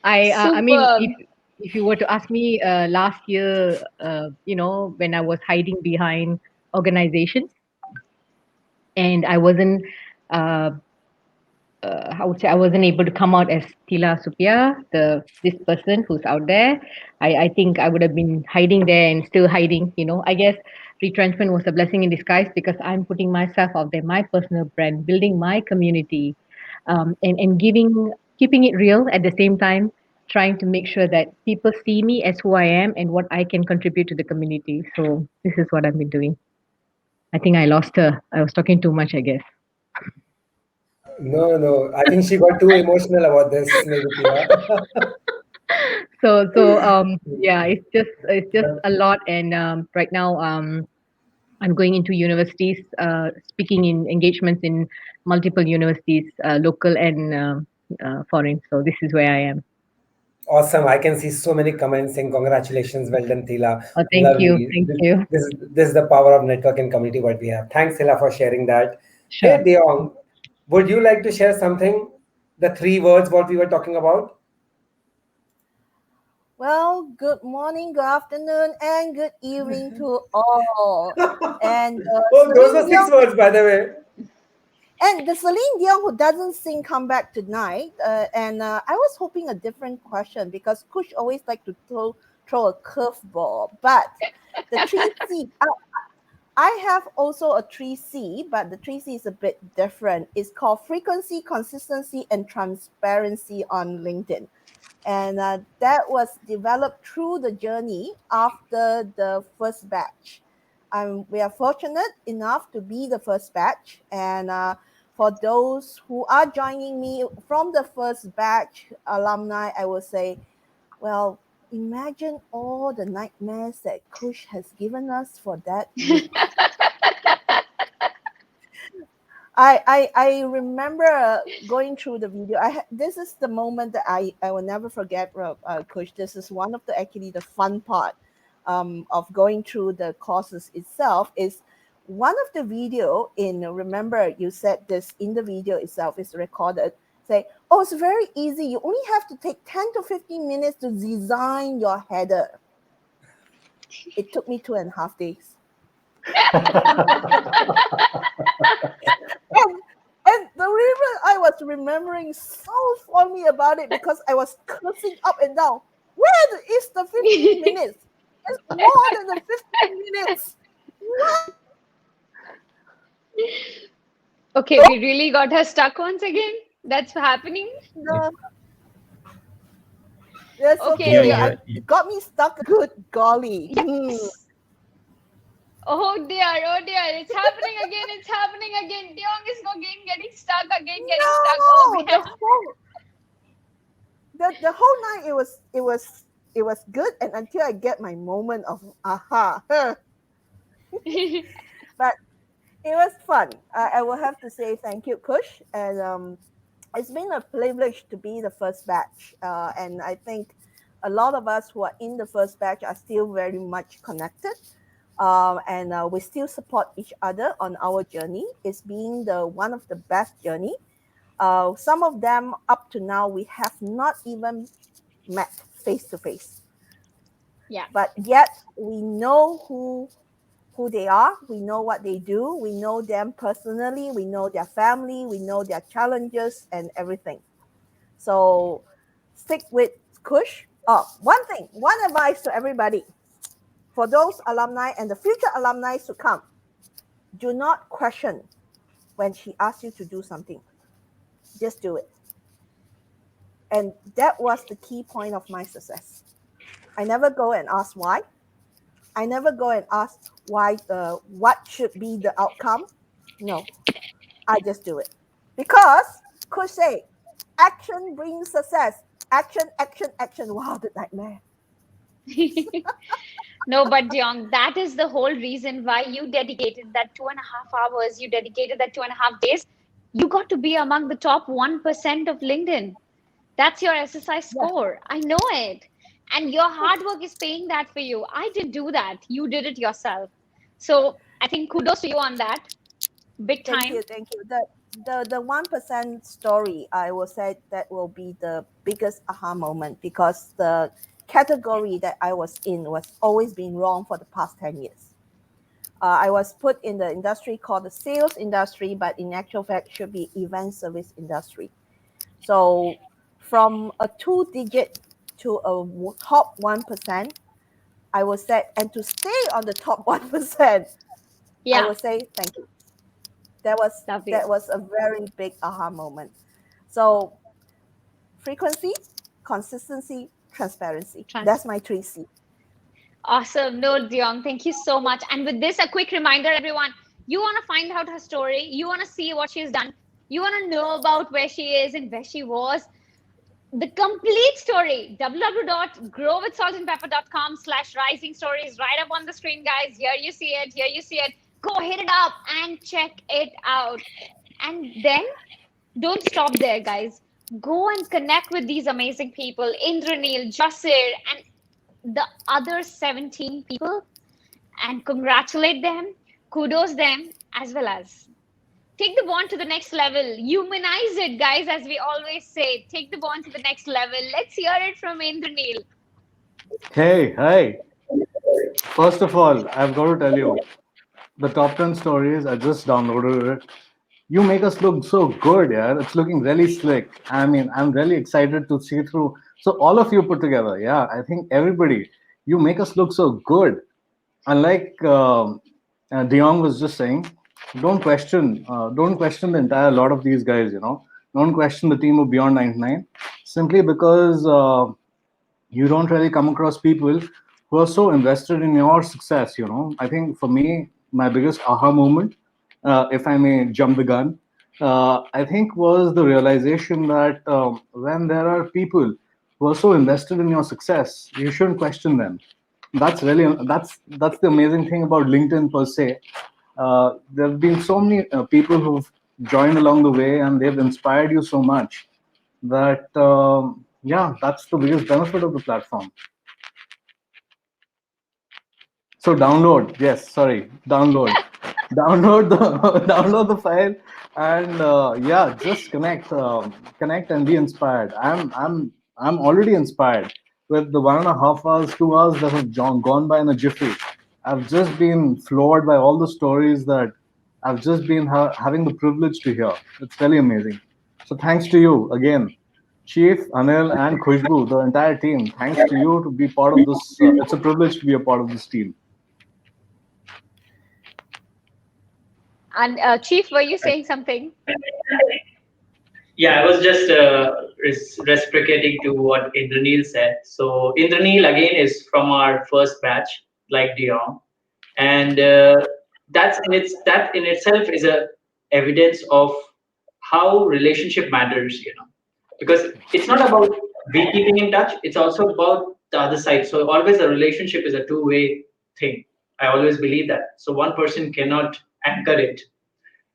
I mean, Superb. if you were to ask me last year, when I was hiding behind organizations and I wasn't I would say I wasn't able to come out as Tila Supia, this person who's out there. I think I would have been hiding there and still hiding. I guess retrenchment was a blessing in disguise because I'm putting myself out there, my personal brand, building my community, and keeping it real at the same time, trying to make sure that people see me as who I am and what I can contribute to the community. So this is what I've been doing. I think I lost her. I was talking too much, I guess. No. I think she got too emotional about this, maybe, Tila. Yeah, it's just a lot. And right now, I'm going into universities, speaking in engagements in multiple universities, local and foreign. So this is where I am. Awesome. I can see so many comments saying congratulations, well done, Tila. Oh, thank you. Thank you. This is the power of network and community what we have. Thanks, Tila, for sharing that. Sure. Hey, Deong, would you like to share something? The 3 words what we were talking about? Well, good morning, good afternoon, and good evening to all. And Oh, those are 6 words, by the way. And the Celine Dion who doesn't sing come back tonight. And I was hoping a different question because Kush always like to throw a curveball. But the 3C, I have also a 3C, but the 3C is a bit different. It's called frequency, consistency, and transparency on LinkedIn. And that was developed through the journey after the first batch. We are fortunate enough to be the first batch. And for those who are joining me from the first batch alumni, I will say, well, imagine all the nightmares that Kush has given us for that week. I remember going through the video. This is the moment that I will never forget, Kush. This is one of the fun part of going through the courses itself is one of the video remember you said this in the video itself is recorded. Say, oh, it's very easy. You only have to take 10 to 15 minutes to design your header. It took me 2.5 days. And the reason I was remembering so fondly about it because I was cursing up and down. Where is the 15 minutes? It's more than the 15 minutes. What? Okay, we really got her stuck once again. That's happening. No. That's okay. It got me stuck. Good golly. Yes. Oh dear, it's happening again, Deong is getting stuck again, stuck. Oh, the whole night it was good and until I get my moment of aha. But It was fun. I will have to say thank you, Kush, and it's been a privilege to be the first batch. And I think a lot of us who are in the first batch are still very much connected. And we still support each other on our journey. It's been the one of the best journey. Some of them up to now we have not even met face to face, Yeah. but yet we know who they are. We know what they do. We know them personally. We know their family. We know their challenges and everything. So stick with Kush. Oh, one thing, one advice to everybody. For those alumni and the future alumni to come, do not question when she asks you to do something. Just do it. And that was the key point of my success. I never go and ask why. I never go and ask why what should be the outcome. No, I just do it. Because Kush say, action brings success. Action, action, action. Wow, the nightmare. No, but Dion, that is the whole reason why you dedicated that 2.5 hours, you dedicated that 2.5 days. You got to be among the top 1% of LinkedIn. That's your SSI score. I know it. And your hard work is paying that for you. I didn't do that. You did it yourself. So I think kudos to you on that. Big Thank time. you, thank you. The 1% story, I will say that will be the biggest aha moment because the category that I was in was always been wrong for the past 10 years. I was put in the industry called the sales industry, but in actual fact should be event service industry. So from a 2 digit to a top 1%, I will say, and to stay on the top 1%, I will say thank you. That was a very big aha moment. So frequency, consistency, transparency. That's my 3C. Awesome. No, Dion, thank you so much. And with this, a quick reminder, everyone, you want to find out her story, you want to see what she's done, you want to know about where she is and where she was. The complete story, www.growwithsaltandpepper.com/rising stories, right up on the screen, guys. Here you see it. Here you see it. Go hit it up and check it out. And then don't stop there, guys. Go and connect with these amazing people, Indranil, Jasir, and the other 17 people, and congratulate them, kudos them, as well as take the bond to the next level. Humanize it, guys, as we always say. Take the bond to the next level. Let's hear it from Indranil. Hey, hi. First of all, I've got to tell you, the top 10 stories, I just downloaded it. You make us look so good, yeah. It's looking really slick. I mean, I'm really excited to see through. So, all of you put together, yeah, I think everybody, you make us look so good. Unlike Dion was just saying, don't question the entire lot of these guys, you know. Don't question the team of Beyond 99 simply because you don't really come across people who are so invested in your success. You know, I think for me, my biggest aha moment, if I may jump the gun, I think was the realization that when there are people who are so invested in your success, you shouldn't question them. That's the amazing thing about LinkedIn per se. There have been so many people who've joined along the way, and they've inspired you so much that yeah, that's the biggest benefit of the platform. So download, yes, sorry, download the download the file, and yeah, just connect and be inspired. I'm already inspired with the 1.5 hours, 2 hours that have gone by in a jiffy. I've just been floored by all the stories that I've just been having the privilege to hear. It's really amazing. So thanks to you again, Chief, Anil, and Khushbu, the entire team. Thanks to you to be part of this. It's a privilege to be a part of this team. And Chief, were you saying something? Yeah, I was just reciprocating to what Indranil said. So Indranil again is from our first batch, like Dion, and that in itself is a evidence of how relationship matters. You know, because it's not about we keeping in touch; it's also about the other side. So always a relationship is a two-way thing. I always believe that. So one person cannot anchor it.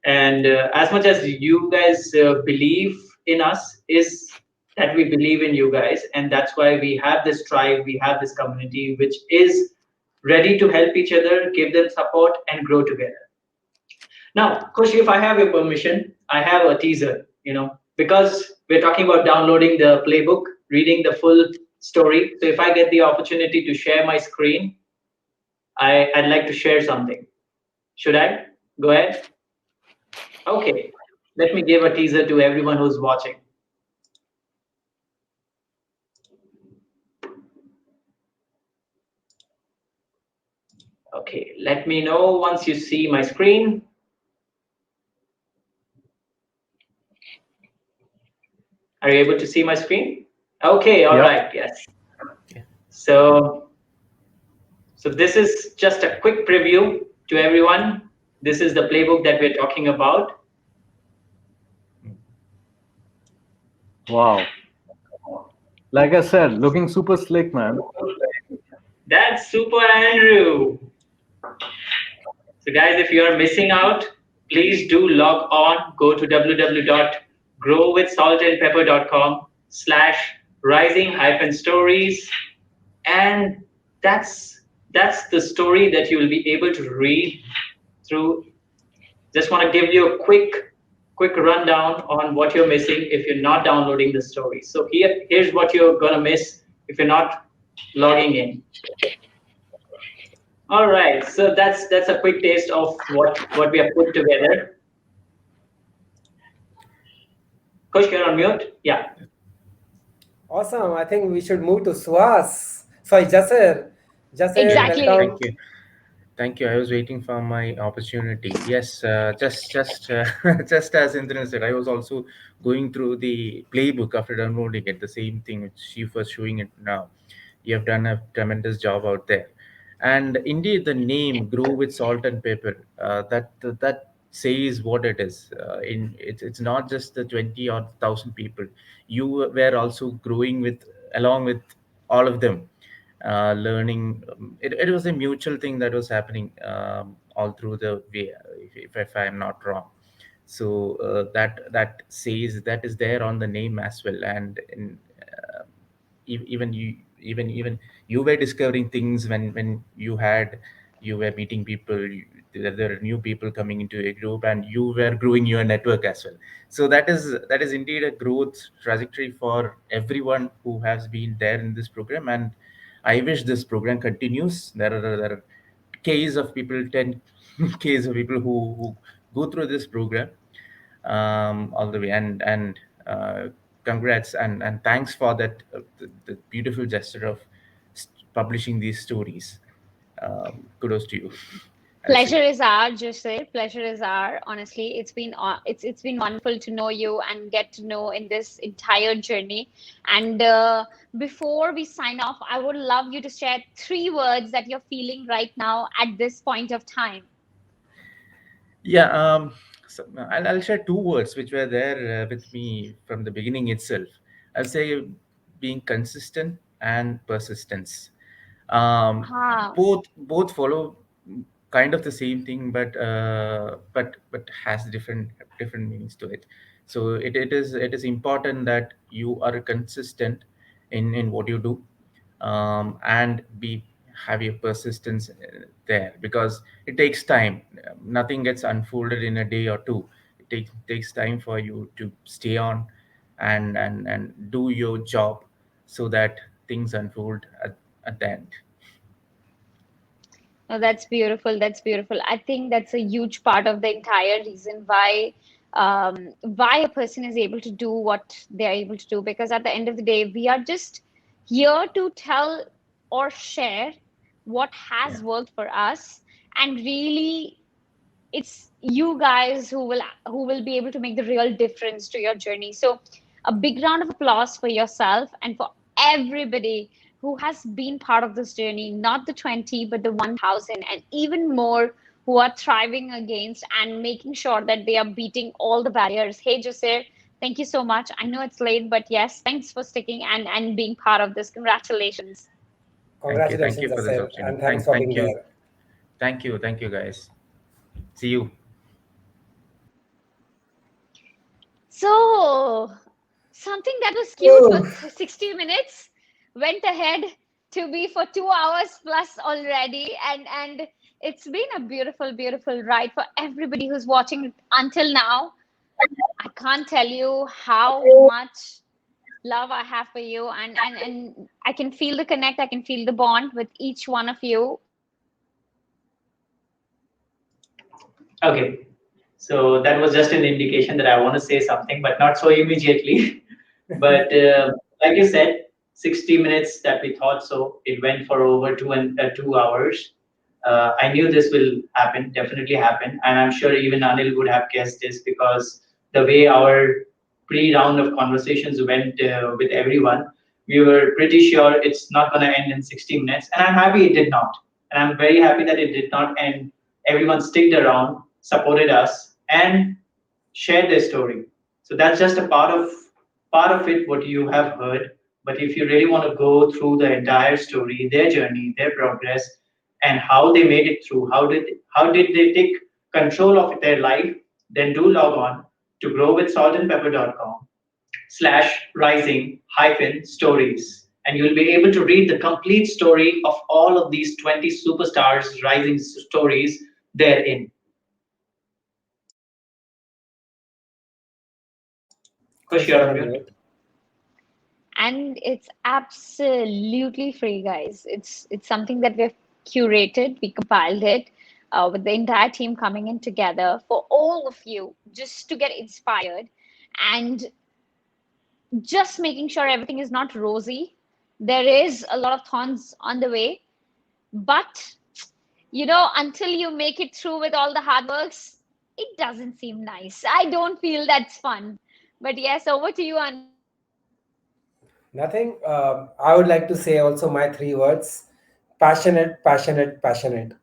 And as much as you guys believe in us, is that we believe in you guys, and that's why we have this tribe, we have this community, which is ready to help each other, give them support, and grow together. Now, Kushi, if I have your permission, I have a teaser. Because we're talking about downloading the playbook, reading the full story. So if I get the opportunity to share my screen, I'd like to share something. Should I? Go ahead. Okay, let me give a teaser to everyone who's watching. Okay, let me know once you see my screen. Are you able to see my screen? Okay, all right, yes. So this is just a quick preview to everyone. This is the playbook that we're talking about. Wow. Like I said, looking super slick, man. That's Super Andrew. So guys, if you are missing out, please do log on, go to www.growwithsaltandpepper.com/rising-stories, and that's the story that you will be able to read through. Just want to give you a quick rundown on what you're missing if you're not downloading the story. So here's what you're gonna miss if you're not logging in. All right, so that's a quick taste of what we have put together. Kush, you're on mute. Yeah. Awesome. I think we should move to Suhas. Sorry, Jasir. Exactly. Welcome. Thank you. I was waiting for my opportunity. Yes, just just as Indran said, I was also going through the playbook after downloading it. The same thing which she was showing it now. You have done a tremendous job out there, and indeed the name "Grow with Salt and Pepper" that says what it is. It's not just the 20 or 1,000 people. You were also growing with along with all of them, learning. It was a mutual thing that was happening all through the way, if I'm not wrong. So that says that is there on the name as well. And even you were discovering things when you were meeting people. There are new people coming into a group, and you were growing your network as well. So that is indeed a growth trajectory for everyone who has been there in this program, and I wish this program continues. There are case of people, 10 case of people who go through this program all the way. And congrats and thanks for that, the beautiful gesture of publishing these stories. Kudos to you. Pleasure is our, Jose. Pleasure is our. Honestly, it's been wonderful to know you and get to know in this entire journey. And before we sign off, I would love you to share 3 words that you're feeling right now at this point of time. Yeah, so I'll share 2 words which were there with me from the beginning itself. I'll say being consistent and persistence. Both follow kind of the same thing, but has different meanings to it. So it is important that you are consistent in what you do, and have your persistence there, because it takes time. Nothing gets unfolded in a day or two. It takes time for you to stay on and do your job so that things unfold at the end. No, that's beautiful. That's beautiful. I think that's a huge part of the entire reason why a person is able to do what they're able to do. Because at the end of the day, we are just here to tell or share what has worked for us, and really it's you guys who will be able to make the real difference to your journey. So a big round of applause for yourself and for everybody who has been part of this journey, not the 20 but the 1,000, and even more who are thriving against and making sure that they are beating all the barriers. Hey Jasir, thank you so much. I know it's late, but yes, thanks for sticking and being part of this. Congratulations. Congratulations, Thank you for this Jasir, opportunity. and thanks for being Thank you. there. Thank you guys. See you. So, something that was cute for 60 minutes went ahead to be for 2 hours plus already. And it's been a beautiful, beautiful ride for everybody who's watching until now. I can't tell you how much love I have for you. And I can feel the connect, I can feel the bond with each one of you. Okay. So that was just an indication that I want to say something, but not so immediately. But like you said, 60 minutes that we thought so. It went for over 2 hours. I knew this will happen, definitely happen, and I'm sure even Anil would have guessed this because the way our pre-round of conversations went with everyone, we were pretty sure it's not going to end in 60 minutes, and I'm happy it did not. And I'm very happy that it did not end. Everyone sticked around, supported us, and shared their story. So that's just a part of it what you have heard. But if you really want to go through the entire story, their journey, their progress, and how they made it through, how did they take control of their life, then do log on to growwithsaltandpepper.com/rising hyphen stories. And you'll be able to read the complete story of all of these 20 superstars rising stories therein. Kush, you're on mute. And it's absolutely free, guys. It's something that we've curated, we compiled it with the entire team coming in together for all of you, just to get inspired and just making sure everything is not rosy. There is a lot of thorns on the way, but until you make it through with all the hard works, it doesn't seem nice. I don't feel that's fun. But yes, over to you, Anil. Nothing. I would like to say also my three words: passionate, passionate, passionate.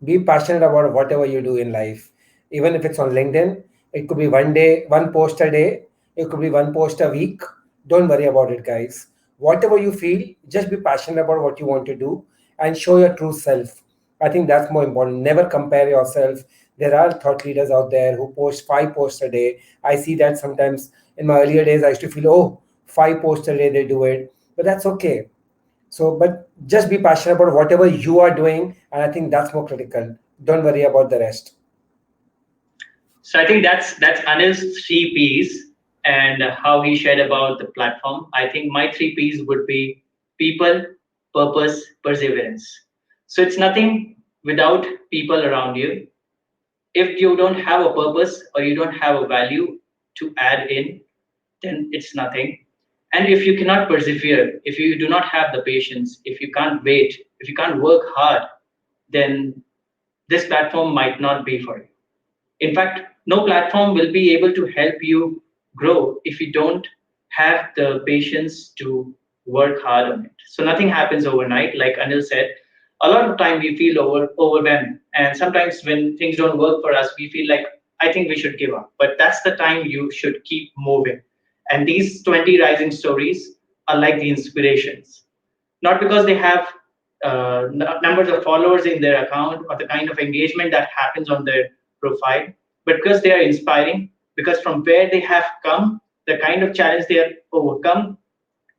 Be passionate about whatever you do in life. Even if it's on LinkedIn, it could be one day, one post a day, it could be one post a week. Don't worry about it, guys. Whatever you feel, just be passionate about what you want to do and show your true self. I think that's more important. Never compare yourself. There are thought leaders out there who post 5 posts a day. I see that sometimes. In my earlier days, I used to feel, oh, 5 posts a day, they do it. But that's okay. So, but just be passionate about whatever you are doing, and I think that's more critical. Don't worry about the rest. So I think that's Anil's 3 Ps and how he shared about the platform. I think my 3 Ps would be people, purpose, perseverance. So it's nothing without people around you. If you don't have a purpose or you don't have a value to add in, then it's nothing. And if you cannot persevere, if you do not have the patience, if you can't wait, if you can't work hard, then this platform might not be for you. In fact, no platform will be able to help you grow if you don't have the patience to work hard on it. So nothing happens overnight. Like Anil said, a lot of time we feel overwhelmed. And sometimes when things don't work for us, we feel like, I think we should give up. But that's the time you should keep moving. And these 20 rising stories are like the inspirations, not because they have numbers of followers in their account or the kind of engagement that happens on their profile, but because they are inspiring, because from where they have come, the kind of challenge they have overcome,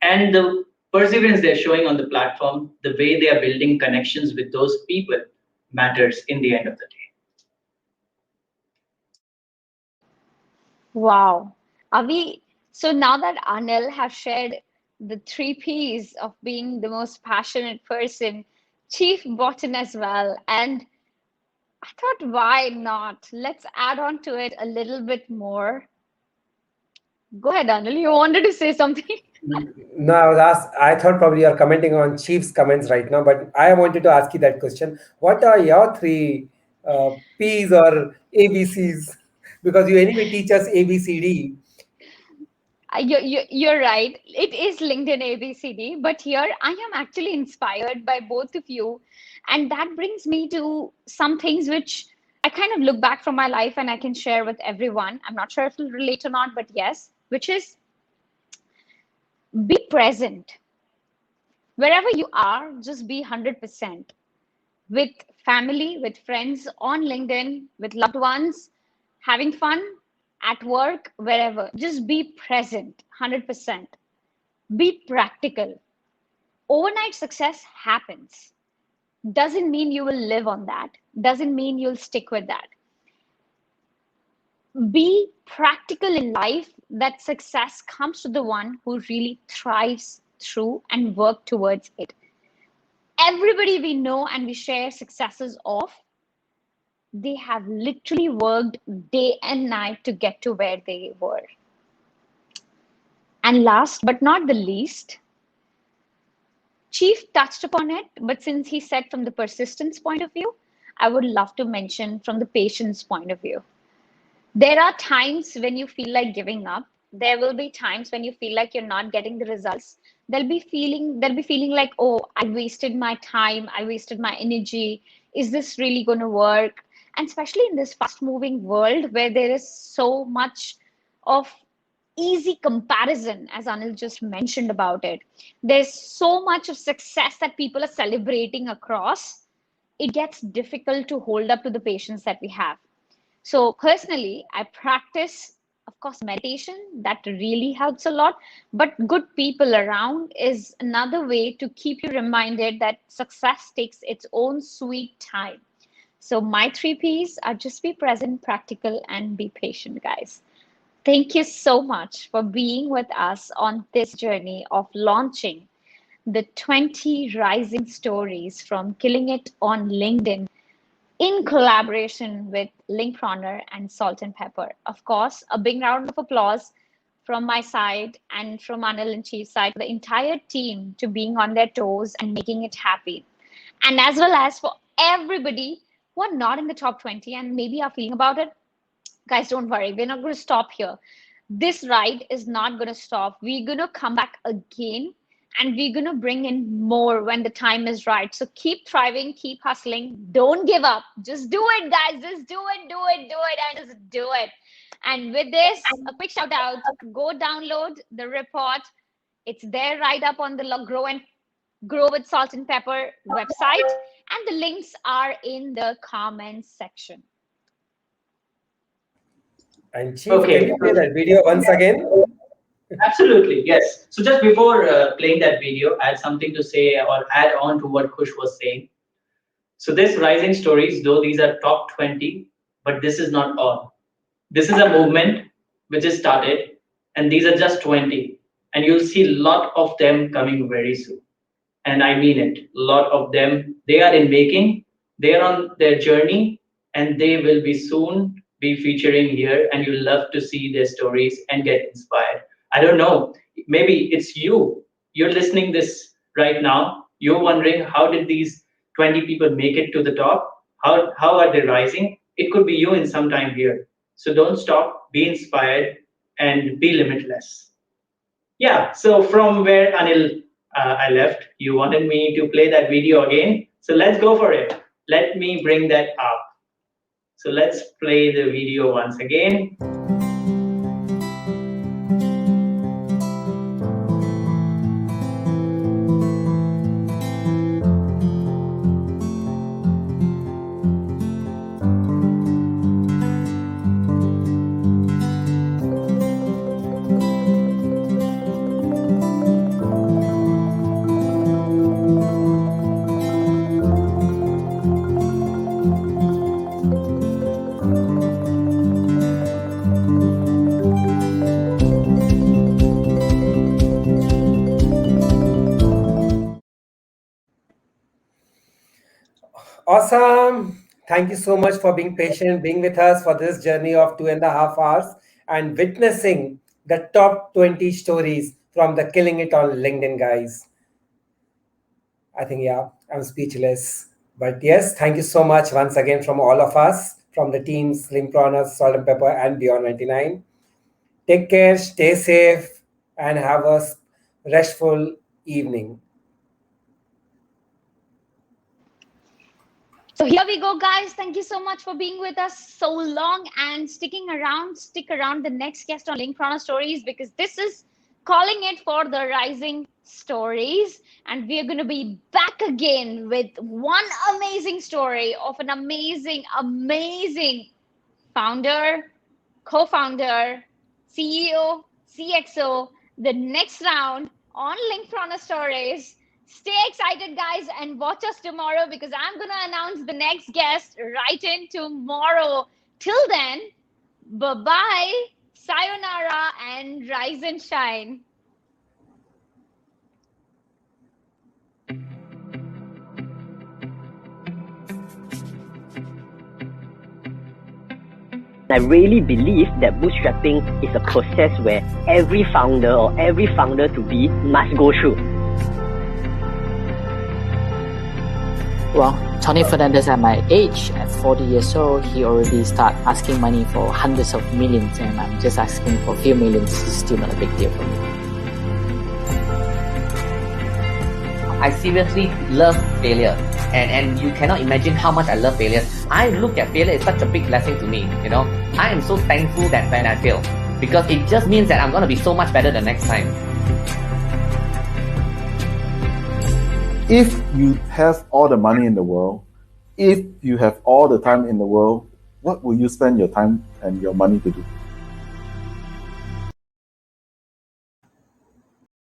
and the perseverance they're showing on the platform, the way they are building connections with those people matters in the end of the day. Wow. Avi, so now that Anil have shared the 3 Ps of being the most passionate person, Chief bought in as well. And I thought, why not? Let's add on to it a little bit more. Go ahead, Anil. You wanted to say something? No, I was asked. I thought probably you're commenting on Chief's comments right now, but I wanted to ask you that question. What are your three P's or ABCs? Because you anyway teach us ABCD. You're right. It is LinkedIn ABCD, but here I am actually inspired by both of you. And that brings me to some things which I kind of look back from my life and I can share with everyone. I'm not sure if it'll relate or not, but yes, which is be present. Wherever you are, just be 100%. with family, with friends, on LinkedIn, with loved ones, having fun at work, wherever. Just be present, 100%. Be practical. Overnight success happens. Doesn't mean you will live on that. Doesn't mean you'll stick with that. Be practical in life, that success comes to the one who really thrives through and work towards it. Everybody we know and we share successes of, they have literally worked day and night to get to where they were. And last but not the least, Chief touched upon it, but since he said from the persistence point of view, I would love to mention from the patience point of view. There are times when you feel like giving up. There will be times when you feel like you're not getting the results. They'll be feeling like, oh, I wasted my time, I wasted my energy. Is this really going to work? And especially in this fast-moving world where there is so much of easy comparison, as Anil just mentioned about it. There's so much of success that people are celebrating across. It gets difficult to hold up to the patience that we have. So personally, I practice, of course, meditation. That really helps a lot. But good people around is another way to keep you reminded that success takes its own sweet time. So my 3 Ps are just be present, practical, and be patient, guys. Thank you so much for being with us on this journey of launching the 20 rising stories from Killing It on LinkedIn in collaboration with Linkpreneur and Salt and Pepper. Of course, a big round of applause from my side and from Anil and Chief's side, for the entire team to being on their toes and making it happy. And as well as for everybody who are not in the top 20 and maybe are feeling about it, guys, don't worry. We're not going to stop here. This ride is not going to stop. We're going to come back again and we're going to bring in more when the time is right. So keep thriving, keep hustling. Don't give up. Just do it, guys. Just do it, and just do it. And with this, a quick shout out. Go download the report. It's there right up on the Grow with Salt and Pepper website. And the links are in the comments section. And Chief, can you play that video once again? Absolutely, yes. So just before playing that video, I had something to say or add on to what Kush was saying. So this rising stories, though these are top 20, but this is not all. This is a movement which is started, and these are just 20. And you'll see a lot of them coming very soon. And I mean it, a lot of them, they are in making, they are on their journey, and they will be soon be featuring here, and you'll love to see their stories and get inspired. I don't know, maybe it's you're listening this right now, you're wondering how did these 20 people make it to the top? How are they rising? It could be you in some time here. So don't stop, be inspired, and be limitless. Yeah, so from where Anil I left, you wanted me to play that video again. So let's go for it. Let me bring that up. So let's play the video once again. Awesome. Thank you so much for being patient, being with us for this journey of 2.5 hours and witnessing the top 20 stories from the Killing It on LinkedIn, guys. I think, yeah, I'm speechless. But yes, thank you so much once again from all of us, from the teams, Linkpreneur, Salt and Pepper, and Beyond 99. Take care, stay safe, and have a restful evening. So here we go, guys. Thank you so much for being with us so long and sticking around. Stick around the next guest on Linkpreneur Stories, because this is calling it for the Rising Stories. And we are going to be back again with one amazing story of an amazing, amazing founder, co-founder, CEO, CXO, the next round on Linkprana Stories. Stay excited, guys, and watch us tomorrow because I'm going to announce the next guest right in tomorrow. Till then, bye-bye, sayonara, and rise and shine. I really believe that bootstrapping is a process where every founder or every founder to be must go through. Well, Tony Fernandez at my age, at 40 years old, he already start asking money for hundreds of millions, and I'm just asking for a few millions. It's still not a big deal for me. I seriously love failure, and you cannot imagine how much I love failure. I look at failure as such a big blessing to me, you know. I am so thankful that when I fail, because it just means that I'm going to be so much better the next time. If you have all the money in the world, if you have all the time in the world, what will you spend your time and your money to do?